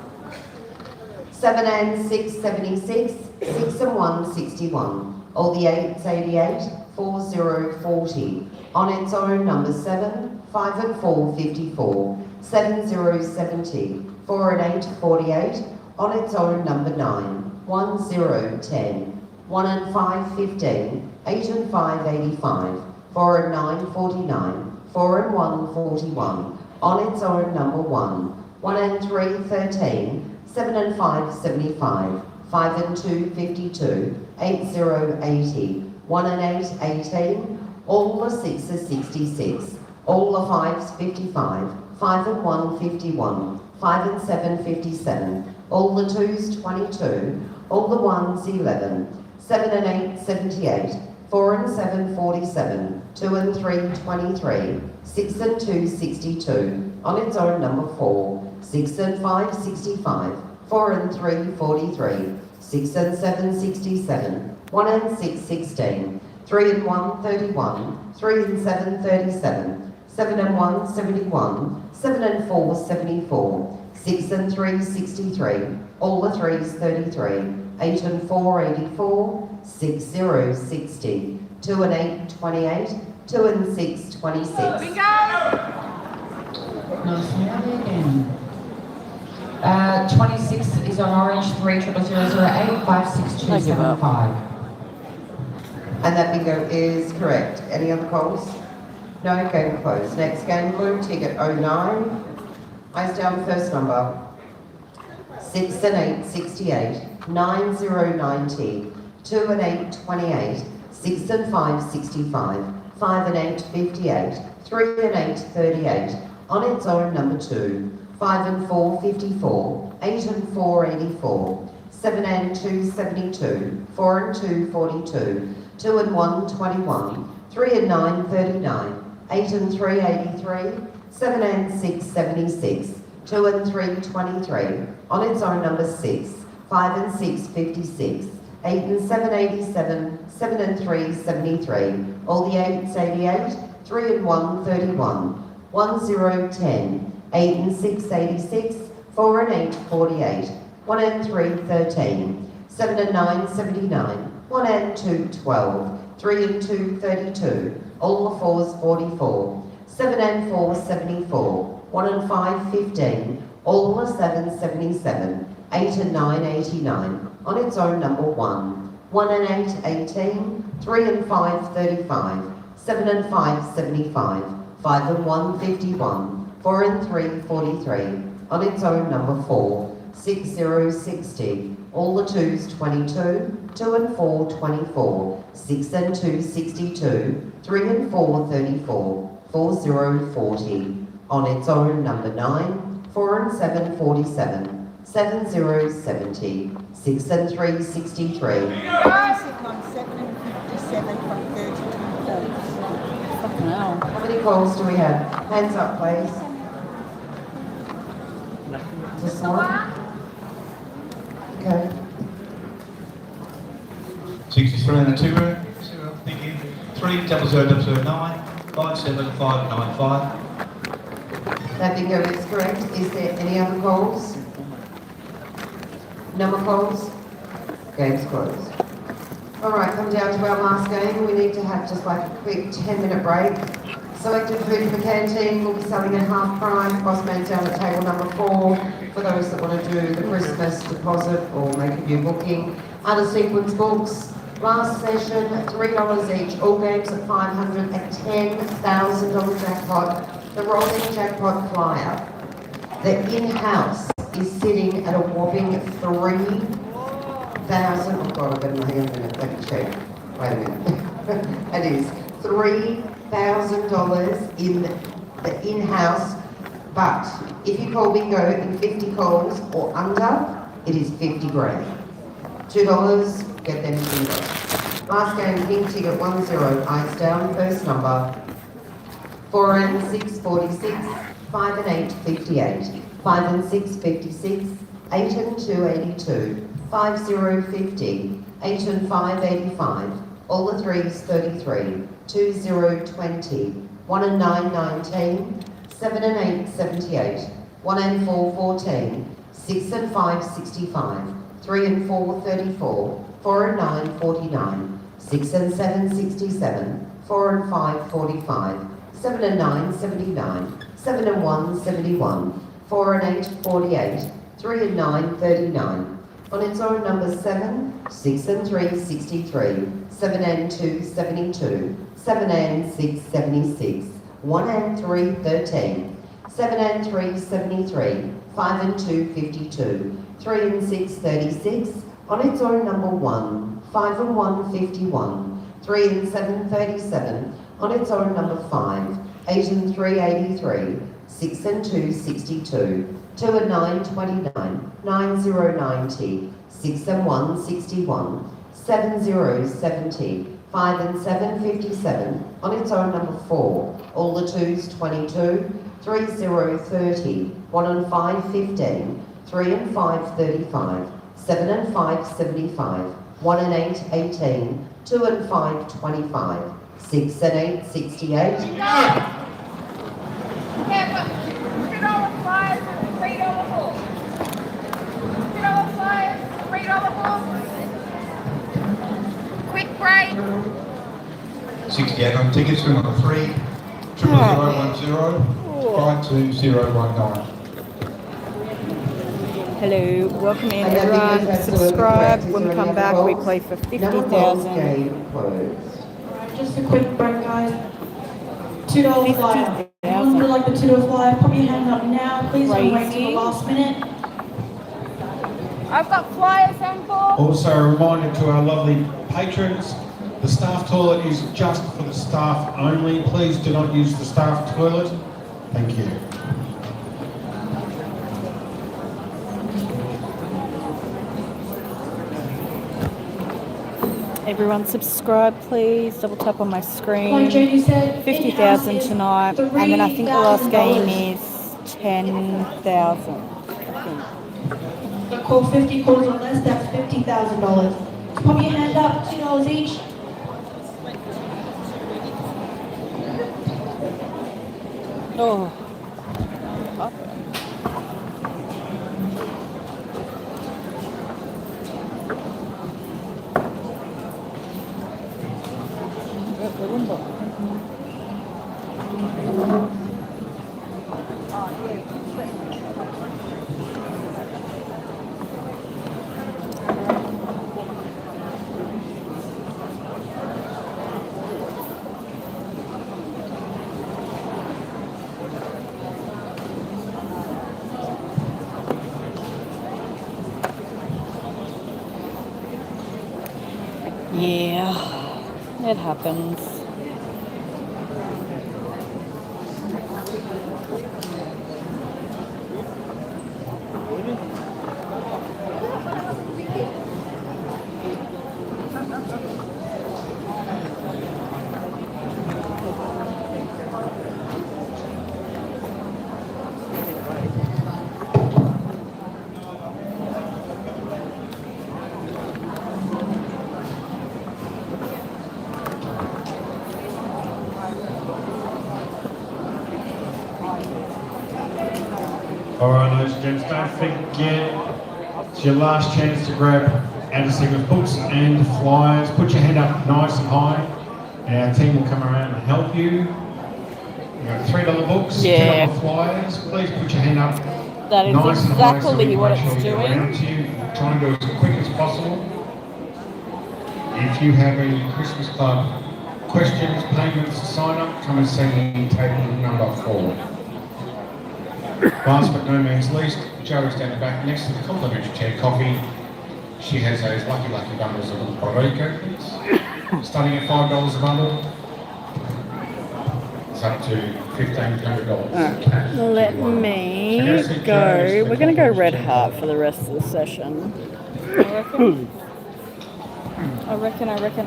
7 and 6, 76, 6 and 1, 61. All the 8s, 88, 4, 0, 40. On its own, number 7, 5 and 4, 54. 7, 0, 70. 4 and 8, 48. On its own, number 9, 1, 0, 10. 1 and 5, 15. 8 and 5, 85. 4 and 9, 49. 4 and 1, 41. On its own, number 1. 1 and 3, 13. 7 and 5, 75. 5 and 2, 52. 8, 0, 80. 1 and 8, 18. All the 6s, 66. All the 5s, 55. 5 and 1, 51. 5 and 7, 57. All the 2s, 22. All the 1s, 11. 7 and 8, 78. 4 and 7, 47. 2 and 3, 23. 6 and 2, 62. On its own, number 4. 6 and 5, 65. 4 and 3, 43. 6 and 7, 67. 1 and 6, 16. 3 and 1, 31. 3 and 7, 37. 7 and 1, 71. 7 and 4, 74. 6 and 3, 63. All the 3s, 33. 8 and 4, 84. 6, 0, 60. 2 and 8, 28. 2 and 6, 26. Nice, now again. 26 is on orange, 30008 56275. And that bingo is correct. Any other calls? No, game closed. Next game, blue ticket 09. Eyes down, first number. 6 and 8, 68. 9, 0, 90. 2 and 8, 28. 6 and 5, 65. 5 and 8, 58. 3 and 8, 38. On its own, number 2. 5 and 4, 54. 8 and 4, 84. 7 and 2, 72. 4 and 2, 42. 2 and 1, 21. 3 and 9, 39. 8 and 3, 83. 7 and 6, 76. 2 and 3, 23. On its own, number 6. 5 and 6, 56. 8 and 7, 87. 7 and 3, 73. All the 8s, 88. 3 and 1, 31. 1, 0, 10. 8 and 6, 86. 4 and 8, 48. 1 and 3, 13. 7 and 9, 79. 1 and 2, 12. 3 and 2, 32. All the 4s, 44. 7 and 4, 74. 1 and 5, 15. All the 7s, 77. 8 and 9, 89. On its own, number 1. 1 and 8, 18. 3 and 5, 35. 7 and 5, 75. 5 and 1, 51. 4 and 3, 43. On its own, number 4. 6, 0, 60. All the 2s, 22. 2 and 4, 24. 6 and 2, 62. 3 and 4, 34. 4, 0, 40. On its own, number 9. 4 and 7, 47. 7, 0, 70. 6 and 3, 63. 7 and 57 from 32 calls. Fucking hell. How many calls do we have? Hands up, please. Just one. Okay. 63 and a 2 room. Thank you. 30009 57595. That bingo is correct. Is there any other calls? No more calls? Game's closed. All right, come down to our last game. We need to have just like a quick 10-minute break. Selected food in the canteen will be selling at half price. Boss man's down at table number 4 for those that want to do the Christmas deposit or make a new booking. Other sequence books. Last session, $3 each. All games at $500 at $10,000 jackpot. The rolling jackpot flyer. The in-house is sitting at a whopping 3,000. Oh God, I've got my hand in it. Let me check. Wait a minute. It is $3,000 in the in-house. But if you call bingo in 50 calls or under, it is 50 grand. $2, get them bingo. Last game, pink ticket 10, eyes down, first number. 4 and 6, 46. 5 and 8, 58. 5 and 6, 56. 8 and 2, 82. 5, 0, 50. 8 and 5, 85. All the 3s, 33. 2, 0, 20. 1 and 9, 19. 7 and 8, 78. 1 and 4, 14. 6 and 5, 65. 3 and 4, 34. 4 and 9, 49. 6 and 7, 67. 4 and 5, 45. 7 and 9, 79. 7 and 1, 71. 4 and 8, 48. 3 and 9, 39. On its own, number 7. 6 and 3, 63. 7 and 2, 72. 7 and 6, 76. 1 and 3, 13. 7 and 3, 73. 5 and 2, 52. 3 and 6, 36. On its own, number 1. 5 and 1, 51. 3 and 7, 37. On its own, number 5. 8 and 3, 83. 6 and 2, 62. 2 and 9, 29. 9, 0, 90. 6 and 1, 61. 7, 0, 70. 5 and 7, 57. On its own, number 4. All the 2s, 22. 3, 0, 30. 1 and 5, 15. 3 and 5, 35. 7 and 5, 75. 1 and 8, 18. 2 and 5, 25. 6 and 8, 68. Yeah, but $2 flyers and $3 books. $2 flyers, $3 books. Quick break. 68 on tickets for number 3, 00010, 52019. Hello, welcome in And that everyone. because that's Subscribe. the When we come back, we play for Number 12 50,000. game closed. Just a quick break, guys. $2 flyer. Anyone would like the $2 flyer? Put your hand up now. Please don't wait till the last minute. I've got flyers and books. Also a reminder to our lovely patrons, the staff toilet is just for the staff only. Please do not use the staff toilet. Thank you. Everyone subscribe, please. Double tap on my Like screen. Jodie said, 50,000 tonight. And then I think the last game is 10,000. The call 50 calls or less, that's $50,000. Put your hand up, $2 each. Oh. Yeah, it happens. Alright, ladies and gents, don't forget, it's your last chance to grab out-of-sequence books and flyers. Put your hand up nice and high, and our team will come around and help you. You've got $3 books, Yeah. $10 flyers. Please put your hand up That is nice and high so we exactly can what make it's sure we get around doing. to you. Try and do it as quick as possible. If you have any Christmas Club questions, payments, sign up, come and see me, table number 4. Last but no means least, Jo is down the back next to the complimentary chair coffee. She has those lucky bundles of little Borrico kits, starting at $5 a bundle. It's up to $1,500 cash. Let me go. We're going to go Red Heart for the rest of the session. I reckon. I reckon.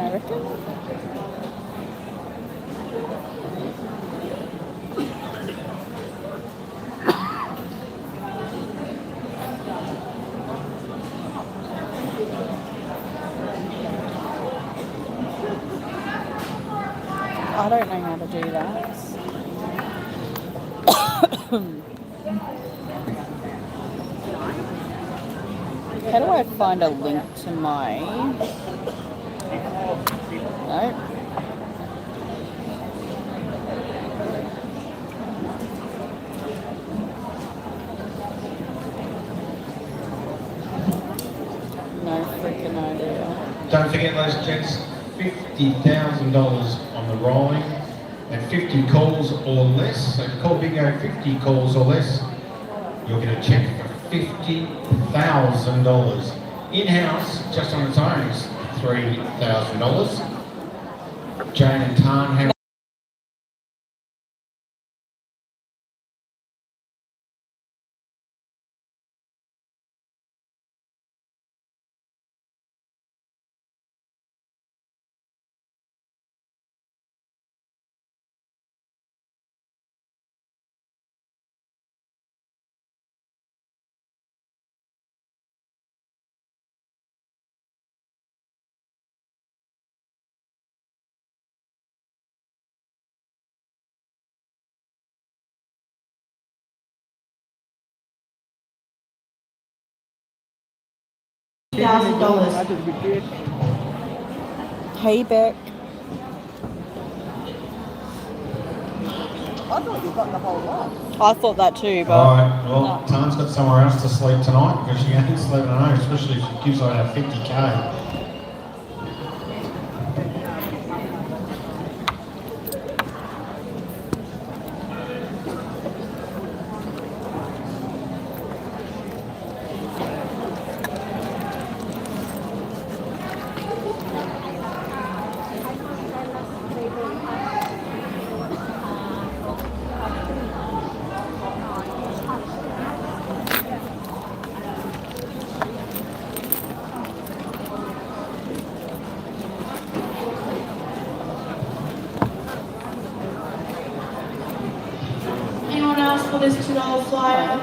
I don't know how to do that. How do I find a link to my... No. No freaking idea. Don't forget, ladies and gents, $50,000 on the rolling and 50 calls or less. So if you call bingo 50 calls or less, you'll get a check for $50,000. In-house, just on its own, is $3,000. Jane and Tan have $1,000. Payback. I thought you got the whole lot. I thought that too, but Alright, well, Tan's got somewhere else to sleep tonight because she ain't sleeping at home, especially if she gives away her 50k. Anyone else for this $2 flyer?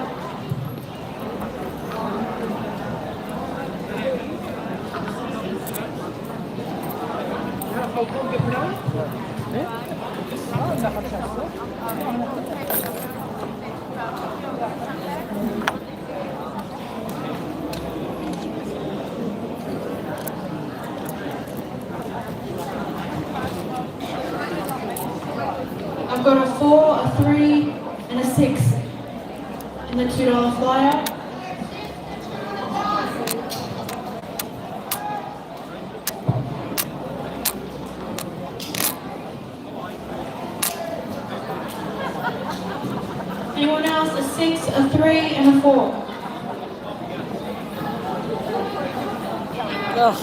I've got a 4, a 3, and a 6 in the $2 flyer. Anyone else? A 6, a 3, and a 4. ugh.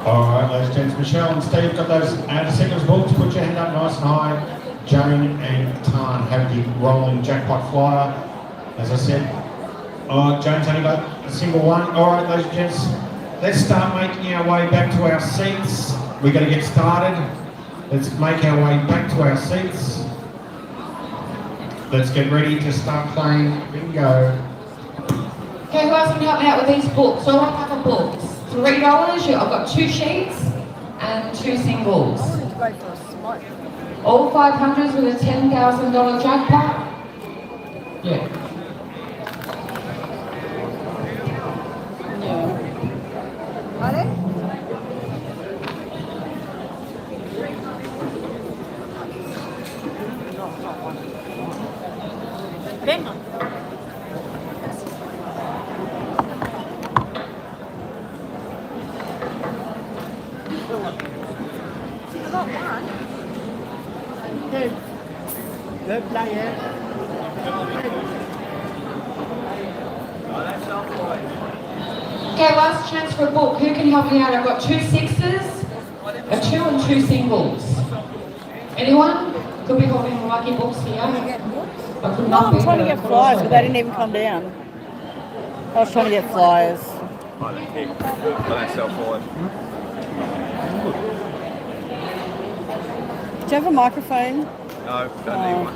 Alright, ladies and gents, Michelle and Steve got those out of seconds books. Put your hand up nice and high. Jane and Tan have the rolling jackpot flyer. As I said, Jane's only got a single one. Alright, ladies and gents, let's start making our way back to our seats. We're going to get started. Let's make our way back to our seats. Let's get ready to start playing bingo. Okay, who else can help me out with these books? All I have are books. $3. I've got 2 sheets and 2 singles. Go for a smoke. All 500s with a $10,000 jackpot. Yeah. Ready? Venga. I got one. Good player. Okay, last chance for a book. Who can help me out? I've got 2 sixes, a 2 and 2 singles. Anyone? Could be holding lucky books here. I could No, not I'm be, trying to but get I could flyers, also but they be. didn't even come down. I was trying to get flyers. I don't care. I don't sell flyers. Do you have a microphone? No, don't need one.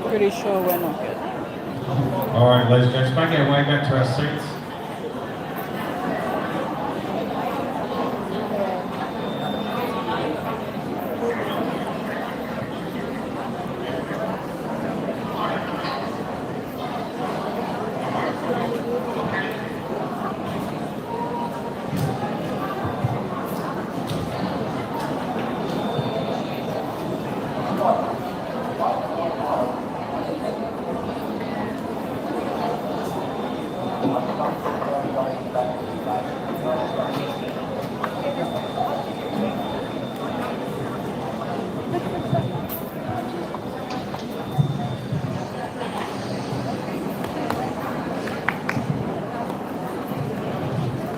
Pretty sure we're not good. Alright, ladies and gents, make our way back to our seats.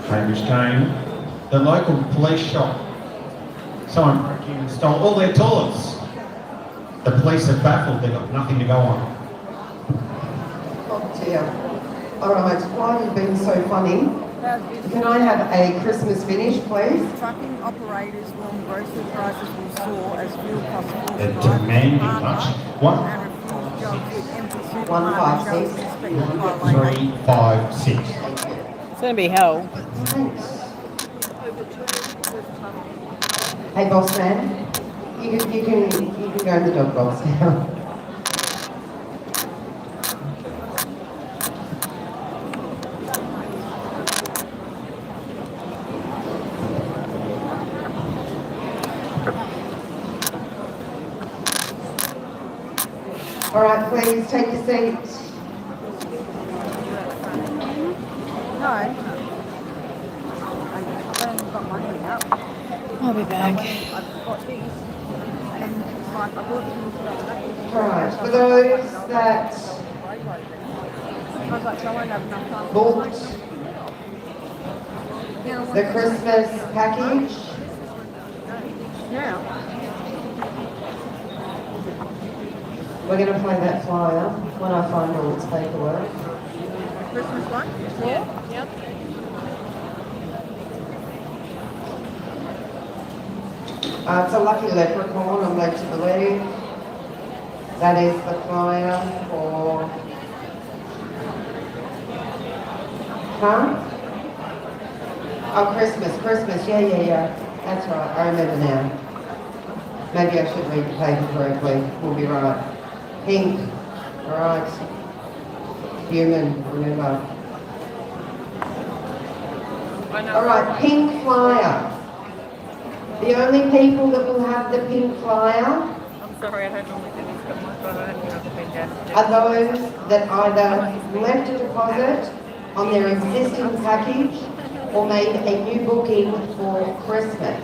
Hamish Kane, the local police shop. Someone broke in and stole all their toilets. The police are baffled, they've got nothing to go on. Oh dear. Alright, why have you been so funny? Can I have a Christmas finish, please? Trucking operators warn grocery prices will soar as fuel costs force The drivers demanding to park much. up One, and refuse jobs with empty supermarket 156. shelves expect to pile later. 3, 5, 6. It's going to be hell. Hey, boss man, you can go in the dog box now. All right, please take your seat. No. I haven't got money out. I'll be back. I've got these. And like, I bought these. All right, for those that I was like, so I won't have enough time. bought the Christmas package, Yeah. we're going to play that flyer when I find all its paperwork. Christmas one? Yeah. Yep. It's a lucky leprechaun, I'm led to believe. That is the flyer for... Huh? Oh, Christmas, yeah. That's right, I remember now. Maybe I should read the paper correctly, we'll be right. Pink, all right. Human, remember. All right, pink flyer. The only people that will have the pink flyer I'm sorry, I don't normally do this, but my God, I don't think I've been down to are those that either left a deposit on their existing package or made a new booking for Christmas.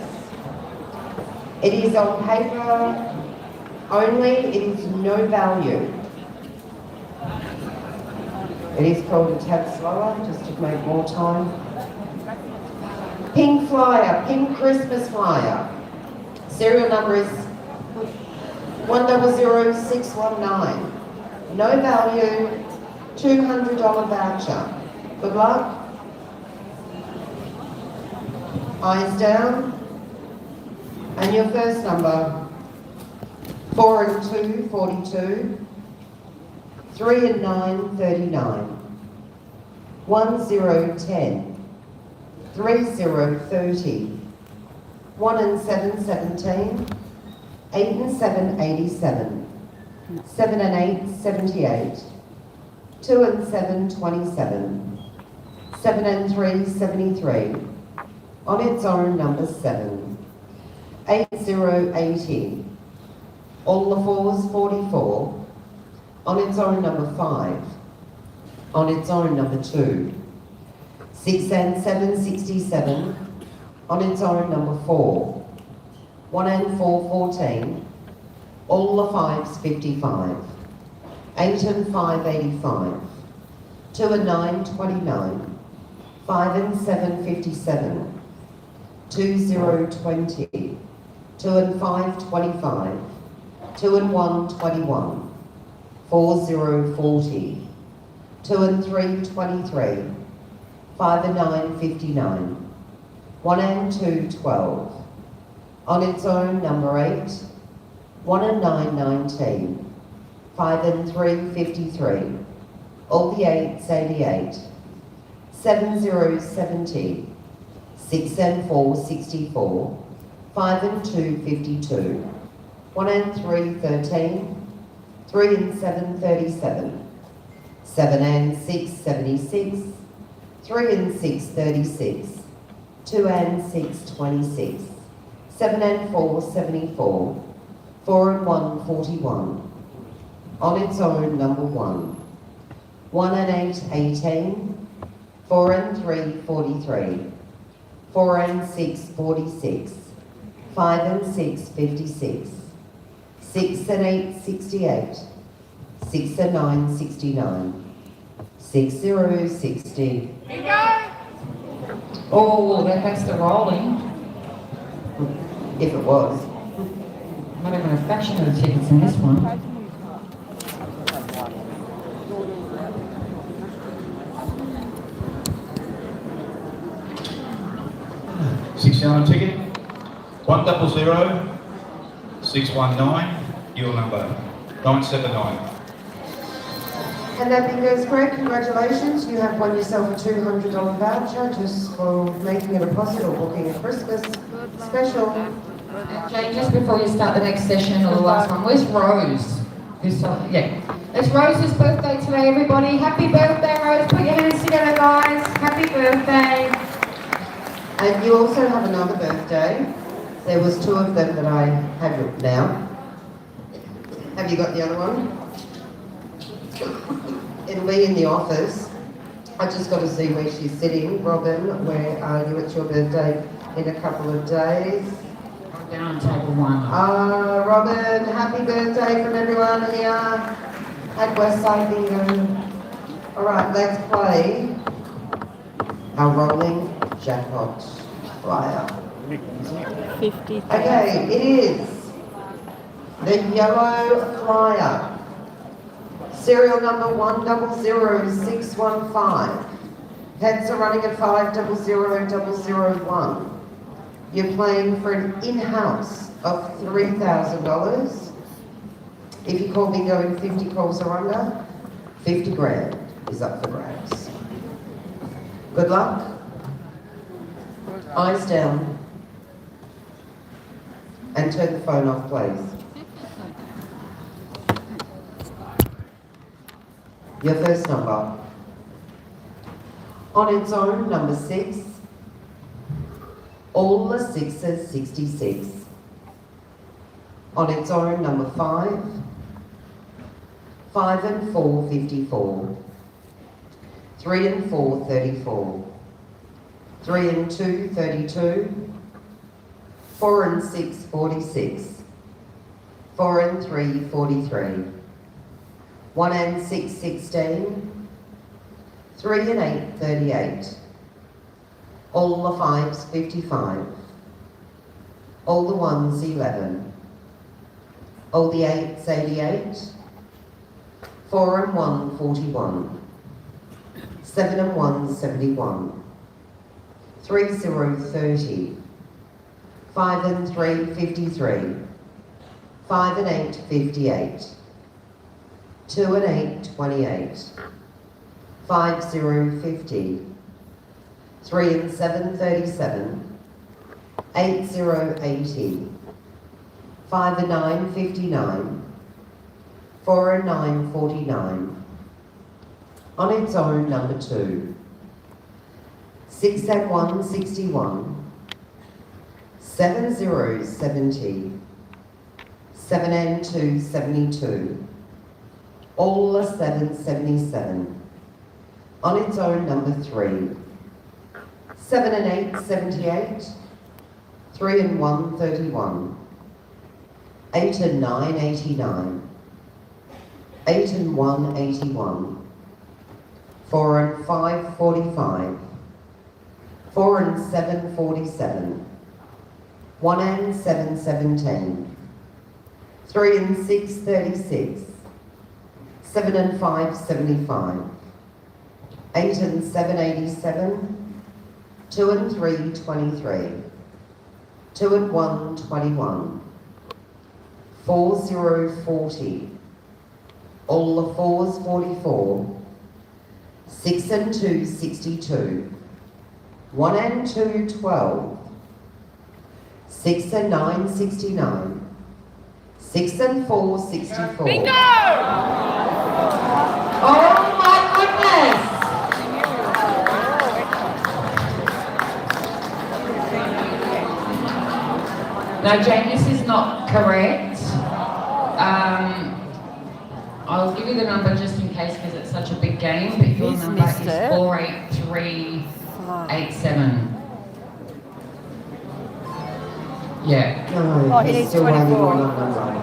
It is on paper only, it is no value. It is called a tad slower, just to make more time. Pink flyer, pink Christmas flyer. Serial number is 100619. No value, $200 voucher. Good luck. Eyes down. And your first number, 4 and 2, 42. 3 and 9, 39. 1, 0, 10. 3, 0, 30. 1 and 7, 17. 8 and 7, 87. 7 and 8, 78. 2 and 7, 27. 7 and 3, 73. On its own, number 7. 8, 0, 80. All the fours, 44. On its own, number 5. On its own, number 2. 6 and 7, 67. On its own, number 4. 1 and 4, 14. All the 5s, 55. 8 and 5, 85. 2 and 9, 29. 5 and 7, 57. 2, 0, 20. 2 and 5, 25. 2 and 1, 21. 4, 0, 40. 2 and 3, 23. 5 and 9, 59. 1 and 2, 12. On its own, number 8. 1 and 9, 19. 5 and 3, 53. All the 8s, 88. 7, 0, 70. 6 and 4, 64. 5 and 2, 52. 1 and 3, 13. 3 and 7, 37. 7 and 6, 76. 3 and 6, 36. 2 and 6, 26. 7 and 4, 74. 4 and 1, 41. On its own, number 1. 1 and 8, 18. 4 and 3, 43. 4 and 6, 46. 5 and 6, 56. 6 and 8, 68. 6 and 9, 69. 6, 0, 60. Oh, that's the rolling. If it was. Not even a fraction of the tickets in this one. on a ticket. 100619, your number 979. And that bingo is correct. Congratulations. You have won yourself a $200 voucher just for making a deposit or booking a Christmas special. Jane, just before you start the next session or the last one, where's Rose? Yeah. It's Rose's birthday today, everybody. Happy birthday, Rose. Put your hands together, guys. Happy birthday. And you also have another birthday. There was two of them that I have written down. Have you got the other one? It'll be in the office. I just got to see where she's sitting. Robin, where are you? It's your birthday in a couple of days. Down table one. Robin, happy birthday from everyone here at Westside Bingo. All right, let's play our rolling jackpot flyer. 50. Okay, it is the yellow flyer. Serial number 100615. Heads are running at 500001. You're playing for an in-house of $3,000. If you call bingo in 50 calls or under, 50 grand is up for grabs. Good luck. Eyes down. And turn the phone off, please. Your first number. On its own, number 6. All the sixes, 66. On its own, number 5. 5 and 4, 54. 3 and 4, 34. 3 and 2, 32. 4 and 6, 46. 4 and 3, 43. 1 and 6, 16. 3 and 8, 38. All the 5s, 55. All the 1s, 11. All the 8s, 88. 4 and 1, 41. 7 and 1, 71. 3, 0, 30. 5 and 3, 53. 5 and 8, 58. 2 and 8, 28. 5, 0, 50. 3 and 7, 37. 8, 0, 80. 5 and 9, 59. 4 and 9, 49. On its own, number 2. 6 and 1, 61. 7 0, 70. 7 and 2, 72. All the 7, 77. On its own, number 3. 7 and 8, 78. 3 and 1, 31. 8 and 9, 89. 8 and 1, 81. 4 and 5, 45. 4 and 7, 47. 1 and 7, 17. 3 and 6, 36. 7 and 5, 75. 8 and 7, 87. 2 and 3, 23. 2 and 1, 21. 4, 0, 40. All the 4s, 44. 6 and 2, 62. 1 and 2, 12. 6 and 9, 69. 6 and 4, 64. Bingo! Oh my goodness! No, Jane, this is not correct. I'll give you the number just in case because it's such a big game, but your He's number is missed it. 48387. Yeah. No, Oh, he he's needs still waiting 24. on number 1.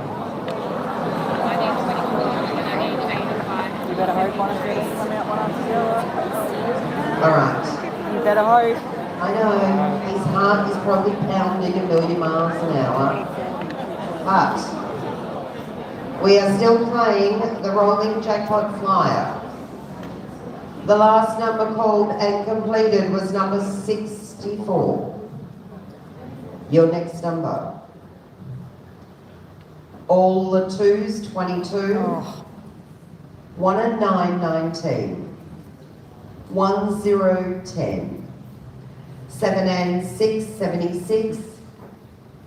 You better hope one of these come out one after the other. Alright. You better hope. I know, his heart is probably pounding a million miles an hour. But we are still playing the rolling jackpot flyer. The last number called and completed was number 64. Your next number. All the 2s, 22. Oh. 1 and 9, 19. 1, 0, 10. 7 and 6, 76.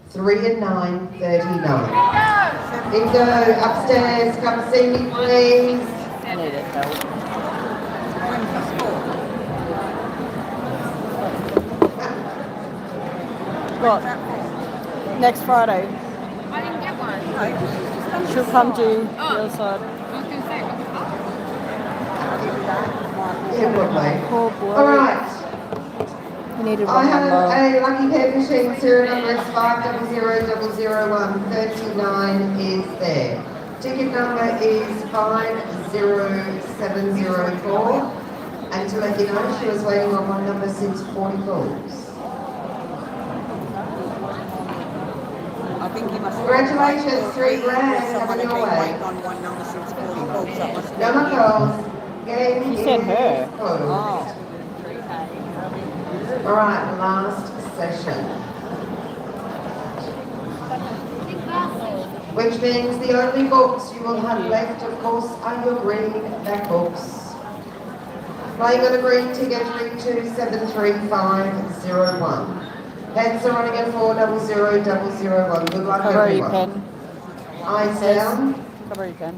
3 and 9, 39. Bingo, upstairs, come see me please. I needed help. What? Next Friday. I didn't get one. She'll come to the other side. I was going to say, Yeah, probably. Poor boy. Alright, We needed I one have number. a lucky pair machine, serial number is 500001. 39 is there. Ticket number is 50704. And to let you know, she was waiting on one number since 40 calls. I think he must. Congratulations, $3 grand Someone coming had your been way. waiting on one number since 40 calls. That must No more calls. Game You said is her. closed. Oh. Alright, last session. Which means the only books you will have left, of course, are your green back books. Playing on a green ticket, 3273-501. Heads are running at 400001. Good luck, Cover your everyone. pen. Eyes down. Cover your pen.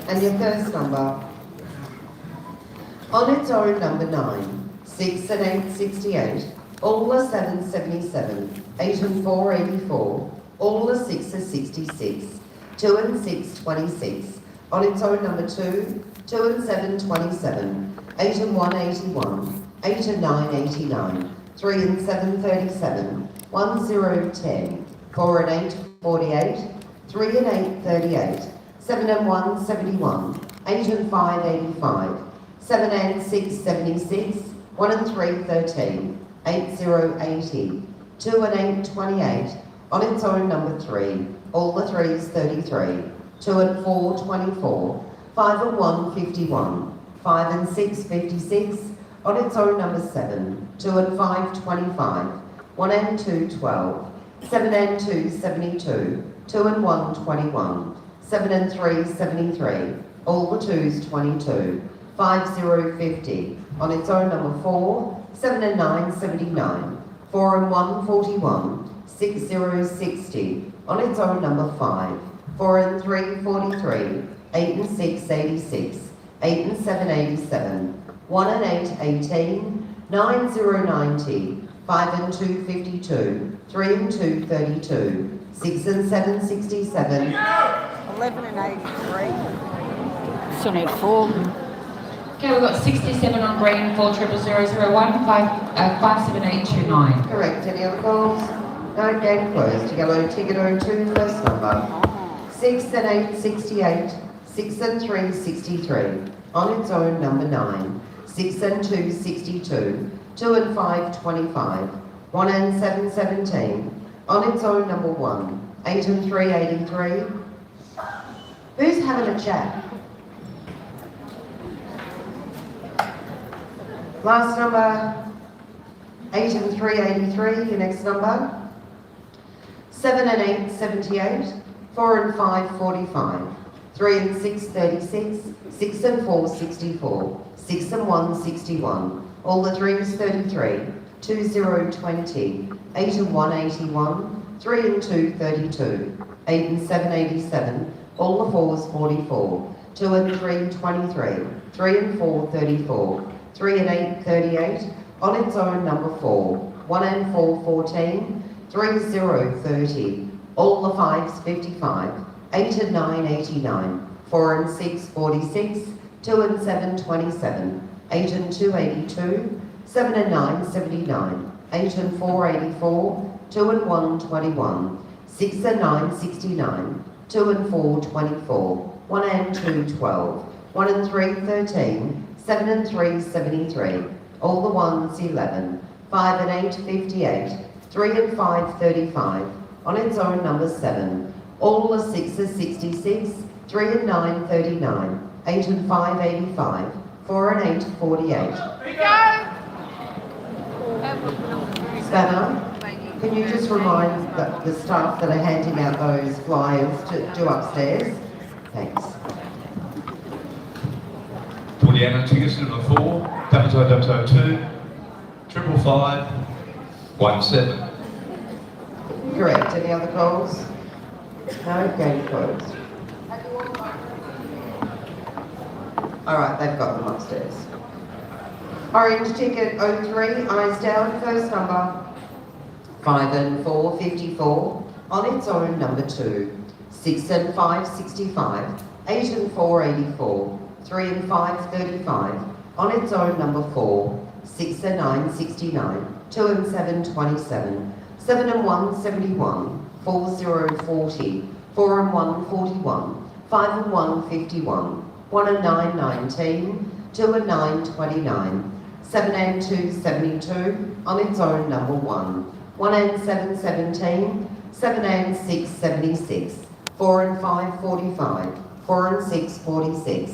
And your first number. On its own, number 9. 6 and 8, 68. All the 7, 77. 8 and 4, 84. All the 6 are 66. 2 and 6, 26. On its own, number 2. 2 and 7, 27. 8 and 1, 81. 8 and 9, 89. 3 and 7, 37. 1, 0, 10. 4 and 8, 48. 3 and 8, 38. 7 and 1, 71. 8 and 5, 85. 7 and 6, 76. 1 and 3, 13. 8, 0, 80. 2 and 8, 28. On its own, number 3. All the 3s, 33. 2 and 4, 24. 5 and 1, 51. 5 and 6, 56. On its own, number 7. 2 and 5, 25. 1 and 2, 12. 7 and 2, 72. 2 and 1, 21. 7 and 3, 73. All the 2s, 22. 5, 0, 50. On its own, number 4. 7 and 9, 79. 4 and 1, 41. 6, 0, 60. On its own, number 5. 4 and 3, 43. 8 and 6, 86. 8 and 7, 87. 1 and 8, 18. 9, 0, 90. 5 and 2, 52. 3 and 2, 32. 6 and 7, 67. 11 and 83. Still need 4. Okay, we've got 67 on green, 40001, 57829. Correct. Any other calls? No, game closed. Yellow ticket 02, first number. 6 and 8, 68. 6 and 3, 63. On its own, number 9. 6 and 2, 62. 2 and 5, 25. 1 and 7, 17. On its own, number 1. 8 and 3, 83. Who's having a chat? Last number, 8 and 3, 83, your next number. 7 and 8, 78. 4 and 5, 45. 3 and 6, 36. 6 and 4, 64. 6 and 1, 61. All the 3s, 33. 2, 0, 20. 8 and 1, 81. 3 and 2, 32. 8 and 7, 87. All the 4s, 44. 2 and 3, 23. 3 and 4, 34. 3 and 8, 38. On its own, number 4. 1 and 4, 14. 3, 0, 30. All the 5s, 55. 8 and 9, 89. 4 and 6, 46. 2 and 7, 27. 8 and 2, 82. 7 and 9, 79. 8 and 4, 84. 2 and 1, 21. 6 and 9, 69. 2 and 4, 24. 1 and 2, 12. 1 and 3, 13. 7 and 3, 73. All the 1s, 11. 5 and 8, 58. 3 and 5, 35. On its own, number 7. All the 6s, 66. 3 and 9, 39. 8 and 5, 85. 4 and 8, 48. we go. Spanner. Can you just remind the staff that are handing out those flyers to do upstairs? Thanks. Pulliana tickets number 4, 222 555 17. Correct. Any other calls? No? Game closed. All right, they've got them upstairs. Orange ticket 03, eyes down, first number 5 and 4, 54, on its own number 2, 6 and 5, 65, 8 and 4, 84, 3 and 5, 35, on its own number 4, 6 and 9, 69, 2 and 7, 27, 7 and 1, 71, 4, 0, 40, 4 and 1, 41, 5 and 1, 51, 1 and 9, 19, 2 and 9, 29, 7 and 2, 72, on its own number 1, 1 and 7, 17, 7 and 6, 76, 4 and 5, 45, 4 and 6, 46,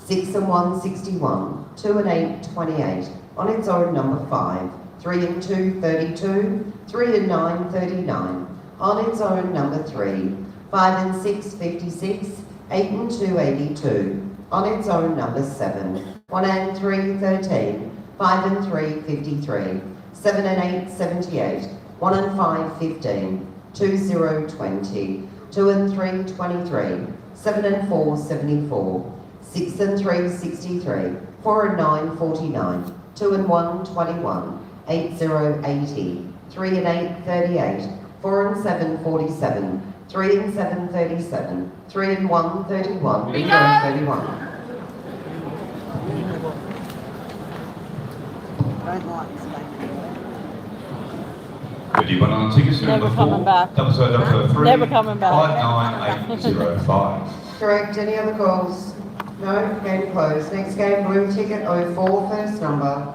6 and 1, 61, 2 and 8, 28, on its own number 5, 3 and 2, 32, 3 and 9, 39, on its own number 3, 5 and 6, 56, 8 and 2, 82, on its own number 7, 1 and 3, 13, 5 and 3, 53, 7 and 8, 78, 1 and 5, 15, 2, 0, 20, 2 and 3, 23, 7 and 4, 74, 6 and 3, 63, 4 and 9, 49, 2 and 1, 21, 8, 0, 80, 3 and 8, 38, 4 and 7, 47, 3 and 7, 37, 3 and 1, 31, bingo 31. Don't like this game. 31 on tickets Never number 4, coming back. 0003 Never coming back. 59805. Correct. Any other calls? No? Game closed. Next game, blue ticket 04, first number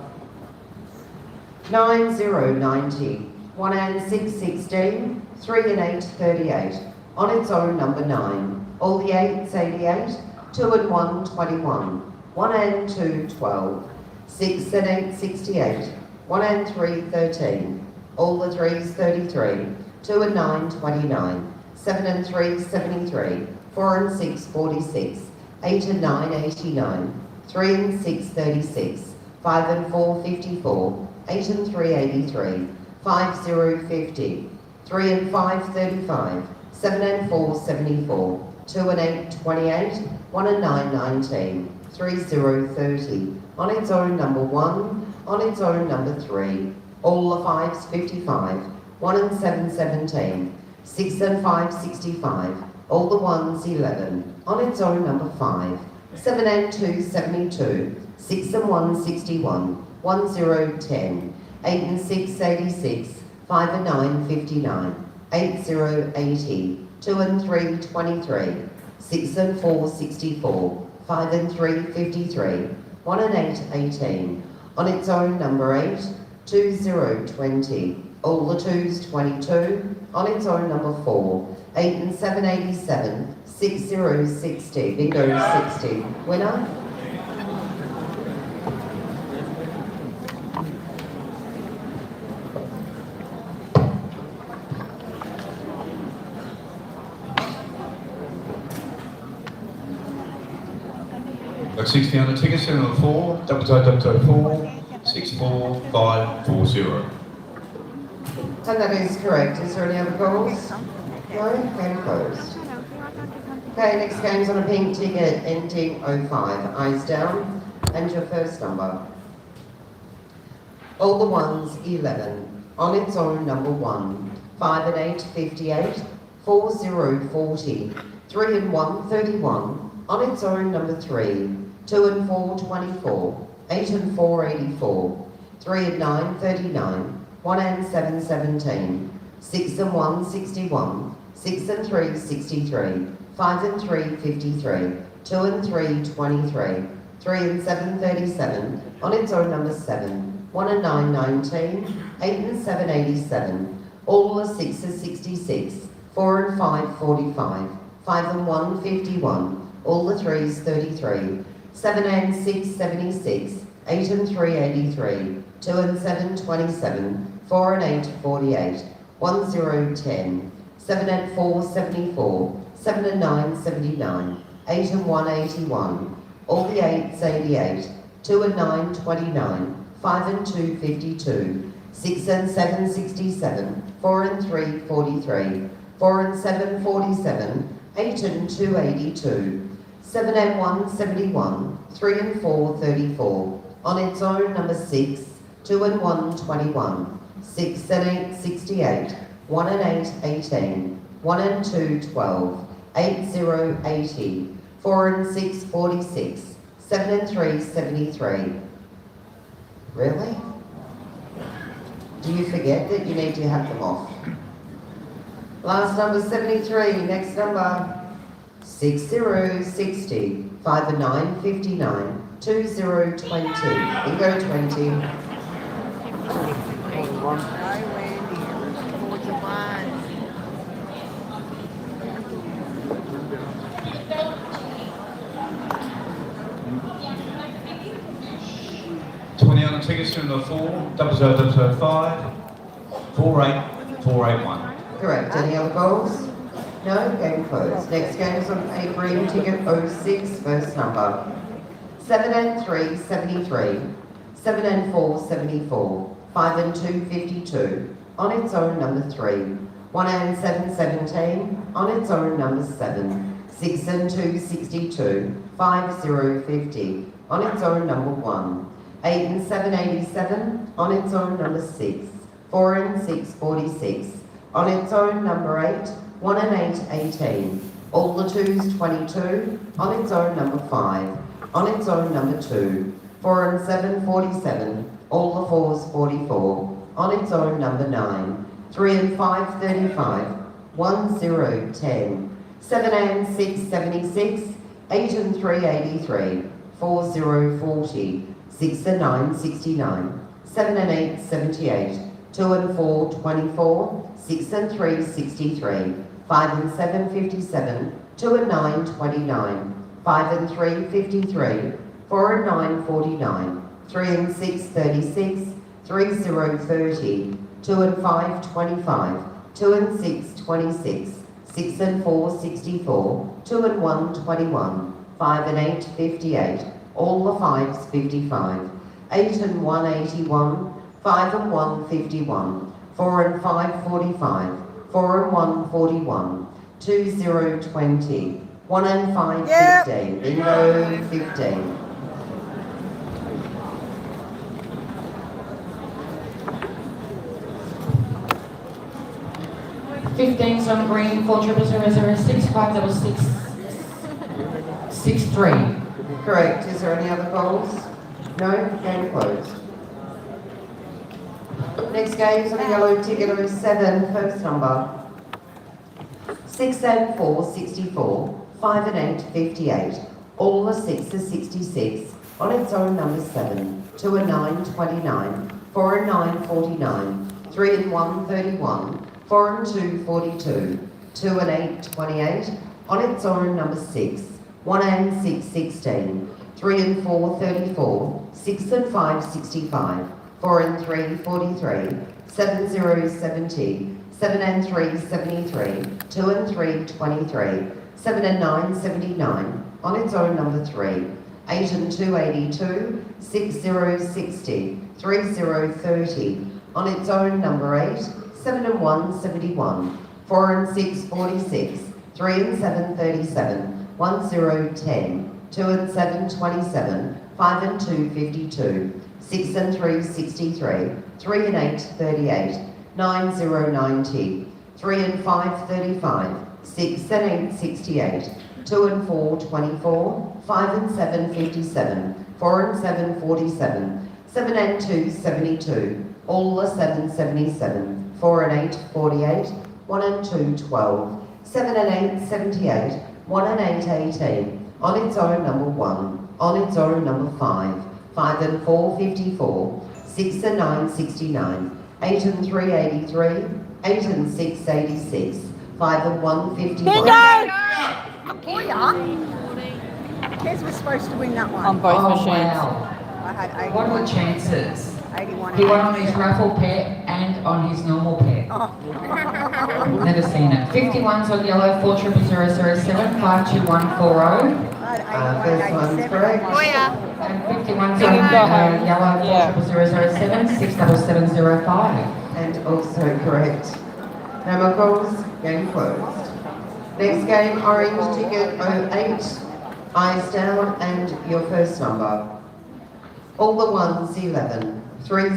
9090, 1 and 6, 16, 3 and 8, 38, on its own number 9, all the 8s, 88, 2 and 1, 21, 1 and 2, 12, 6 and 8, 68, 1 and 3, 13, all the 3s, 33, 2 and 9, 29, 7 and 3, 73, 4 and 6, 46, 8 and 9, 89, 3 and 6, 36, 5 and 4, 54, 8 and 3, 83, 5, 0, 50, 3 and 5, 35, 7 and 4, 74, 2 and 8, 28, 1 and 9, 19, 3, 0, 30, on its own number 1, on its own number 3, all the 5s, 55, 1 and 7, 17, 6 and 5, 65, all the 1s, 11, on its own number 5, 7 and 2, 72, 6 and 1, 61, 1, 0, 10, 8 and 6, 86, 5 and 9, 59, 8, 0, 80, 2 and 3, 23, 6 and 4, 64, 5 and 3, 53, 1 and 8, 18, on its own number 8, 2, 0, 20, all the 2s, 22, on its own number 4, 8 and 7, 87, 6, 0, 60, bingo 60, winner? Got 60 on the tickets number 4, 0004 64540. And that is correct. Is there any other calls? No? Game closed. Okay, next game's on a pink ticket ending 05. Eyes down. And your first number. All the 1s, 11. On its own number 1. 5 and 8, 58. 4, 0, 40. 3 and 1, 31. On its own number 3. 2 and 4, 24. 8 and 4, 84. 3 and 9, 39. 1 and 7, 17. 6 and 1, 61. 6 and 3, 63. 5 and 3, 53. 2 and 3, 23. 3 and 7, 37. On its own number 7. 1 and 9, 19. 8 and 7, 87. All the 6s, 66. 4 and 5, 45. 5 and 1, 51. All the 3s, 33. 7 and 6, 76. 8 and 3, 83. 2 and 7, 27. 4 and 8, 48. 1010. 7 and 4, 74. 7 and 9, 79. 8 and 1, 81. All the 8s, 88. 2 and 9, 29. 5 and 2, 52. 6 and 7, 67. 4 and 3, 43. 4 and 7, 47. 8 and 2, 82. 7 and 1, 71. 3 and 4, 34. On its own, number 6. 2 and 1, 21. 6 and 8, 68. 1 and 8, 18. 1 and 2, 12. 8, 0, 80. 4 and 6, 46. 7 and 3, 73. Really? Do you forget that you need to have them off? Last number 73, next number 60, 60, 5 and 9, 59, 20, 20. Bingo 20. No, Wendy, 41. 20 on the tickets to number 4, 0005, 48481. Correct. Any other goals? No? Game closed. Next game is on a green ticket 06, first number. 7 and 3, 73. 7 and 4, 74. 5 and 2, 52. On its own, number 3. 1 and 7, 17. On its own, number 7. 6 and 2, 62. 5, 0, 50. On its own, number 1. 8 and 7, 87. On its own, number 6. 4 and 6, 46. On its own, number 8. 1 and 8, 18. All the 2s, 22. On its own, number 5. On its own, number 2. 4 and 7, 47. All the 4s, 44. On its own, number 9. 3 and 5, 35. 1, 0, 10. 7 and 6, 76. 8 and 3, 83. 4, 0, 40. 6 and 9, 69. 7 and 8, 78. 2 and 4, 24. 6 and 3, 63. 5 and 7, 57. 2 and 9, 29. 5 and 3, 53. 4 and 9, 49. 3 and 6, 36. 3, 0, 30. 2 and 5, 25. 2 and 6, 26. 6 and 4, 64. 2 and 1, 21. 5 and 8, 58. All the 5s, 55. 8 and 1, 81. 5 and 1, 51. 4 and 5, 45. 4 and 1, 41. 2, 0, 20. 1 and 5, 15. Bingo, 15. Fifteens on green, 40006, 566, 63. Correct. Is there any other goals? No? Game closed. Next game is on a yellow ticket of 7, first number. 6 and 4, 64. 5 and 8, 58. All the 6s, 66. On its own, number 7. 2 and 9, 29. 4 and 9, 49. 3 and 1, 31. 4 and 2, 42. 2 and 8, 28. On its own, number 6. 1 and 6, 16. 3 and 4, 34. 6 and 5, 65. 4 and 3, 43. 7, 0, 70. 7 and 3, 73. 2 and 3, 23. 7 and 9, 79. On its own, number 3. 8 and 2, 82. 6, 0, 60. 3, 0, 30. On its own, number 8. 7 and 1, 71. 4 and 6, 46. 3 and 7, 37. 1, 0, 10. 2 and 7, 27. 5 and 2, 52. 6 and 3, 63. 3 and 8, 38. 9, 0, 90. 3 and 5, 35. 6 and 8, 68. 2 and 4, 24. 5 and 7, 57. 4 and 7, 47. 7 and 2, 72. All the 7, 77. 4 and 8, 48. 1 and 2, 12. 7 and 8, 78. 1 and 8, 18. On its own, number 1. On its own, number 5. 5 and 4, 54. 6 and 9, 69. 8 and 3, 83. 8 and 6, 86. 5 and 1, 53. Oh, yeah. Kes was supposed to win that one. On both machines. Wow. I had 8. What were chances? 81. He won on his raffle pet and on his normal pet. Never seen it. 51's on yellow, 40007, 52140. First one's correct. And 51's Can on you go home? yellow, Yeah. 40007, 67705. And also correct. No more calls, game closed. Next game, orange ticket 08, eyes down, and your first number. All the 1s 11, 30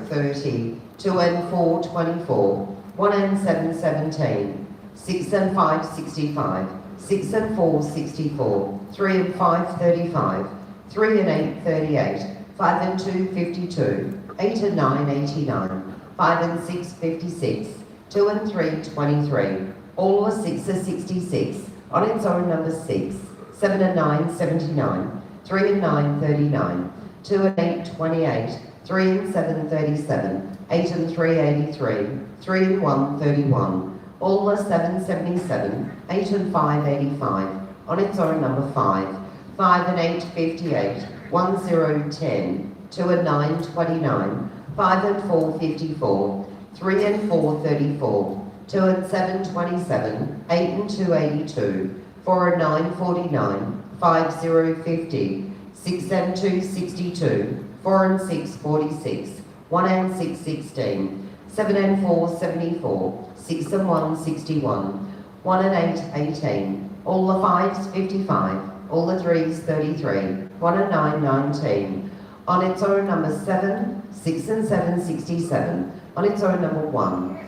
30, 2 and 4 24, 1 and 7 17, 6 and 5 65, 6 and 4 64, 3 and 5 35, 3 and 8 38, 5 and 2 52, 8 and 9 89, 5 and 6 56, 2 and 3 23, all the 6 are 66, on its own number 6, 7 and 9 79, 3 and 9 39, 2 and 8 28, 3 and 7 37, 8 and 3 83, 3 and 1 31, all the 7 77, 8 and 5 85, on its own number 5, 5 and 8 58, 1 0 10, 2 and 9 29, 5 and 4 54, 3 and 4 34, 2 and 7 27, 8 and 2 82, 4 and 9 49, 5 0 50, 6 and 2 62, 4 and 6 46, 1 and 6 16, 7 and 4 74, 6 and 1 61, 1 and 8 18, all the 5s 55, all the 3s 33, 1 and 9 19, on its own number 7, 6 and 7 67, on its own number 1.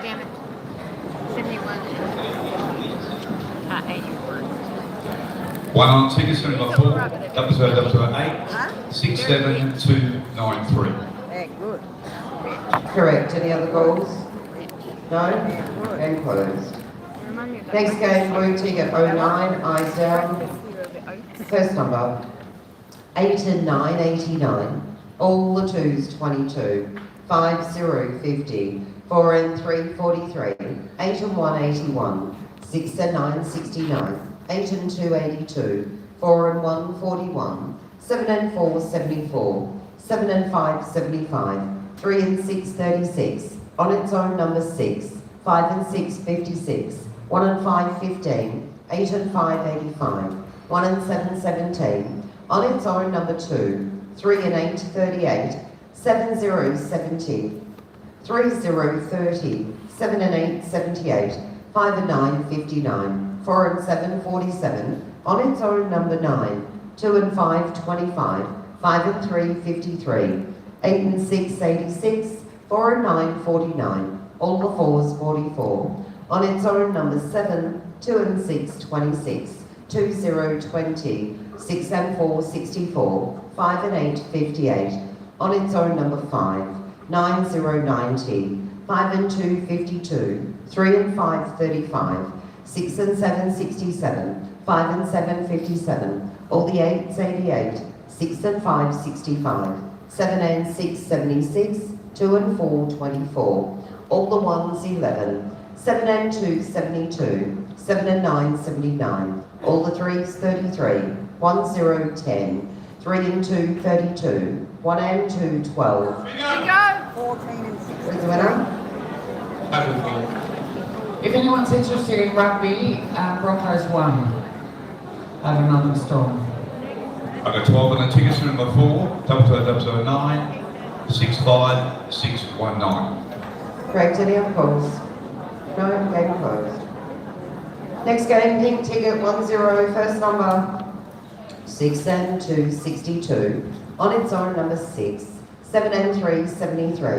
Damn it. 71. 81. One on tickets number 4, 008, 67293. Yeah, good. Correct. Any other calls? No? Game closed. Next game, blue ticket 09, eyes down. First number, 8 and 9 89, all the 2s 22, 5 0 50, 4 and 3 43, 8 and 1 81, 6 and 9 69, 8 and 2 82, 4 and 1 41, 7 and 4 74, 7 and 5 75, 3 and 6 36, on its own number 6, 5 and 6 56, 1 and 5 15, 8 and 5 85, 1 and 7 17, on its own number 2, 3 and 8 38, 7 0 70, 3 0 30, 7 and 8 78, 5 and 9 59, 4 and 7 47, on its own number 9, 2 and 5 25, 5 and 3 53, 8 and 6 86, 4 and 9 49, all the 4s 44, on its own number 7, 2 and 6 26, 2 0 20, 6 and 4 64, 5 and 8 58, on its own number 5, 9 0 90, 5 and 2 52, 3 and 5 35, 6 and 7 67, 5 and 7 57, all the 8s 88, 6 and 5 65, 7 and 6 76, 2 and 4 24, all the 1s 11, 7 and 2 72, 7 and 9 79, all the 3s 33, 1 0 10, 3 and 2 32, 1 and 2 12. 14 and 16. Who's the winner? If anyone's interested in rugby, Broncos won over Melbourne Storm. I've got 12 on the tickets number 4, 009, 65619. Correct. Any other calls? No, game closed. Next game, pink ticket 10, first number 6 and 2 62, on its own number 6, 7 and 3 73,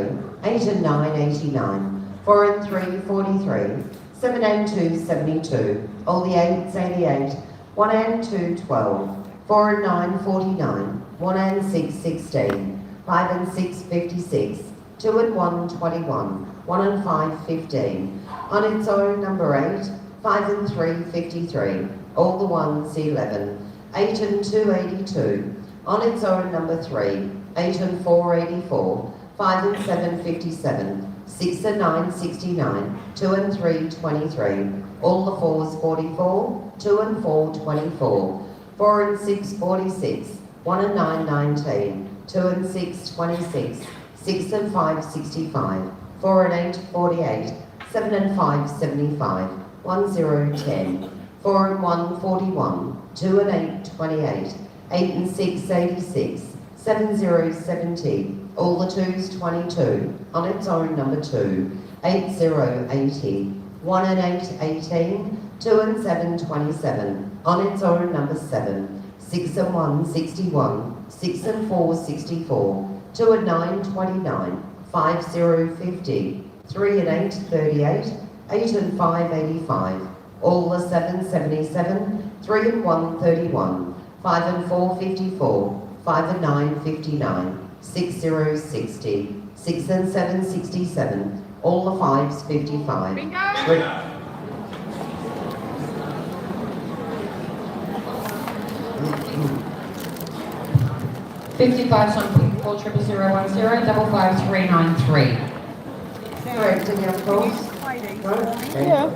8 and 9 89, 4 and 3 43, 7 and 2 72, all the 8s 88, 1 and 2 12, 4 and 9 49, 1 and 6 16, 5 and 6 56, 2 and 1 21, 1 and 5 15, on its own number 8, 5 and 3 53, all the 1s 11, 8 and 2 82, on its own number 3, 8 and 4 84, 5 and 7 57, 6 and 9 69, 2 and 3 23, all the 4s 44, 2 and 4 24, 4 and 6 46, 1 and 9 19, 2 and 6, 26, 6 and 5, 65, 4 and 8, 48, 7 and 5, 75, 1, 0, 10, 4 and 1, 41, 2 and 8, 28, 8 and 6, 86, 7, 0, 70, all the 2s, 22, on its own number 2, 8, 0, 80, 1 and 8, 18, 2 and 7, 27, on its own number 7, 6 and 1, 61, 6 and 4, 64, 2 and 9, 29, 5, 0, 50, 3 and 8, 38, 8 and 5, 85, all the 7, 77, 3 and 1, 31, 5 and 4, 54, 5 and 9, 59, 6, 0, 60, 6 and 7, 67, all the 5s, 55. Bingo! 55's on 54 double 55393. Correct, any other calls? No? Okay. Yeah.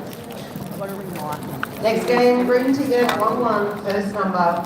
Next game, green ticket, 1-1, first number,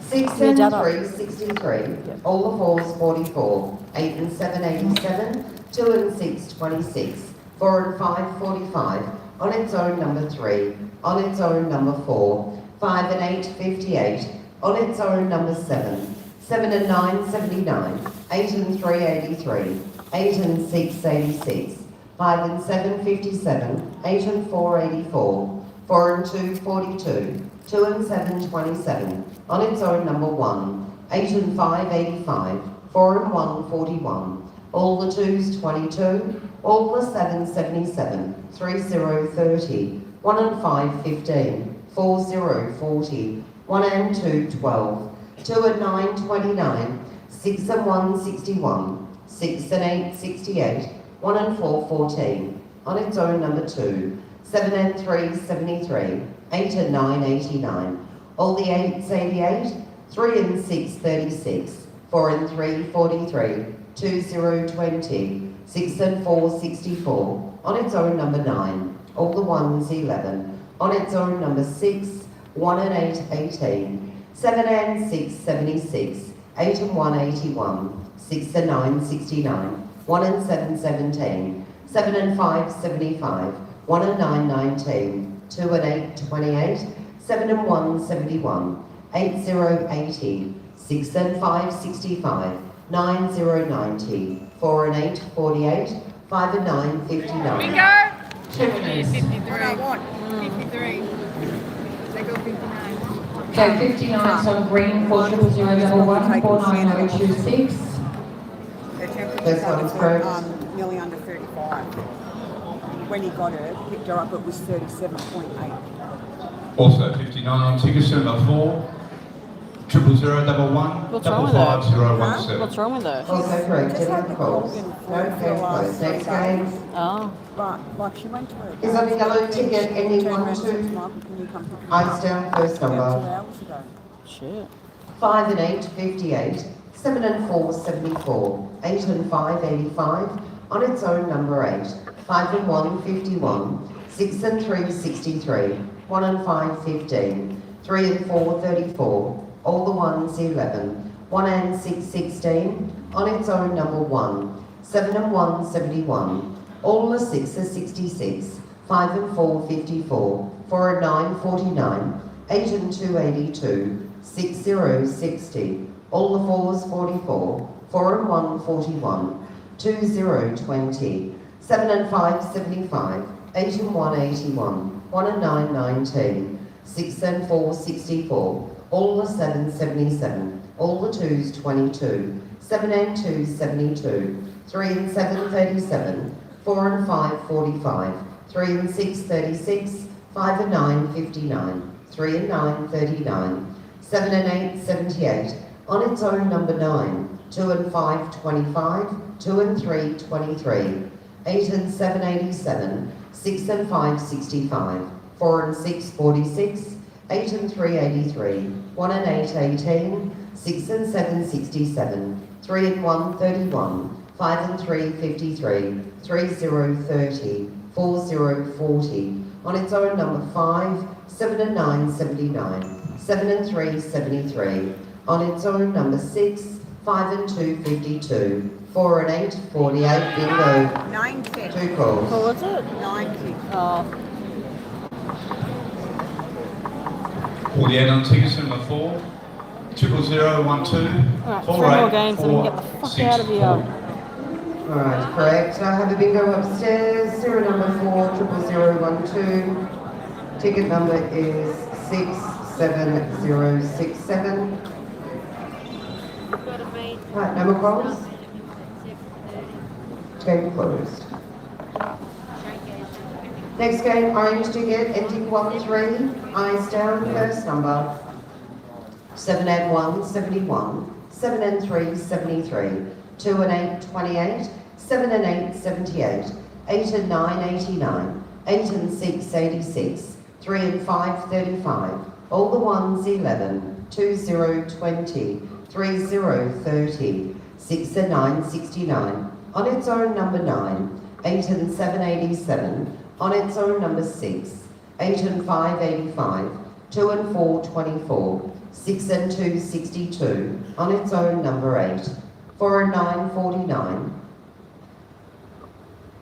6 and 3, 63, all the 4s, 44, 8 and 7, 87, 2 and 6, 26, 4 and 5, 45, on its own number 3, on its own number 4, 5 and 8, 58, on its own number 7, 7 and 9, 79, 8 and 3, 83, 8 and 6, 86, 5 and 7, 57, 8 and 4, 84, 4 and 2, 42, 2 and 7, 27, on its own number 1, 8 and 5, 85, 4 and 1, 41, all the 2s, 22, all the 7, 77, 3, 0, 30, 1 and 5, 15, 4, 0, 40, 1 and 2, 12, 2 and 9, 29, 6 and 1, 61, 6 and 8, 68, 1 and 4, 14, on its own number 2, 7 and 3, 73, 8 and 9, 89, all the 8s, 88, 3 and 6, 36, 4 and 3, 43, 2, 0, 20, 6 and 4, 64, on its own number 9, all the 1s, 11, on its own number 6, 1 and 8, 18, 7 and 6, 76, 8 and 1, 81, 6 and 9, 69, 1 and 7, 17, 7 and 5, 75, 1 and 9, 19, 2 and 8, 28, 7 and 1, 71, 8, 0, 80, 6 and 5, 65, 9, 0, 90, 4 and 8, 48, 5 and 9, 59. Bingo! 2 winners. 53. What I want, 53. They go 59. Okay, 59's on green, 4001, 49026. The temperature This one's correct. nearly under 35. When he got her, picked her up, it was 37.8. Also 59 on tickets, number 4, 00011, What's wrong with that? 55017. What's wrong with her? Also correct, Just any had other the calls? Colgan No, for the case last closed. 3 Next game, days. Oh. But like she went to her Is on a yellow ticket, ending turned around 1, and said 2, to Mum, can you come pick me eyes up? down, first About 2 number, hours ago. Shit. 5 and 8, 58, 7 and 4, 74, 8 and 5, 85, on its own number 8, 5 and 1, 51, 6 and 3, 63, 1 and 5, 15, 3 and 4, 34, all the 1s, 11, 1 and 6, 16, on its own number 1, 7 and 1, 71, all the 6s, 66, 5 and 4, 54, 4 and 9, 49, 8 and 2, 82, 6, 0, 60, all the 4s, 44, 4 and 1, 41, 2, 0, 20, 7 and 5, 75, 8 and 1, 81, 1 and 9, 19, 6 and 4, 64, all the 7, 77, all the 2s, 22, 7 and 2, 72, 3 and 7, 37, 4 and 5, 45, 3 and 6, 36, 5 and 9, 59, 3 and 9, 39, 7 and 8, 78, on its own number 9, 2 and 5, 25, 2 and 3, 23, 8 and 7, 87, 6 and 5, 65, 4 and 6, 46, 8 and 3, 83, 1 and 8, 18, 6 and 7, 67, 3 and 1, 31, 5 and 3, 53, 3, 0, 30, 4, 0, 40, on its own number 5, 7 and 9, 79, 7 and 3, 73, on its own number 6, 5 and 2, 52. 4 and 8, 48. Bingo. 90. 2 calls. What was it? 90. Oh. 48 on tickets number 4. 00012. Alright, 3 more games and we can get the fuck out of here. Alright, correct. I have a bingo upstairs. Serial number 40012. Ticket number is 67067. Right, no more calls? Game closed. Next game, orange ticket, ending 1-3. Eyes down, first number. 7 and 1, 71. 7 and 3, 73. 2 and 8, 28. 7 and 8, 78. 8 and 9, 89. 8 and 6, 86. 3 and 5, 35. All the ones, 11. 2, 0, 20. 3, 0, 30. 6 and 9, 69. On its own, number 9. 8 and 7, 87. On its own, number 6. 8 and 5, 85. 2 and 4, 24. 6 and 2, 62. On its own, number 8. 4 and 9, 49.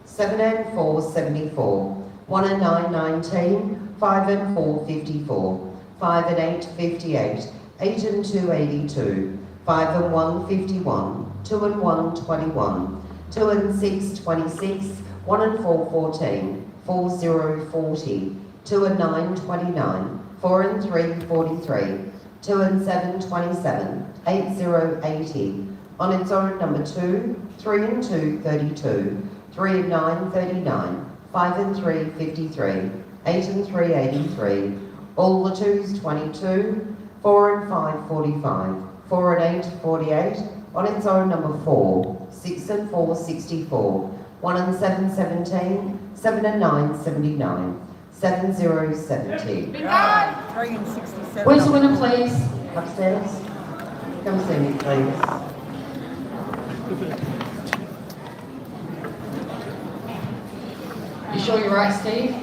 7 and 4, 74. 1 and 9, 19. 5 and 4, 54. 5 and 8, 58. 8 and 2, 82. 5 and 1, 51. 2 and 1, 21. 2 and 6, 26. 1 and 4, 14. 4, 0, 40. 2 and 9, 29. 4 and 3, 43. 2 and 7, 27. 8, 0, 80. On its own, number 2. 3 and 2, 32. 3 and 9, 39. 5 and 3, 53. 8 and 3, 83. All the 2s, 22. 4 and 5, 45. 4 and 8, 48. On its own, number 4. 6 and 4, 64. 1 and 7, 17. 7 and 9, 79. 7, 0, 70. 3 and 67. Where's the winner, please? Upstairs. Come see me, please. You sure you're right, Steve?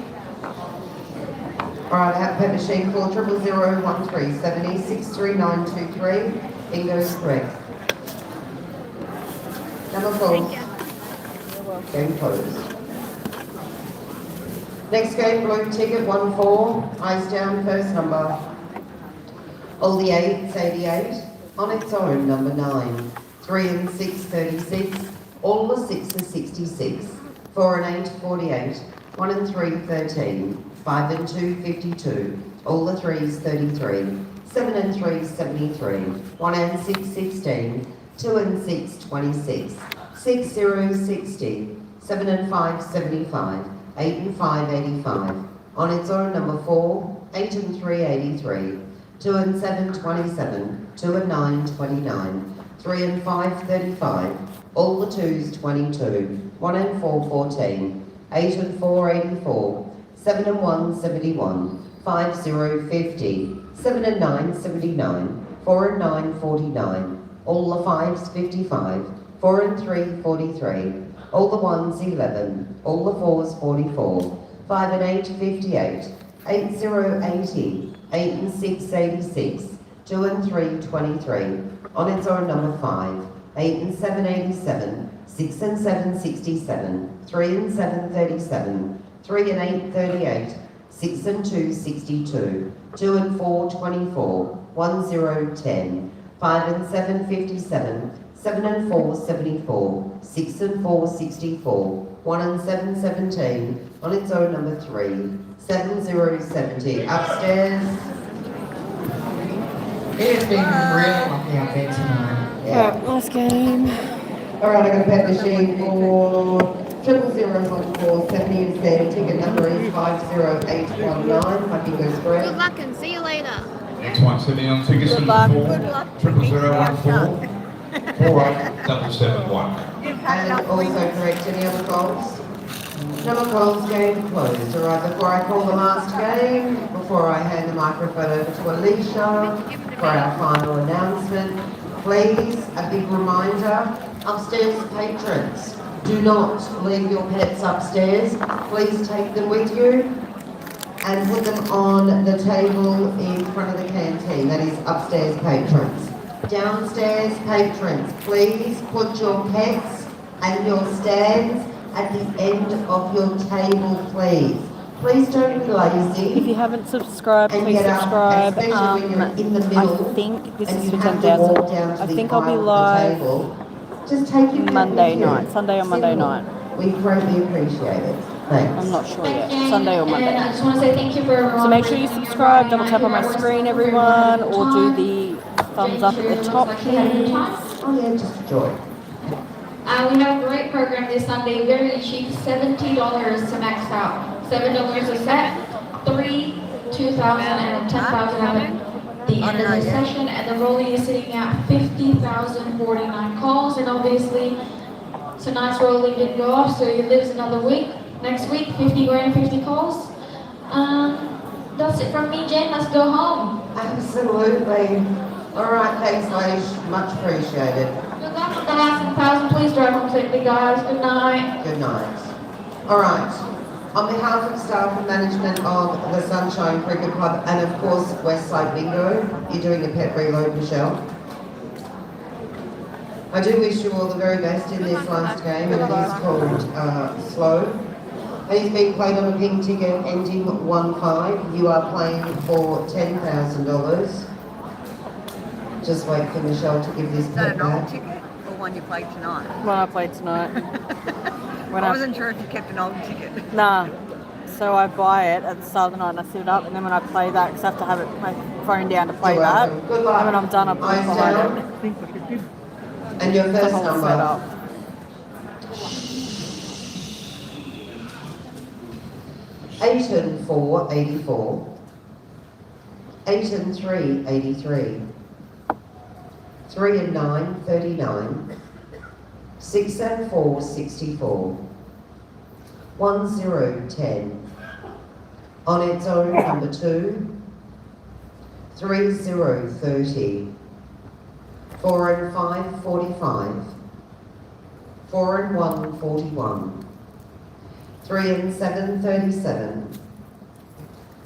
Alright, I have pet machine for 00013 70 63923. Bingo's correct. Number 4. Game closed. Next game, blue ticket 1-4. Eyes down, first number. All the 8s, 88. On its own, number 9. 3 and 6, 36. All the 6s, 66. 4 and 8, 48. 1 and 3, 13. 5 and 2, 52. All the 3s, 33. 7 and 3, 73. 1 and 6, 16. 2 and 6, 26. 6, 0, 60. 7 and 5, 75. 8 and 5, 85. On its own, number 4. 8 and 3, 83. 2 and 7, 27. 2 and 9, 29. 3 and 5, 35. All the 2s, 22. 1 and 4, 14. 8 and 4, 84. 7 and 1, 71. 5, 0, 50. 7 and 9, 79. 4 and 9, 49. All the 5s, 55. 4 and 3, 43. All the 1s, 11. All the 4s, 44. 5 and 8, 58. 8, 0, 80. 8 and 6, 86. 2 and 3, 23. On its own, number 5. 8 and 7, 87. 6 and 7, 67. 3 and 7, 37. 3 and 8, 38. 6 and 2, 62. 2 and 4, 24. 1, 0, 10. 5 and 7, 57. 7 and 4, 74. 6 and 4, 64. 1 and 7, 17. On its own, number 3. 7, 0, 70. Upstairs. It has been really lucky out there tonight. Alright, last game. Alright, I'm going to pet machine for 00014 70 instead. Ticket number is 50819. My bingo's correct. Good luck and see you later. Next one, 70 on tickets number 4. 00014. 48771. And also correct any other calls? Number calls, game closed. Alright, before I call the last game, before I hand the microphone over to Alicia for our final announcement, please, a big reminder, upstairs patrons, do not leave your pets upstairs. Please take them with you and put them on the table in front of the canteen. That is upstairs patrons. Downstairs patrons, please put your pets and your stands at the end of your table, please. Please don't be lazy. If you haven't subscribed, and please get up, subscribe. especially when you're in the middle I think this and is you for have to 10,000. walk down to I the think I'll be aisle of the live table. Just take your pet Monday with you. night, Sunday or Monday Simple. night. We greatly appreciate it. Thanks. I'm not sure Thank yet. you. Sunday or And Monday. I just want to say thank you for everyone. So make sure you for subscribe, joining double tap on my us. screen, everyone, or do the thumbs up at the top, please. Oh yeah, just joy. We have a great program this Sunday, very cheap, $70 to max out. $7 a set, 3, 2,000 and 10,000 at the end of the session, and the rolling is sitting at 50,049 calls, and obviously tonight's rolling didn't go off, so it lives another week. Next week, 50 grand, 50 calls. That's it from me, Jen. Let's go home. Absolutely. All right, thanks, ladies. Much appreciated. Good luck with the last 1,000. Please drive home safely, guys. Good night. Good night. All right. On behalf of staff and management of the Sunshine Cricket Club and of course Westside Bingo, you're doing a pet reload, Michelle. I do wish you all the very best in this last game, and it is called Slow. He's been played on a pink ticket ending 1-5. You are playing for $10,000. Just wait for Michelle to give this Is that pet a normal back. ticket or one you played tonight? When I played tonight. I wasn't sure if you kept an old ticket. Nah. So I buy it at the start of the night and I set it up, and then when I play that, because I have to have my phone down to play You're that, welcome. Good luck. and when I'm done, I put it Eyes behind down. it. And your The first whole number. setup. 8 and 4, 84. 8 and 3, 83. 3 and 9, 39. 6 and 4, 64. 1, 0, 10. On its own, number 2. 3, 0, 30. 4 and 5, 45. 4 and 1, 41. 3 and 7, 37.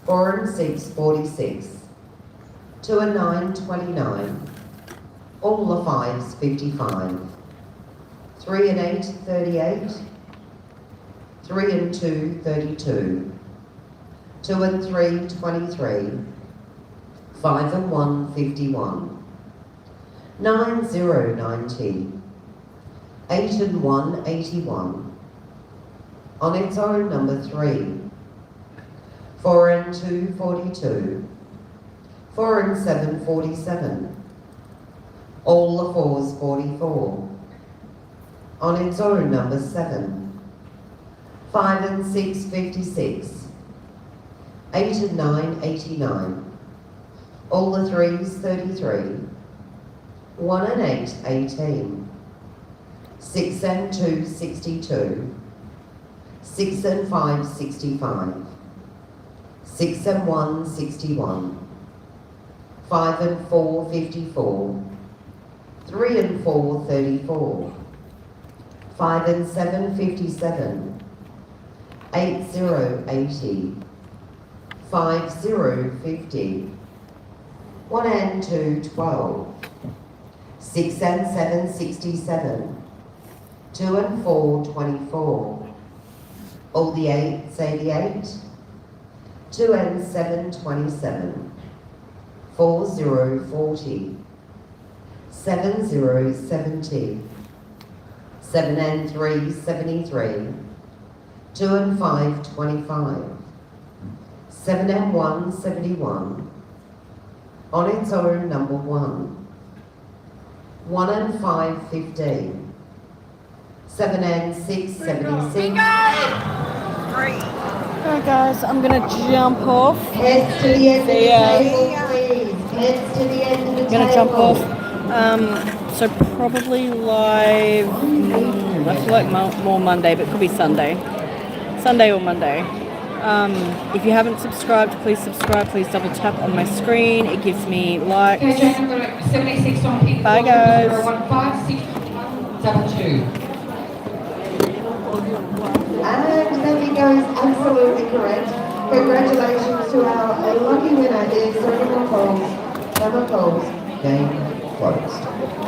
4 and 6, 46. 2 and 9, 29. All the 5s, 55. 3 and 8, 38. 3 and 2, 32. 2 and 3, 23. 5 and 1, 51. 9, 0, 90. 8 and 1, 81. On its own, number 3. 4 and 2, 42. 4 and 7, 47. All the 4s, 44. On its own, number 7. 5 and 6, 56. 8 and 9, 89. All the 3s, 33. 1 and 8, 18. 6 and 2, 62. 6 and 5, 65. 6 and 1, 61. 5 and 4, 54. 3 and 4, 34. 5 and 7, 57. 8, 0, 80. 5, 0, 50. 1 and 2, 12. 6 and 7, 67. 2 and 4, 24. All the 8s, 88. 2 and 7, 27. 4, 0, 40. 7, 0, 70. 7 and 3, 73. 2 and 5, 25. 7 and 1, 71. On its own, number 1. 1 and 5, 15. 7 and 6, 76. Alright guys, I'm gonna jump off. Heads to the end of the See ya. table, please. Heads to the end of the I'm table. gonna jump off. So probably live, I feel like more Monday, but it could be Sunday. Sunday or Monday. If you haven't subscribed, please subscribe. Please double tap on my screen. It gives me likes. Okay, Jack, I've got 76 on people. Bye, guys. 0156172. And Sambingo is absolutely correct. Congratulations to our lucky winner is Sambingo Coles, Game. closed.